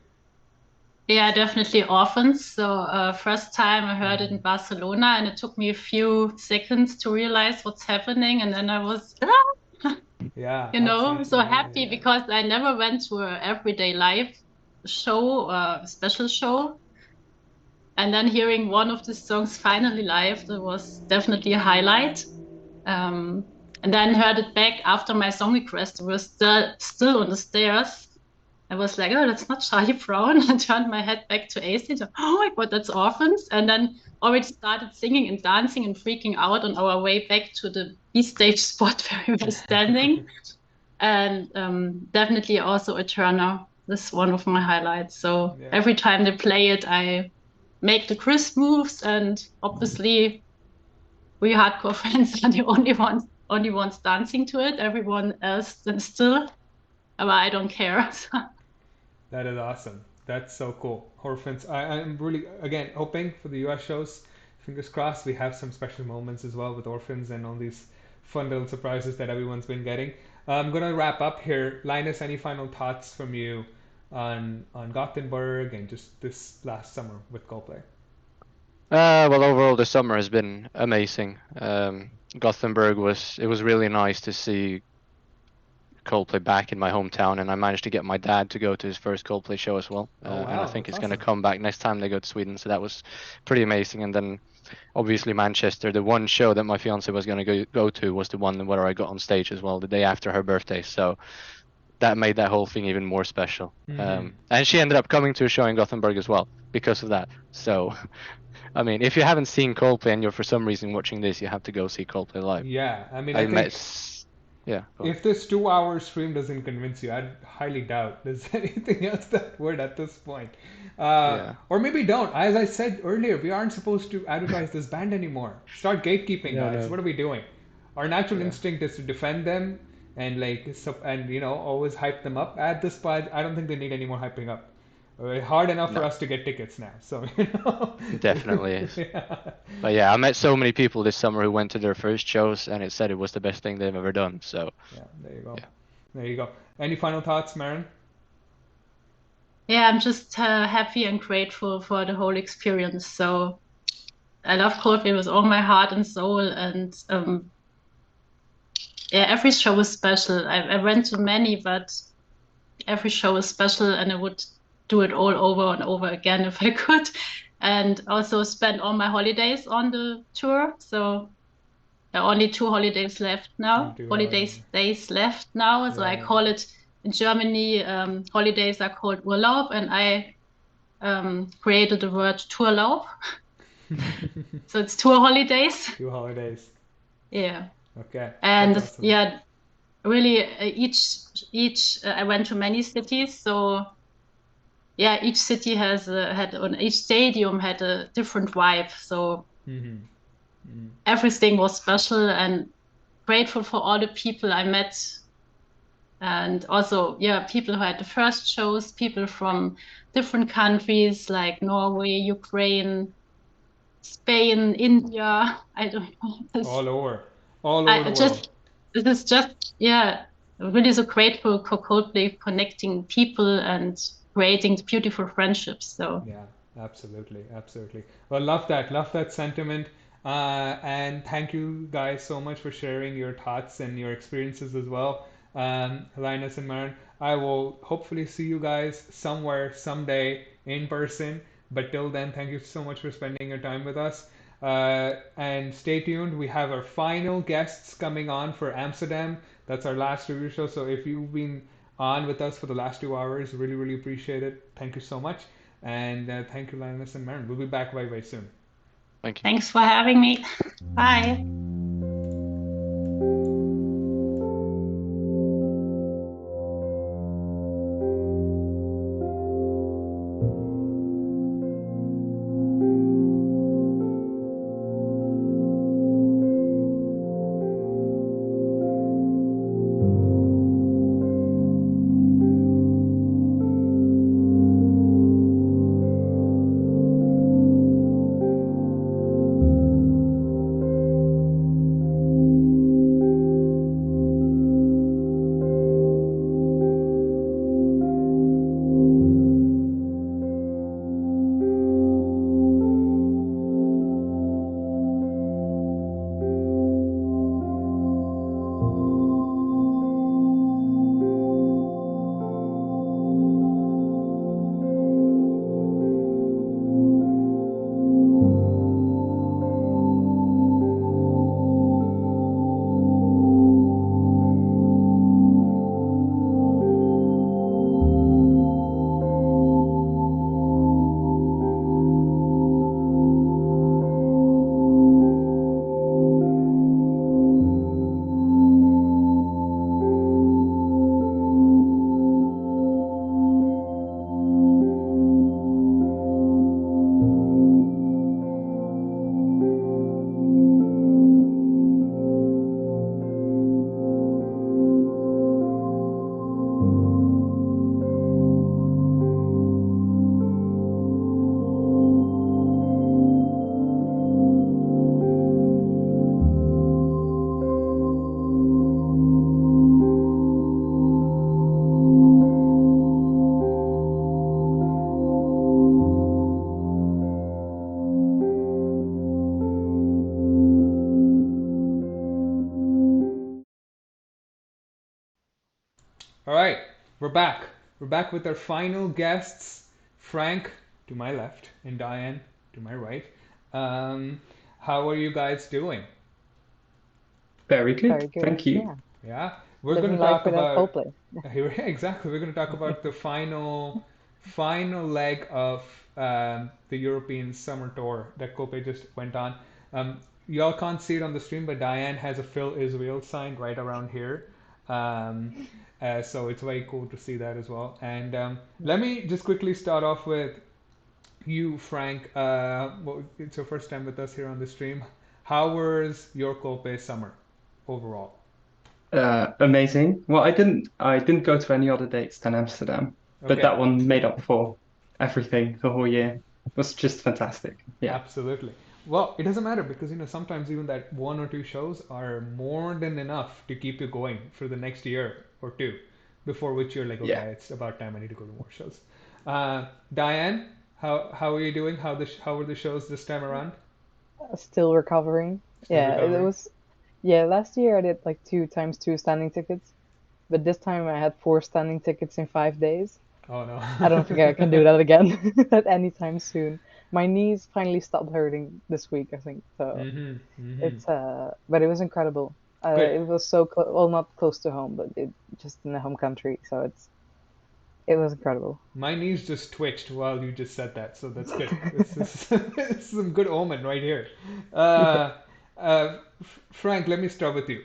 Yeah, definitely Orphans. So first time I heard it in Barcelona, and it took me a few seconds to realize what's happening, and then I was, Yeah, so absolutely. Yeah, happy yeah. because I never went to a everyday live show, special show, and then hearing one of the songs finally live, that was definitely a highlight. And then heard it back after my song request. We were still on the stairs. I was like, oh, that's not Charlie Brown. I turned my head back to A stage. Oh my God, that's Orphans. And then already started singing and dancing and freaking out on our way back to the B stage spot where we were standing. And definitely also a Turner. This is one of my highlights. So Yeah. every time they play it, I make the Chris moves. And obviously, we hardcore fans are the only ones dancing to it. Everyone else stands still. But I don't care. That is awesome. That's so cool. Orphans. I'm really, again, hoping for the US shows. Fingers crossed we have some special moments as well with Orphans and all these fun little surprises that everyone's been getting. I'm going to wrap up here. Linus, any final thoughts from you on Gothenburg and just this last summer with Coldplay? Well, overall, the summer has been amazing. Gothenburg was really nice to see Coldplay back in my hometown, and I managed to get my dad to go to his first Coldplay show as well. Oh, And I wow. think That's he's going to awesome. come back next time they go to Sweden, so that was pretty amazing. And then obviously Manchester, the one show that my fiance was going to go to was the one where I got on stage as well the day after her birthday. So that made that whole thing even more special. Mm-hmm. And she ended up coming to a show in Gothenburg as well because of that. So, I mean, if you haven't seen Coldplay and you're for some reason watching this, you have to go see Coldplay live. Yeah, I mean, I I think met, yeah, go on. if this 2 hour stream doesn't convince you, I'd highly doubt there's anything else that would at this point. Yeah, Or maybe don't. As I said earlier, we aren't supposed to advertise this band anymore. Start gatekeeping, yeah, guys. no, What are we doing? Our natural yeah, instinct is to defend them and always hype them up. At this point, I don't think they need any more hyping up. Hard enough for no, us to get tickets now. So, it definitely is. yeah. But yeah, I met so many people this summer who went to their first shows and it said it was the best thing they've ever done. So Yeah, there you go. yeah. There you go. Any final thoughts, Maren? Yeah, I'm just happy and grateful for the whole experience. So I love Coldplay with all my heart and soul, and yeah, every show was special. I went to many, but every show was special, and I would do it all over and over again if I could. And also spend all my holidays on the tour. So there are only 2 holidays left now. Into Holidays days left now. So I Yeah. call it in Germany, holidays are called Urlaub, and I created the word Tourlaub. So it's tour holidays. 2 holidays. Yeah. Okay, And that's awesome. yeah, really each I went to many cities. So yeah, each city each stadium had a different vibe. So Mm-hmm. Mm. everything was special, and grateful for all the people I met. And also, yeah, people who had the first shows, people from different countries like Norway, Ukraine, Spain, India. I don't know. All over I the world. just, this is just, yeah, really so grateful for Coldplay connecting people and creating beautiful friendships. So, Yeah, absolutely, absolutely. Well, love that sentiment. And thank you guys so much for sharing your thoughts and your experiences as well. Linus and Maren. I will hopefully see you guys somewhere, someday in person. But till then, thank you so much for spending your time with us. And stay tuned. We have our final guests coming on for Amsterdam. That's our last review show. So if you've been on with us for the last 2 hours, really, really appreciate it. Thank you so much. And thank you, Linus and Maren. We'll be back very, very soon. Thank you. Thanks for having me. Bye. All right, we're back. We're back with our final guests, Frank to my left and Diane to my right. How are you guys doing? Very good. Very good. Thank you. Yeah. Yeah, we're going Living to life talk without about Coldplay. exactly. We're going to talk about the final leg of the European summer tour that Coldplay just went on. Y'all can't see it on the stream, but Diane has a Phil Israel sign right around here. So it's very cool to see that as well. And let me just quickly start off with you, Frank. It's your first time with us here on the stream. How was your Coldplay summer overall? Amazing. Well, I didn't go to any other dates than Amsterdam, but Okay. that one made up for everything the whole year. It was just fantastic. Yeah. Absolutely. Well, it doesn't matter because sometimes even that one or two shows are more than enough to keep you going for the next year or two, before which you're like, Yeah. okay, it's about time I need to go to more shows. Diane, how are you doing? How were the shows this time around? Still recovering. Still Yeah, it recovering? was. Yeah, last year I did like 2 times 2 standing tickets, but this time I had 4 standing tickets in 5 days. Oh no. I don't think I can do that again at any time soon. My knees finally stopped hurting this week, I think. So it's but it was incredible. Good. It was so close, well, not close to home, but it just in the home country. So it was incredible. My knees just twitched while you just said that, so that's good. It's some good omen right here. Frank, let me start with you.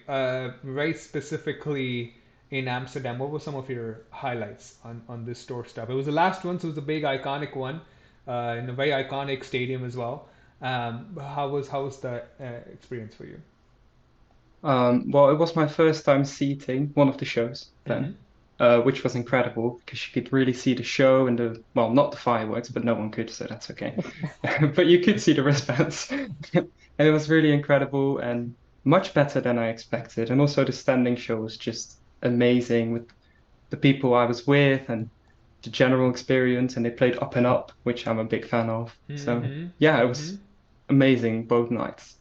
Very specifically in Amsterdam, what were some of your highlights on this tour stuff? It was the last one, so it was a big iconic one in a very iconic stadium as well. How was the experience for you? Well, it was my first time seating one of the shows then, which was incredible because you could really see the show and well, not the fireworks, but no one could, so that's okay. But you could see the wristbands. And it was really incredible and much better than I expected. And also the standing show was just amazing with the people I was with and the general experience. And they played Up and Up, which I'm a big fan of. So yeah, it was amazing both nights.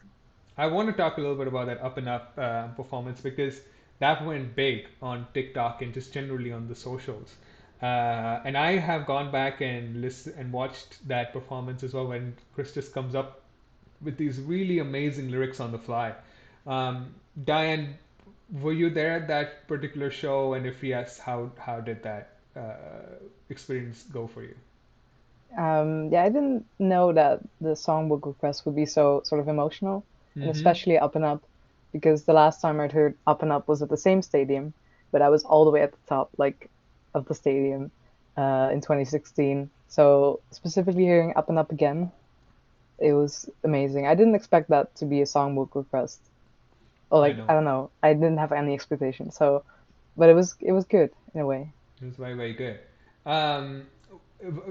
I want to talk a little bit about that Up and Up performance because that went big on TikTok and just generally on the socials. And I have gone back and listened and watched that performance as well when Chris just comes up with these really amazing lyrics on the fly. Diane, were you there at that particular show? And if yes, how did that experience go for you? Yeah, I didn't know that the songbook request would be so sort of emotional, and Mm-hmm. especially Up and Up, because the last time I'd heard Up and Up was at the same stadium, but I was all the way at the top, like, of the stadium, in 2016. So specifically hearing Up and Up again, it was amazing. I didn't expect that to be a songbook request, or I like, know. I don't know, I didn't have any expectation. So, but it was good in a way. It was very, very good. Um,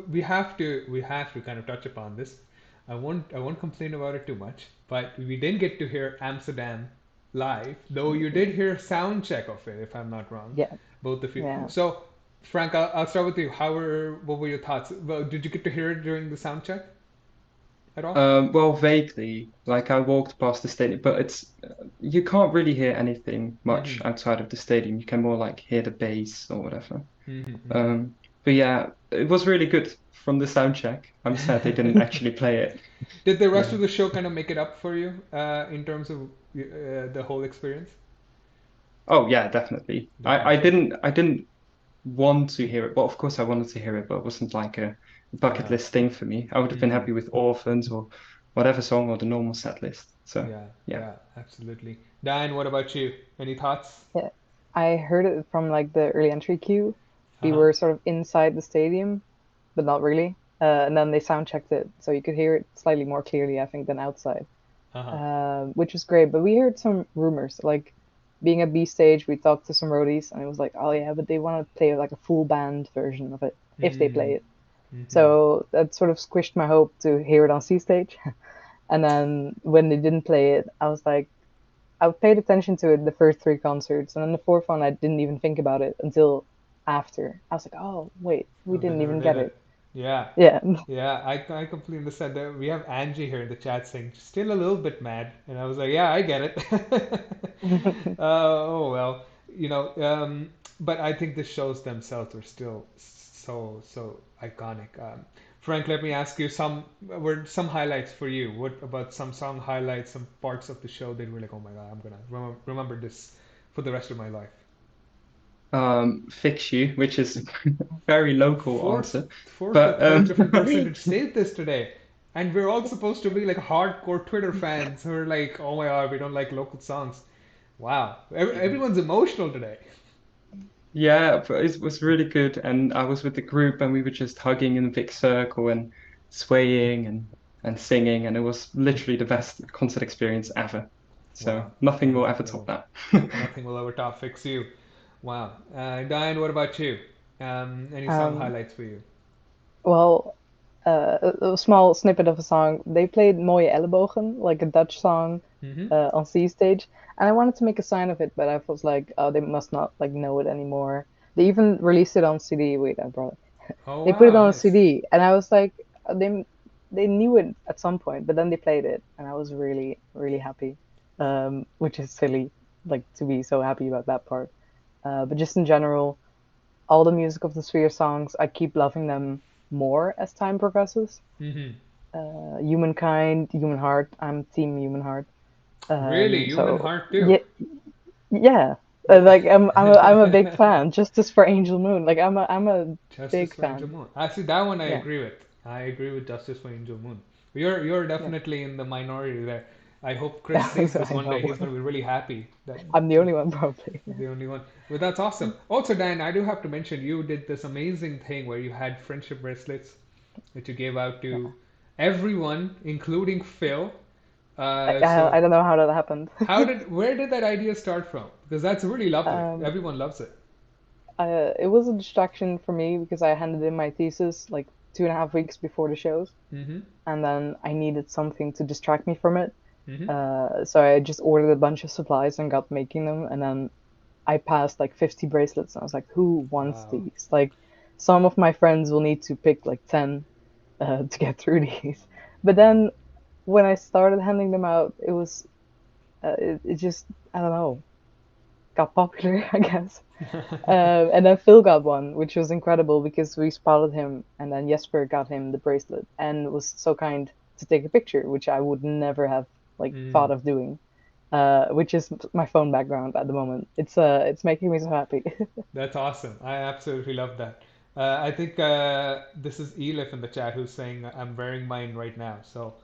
we have to kind of touch upon this. I won't complain about it too much, but we didn't get to hear Amsterdam live, though you did hear sound check of it, if I'm not wrong, Yeah, both of you. yeah. So, Frank, I'll start with you. What were your thoughts? Well, did you get to hear it during the sound check at all? Well, vaguely, like I walked past the stadium, but it's you can't really hear anything much Mm-hmm. outside of the stadium. You can more like hear the bass or whatever. Mm-hmm. But yeah, it was really good from the sound check. I'm sad they didn't Mm-hmm. actually play it. Did the rest Yeah. of the show kind of make it up for you in terms of the whole experience? Oh yeah, definitely. Definitely. I didn't want to hear it. Well, of course I wanted to hear it, but it wasn't like a bucket Yeah. list thing for me. I would have been Mm-hmm. happy with Orphans or whatever song or the normal set list. So Yeah, yeah. yeah, absolutely. Diane, what about you? Any thoughts? Yeah, I heard it from like the early entry queue. We Uh-huh. were sort of inside the stadium, but not really. And then they sound checked it, so you could hear it slightly more clearly, I think, than outside, Uh-huh. which was great. But we heard some rumors, like being at B stage, we talked to some roadies, and it was like, oh yeah, but they want to play like a full band version of it if they Mm-hmm. play it. Mm-hmm. So that sort of squished my hope to hear it on C stage. And then when they didn't play it, I was like, I paid attention to it the first three concerts, and then the fourth one I didn't even think about it until after. I was like, oh wait, we Oh, they didn't never even did get it. it. Yeah. Yeah. Yeah, I completely understand that. We have Angie here in the chat saying still a little bit mad, and I was like, yeah, I get it. Oh well, but I think the shows themselves are still so iconic. Frank, let me ask you were some highlights for you. What about some song highlights, some parts of the show that were like, oh my God, I'm gonna remember this for the rest of my life. Fix You, which is very local Fourth, answer. fourth or But third different person to Really? say this today. And we're all supposed to be like hardcore Twitter fans who are like, oh my God, we don't like local songs. Wow. Everyone's emotional today. yeah, but it was really good. And I was with the group and we were just hugging in a big circle and swaying and singing. And it was literally the best concert experience ever. So Wow. nothing will ever top Incredible. that. Nothing will ever top Fix You. Wow. Diane, what about you? Any song Um, highlights for you? well, a small snippet of a song. They played Mooie Ellebogen, like a Dutch song, Mm-hmm. on C stage, and I wanted to make a sign of it, but I was like, oh, they must not like know it anymore. They even released it on CD. Wait, I brought it. Oh They put it wow, on a nice. CD, and I was like, they knew it at some point, but then they played it, and I was really really happy, which is silly, like to be so happy about that part. But just in general, all the music of the Sphere songs, I keep loving them more as time progresses. Mm-hmm. Humankind, Human Heart. I'm Team Human Heart. Really, Human So Heart too. yeah, yeah. Like I'm a big fan. Justice for Angel Moon. Like I'm a Justice big for Angel fan. Moon. Actually, that one I Yeah, agree with. I agree with Justice for Angel Moon. You're yeah. definitely in the minority there. I hope Chris sees this I one day. know. He's gonna be really happy that I'm the only one probably. he's the only one. But that's awesome. Also, Dan, I do have to mention you did this amazing thing where you had friendship bracelets that you gave out Yeah. to everyone, including Phil. I, So I I don't know how that happened. where did that idea start from? Because that's really lovely. Um, Everyone loves it. it was a distraction for me because I handed in my thesis like 2.5 weeks before the shows, Mm-hmm. and then I needed something to distract me from it. Mm-hmm. So I just ordered a bunch of supplies and got making them, and then I passed like 50 bracelets. And I was like, who wants Wow. these? Like, some of my friends will need to pick like 10 to get through these. But then when I started handing them out, it just, I don't know. got popular, I guess. And then Phil got one, which was incredible because we spotted him, and then Jesper got him the bracelet and was so kind to take a picture, which I would never have like thought of doing. Which is my phone background at the moment. It's making me so happy. That's awesome. I absolutely love that. I think this is Elif in the chat who's saying I'm wearing mine right now. So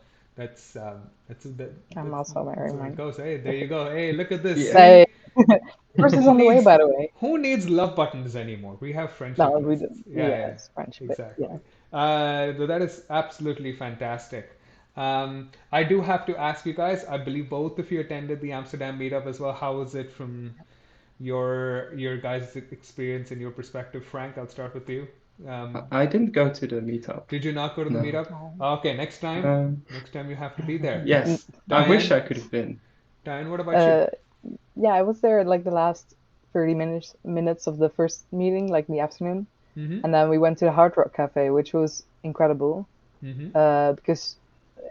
I'm also that's wearing where it mine. goes. Hey, there you go. Hey, look at this. Yeah. Hey, See? yours is Who on the way, needs by the way. who needs love buttons anymore? We have friendship No, we bracelets. did. Yeah, Yeah, yeah, it's friendship. exactly. Yeah. So that is absolutely fantastic. I do have to ask you guys. I believe both of you attended the Amsterdam meetup as well. How was it from your guys' experience and your perspective? Frank, I'll start with you. I didn't go to the meetup. Did you not go to the No. meetup? Okay, next time. Next time you have to be there. Yes, I wish I could have been. Diane, what about you? Yeah, I was there like the last 30 minutes of the first meeting, like in the afternoon. Mm-hmm. And then we went to the Hard Rock Cafe, which was incredible. Mm-hmm. Because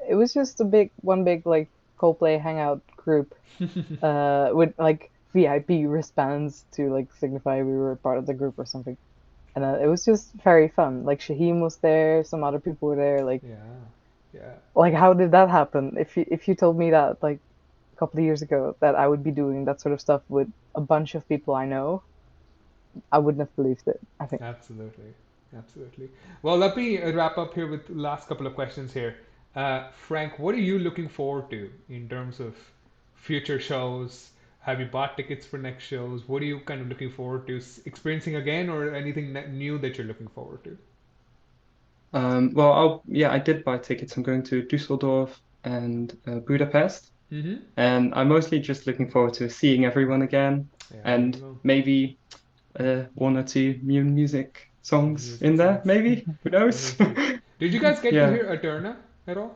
it was just one big like Coldplay hangout group, with like VIP wristbands to like signify we were part of the group or something. And it was just very fun. Like Shaheem was there, some other people were there. Like, Yeah. like how did that happen? If you told me that like a couple of years ago that I would be doing that sort of stuff with a bunch of people I know, I wouldn't have believed it, I think. Absolutely. Absolutely. Well, let me wrap up here with the last couple of questions here. Frank, what are you looking forward to in terms of future shows? Have you bought tickets for next shows? What are you kind of looking forward to experiencing again, or anything new that you're looking forward to? Well, I did buy tickets. I'm going to Düsseldorf and Budapest, Mm-hmm. and I'm mostly just looking forward to seeing everyone again, Yeah, there you and go. maybe one or two new music songs Music in there, songs. maybe. Who knows? Amazing. Did you guys get to Yeah. hear Eterna at all?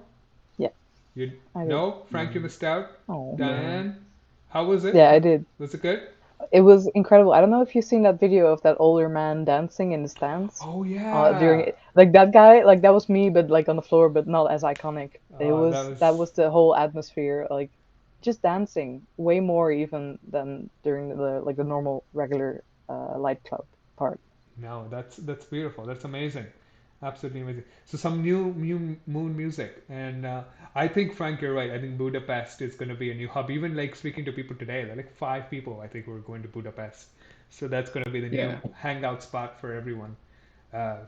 Yeah, You I did. no? Frank, you missed out. Oh. No. Diane, how was it? Yeah, I did. Was it good? It was incredible. I don't know if you've seen that video of that older man dancing in the stands. Oh During yeah. it, like that guy, like that was me, but like on the floor, but not as iconic. That That was was the whole atmosphere, like just dancing, way more even than during the like the normal regular light club part. no. That's beautiful. That's amazing. Absolutely amazing. So some new moon music, and I think Frank, you're right. I think Budapest is going to be a new hub. Even like speaking to people today, there are like 5 people I think who are going to Budapest. So that's going to be the new Yeah. hangout spot for everyone.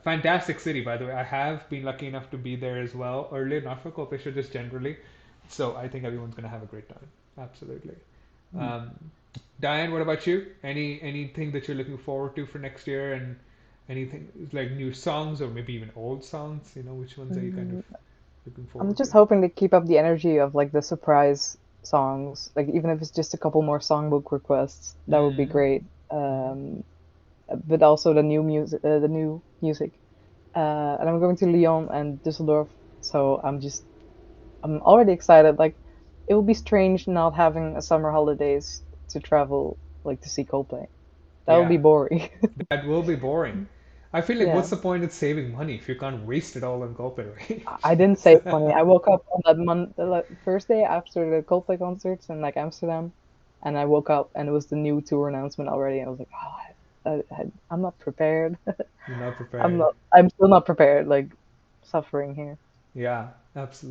Fantastic city, by the way. I have been lucky enough to be there as well earlier, not for Coldplay, just generally. So I think everyone's going to have a great time. Absolutely. Um, Diane, what about you? Anything that you're looking forward to for next year, and anything like new songs or maybe even old songs? Which ones are you kind of Mm, looking I'm forward just to? hoping to keep up the energy of like the surprise songs, like even if it's just a couple more songbook requests, that would be Mm-hmm. great. Um, but also the new music. And I'm going to Lyon and Düsseldorf, so I'm already excited. Like, it will be strange not having a summer holidays to travel, like to see Coldplay. That would be Yeah, boring. that will be boring. I feel like Yeah, what's the point in saving money if you can't waste it all on Coldplay, I didn't right? save money. I woke up on that like, first day after the Coldplay concerts in like Amsterdam, and I woke up and it was the new tour announcement already. And I was like, oh, I'm not prepared. You're not prepared. I'm still not prepared. Like, suffering here. Yeah,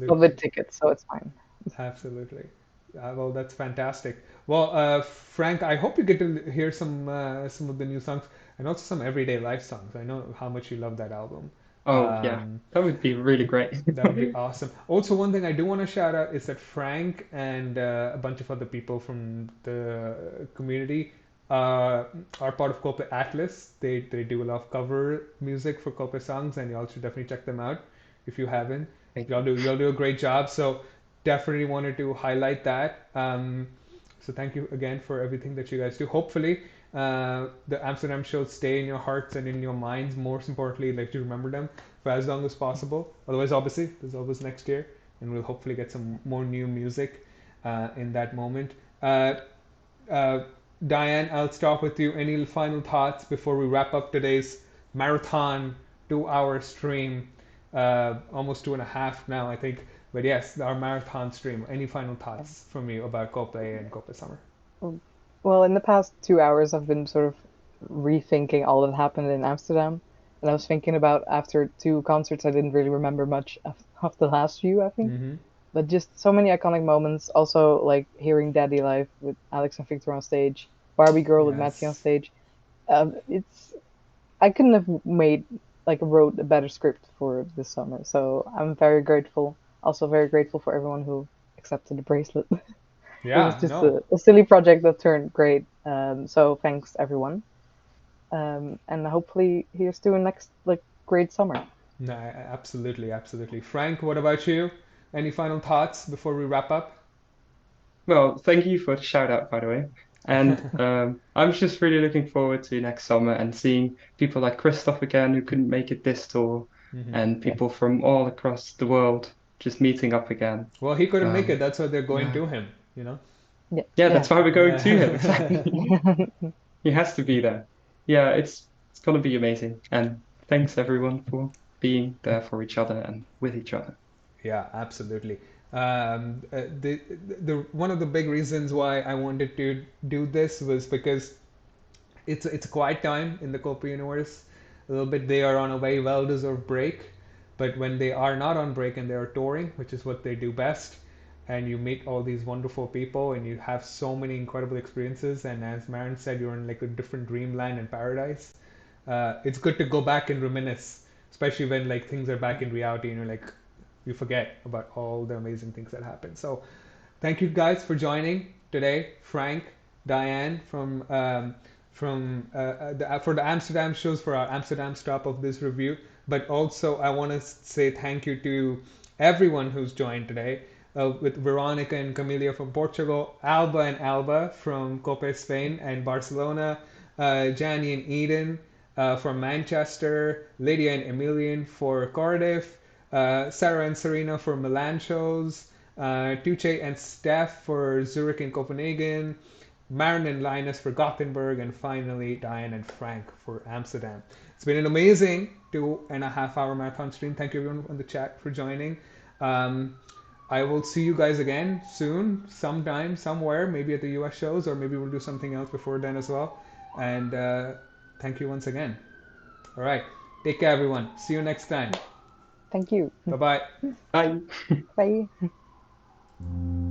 But absolutely. with tickets, so it's fine. Absolutely. Well, that's fantastic. Well, Frank, I hope you get to hear some of the new songs and also some everyday life songs. I know how much you love that album. Oh, yeah. Um, That would be really great. that would be awesome. Also, one thing I do want to shout out is that Frank and a bunch of other people from the community are part of Coldplay Atlas. They do a lot of cover music for Coldplay songs, and you all should definitely check them out if you haven't. Thank Y'all do a great job. So definitely wanted to highlight that. So thank you again for everything that you guys do. Hopefully, the Amsterdam shows stay in your hearts and in your minds. Most importantly, like you remember them for as long as possible. Otherwise, obviously, there's always next year, and we'll hopefully get some more new music in that moment. Uh, uh, Diane, I'll start with you. Any final thoughts before we wrap up today's marathon 2 hour stream? Almost 2.5 now, I think. But yes, our marathon stream. Any final thoughts from you about Coldplay and Coldplay Summer? Well, in the past 2 hours, I've been sort of rethinking all that happened in Amsterdam. And I was thinking about after two concerts, I didn't really remember much of the last few, I think. Mm-hmm. But just so many iconic moments. Also, like hearing Daddy Live with Alex and Victor on stage, Barbie Girl with Matthew on Yes. stage. It's I couldn't have made wrote a better script for this summer. So I'm very grateful. Also very grateful for everyone who accepted the bracelet. It was Yeah, just no. a silly project that turned great. So thanks everyone. And hopefully here's to a next great summer. No, absolutely, absolutely. Frank, what about you? Any final thoughts before we wrap up? Well, thank you for the shout out, by the way. And I'm just really looking forward to next summer and seeing people like Christoph again who couldn't make it this tour, Mm-hmm. and people from all across the world just meeting up again. Well, he couldn't make it. That's why they're going Yeah, to him, you know? Yeah. yeah, Yeah. that's why we're going to him, Yeah. exactly. He has to be there. Yeah, it's gonna be amazing. And thanks everyone for being there for each other and with each other. Yeah, absolutely. The one of the big reasons why I wanted to do this was because it's a quiet time in the Coldplay universe. A little bit they are on a very well-deserved break, but when they are not on break and they are touring, which is what they do best, and you meet all these wonderful people and you have so many incredible experiences, and as Maren said, you're in like a different dreamland and paradise. It's good to go back and reminisce, especially when like things are back in reality and you're like you forget about all the amazing things that happen. So thank you guys for joining today, Frank, Diane for the Amsterdam shows for our Amsterdam stop of this review. But also I want to say thank you to everyone who's joined today. With Veronica and Camilla from Portugal, Alba and Alba from Cope, Spain, and Barcelona, Jani and Eden from Manchester, Lydia and Emilian for Cardiff, Sarah and Serena for Milan shows, Tuche and Steph for Zurich and Copenhagen, Maren and Linus for Gothenburg, and finally Diane and Frank for Amsterdam. It's been an amazing 2.5 hour marathon stream. Thank you everyone on the chat for joining. Um, I will see you guys again soon, sometime, somewhere, maybe at the US shows, or maybe we'll do something else before then as well. And thank you once again. All right. Take care, everyone. See you next time. Thank you. Bye bye. Bye. Bye.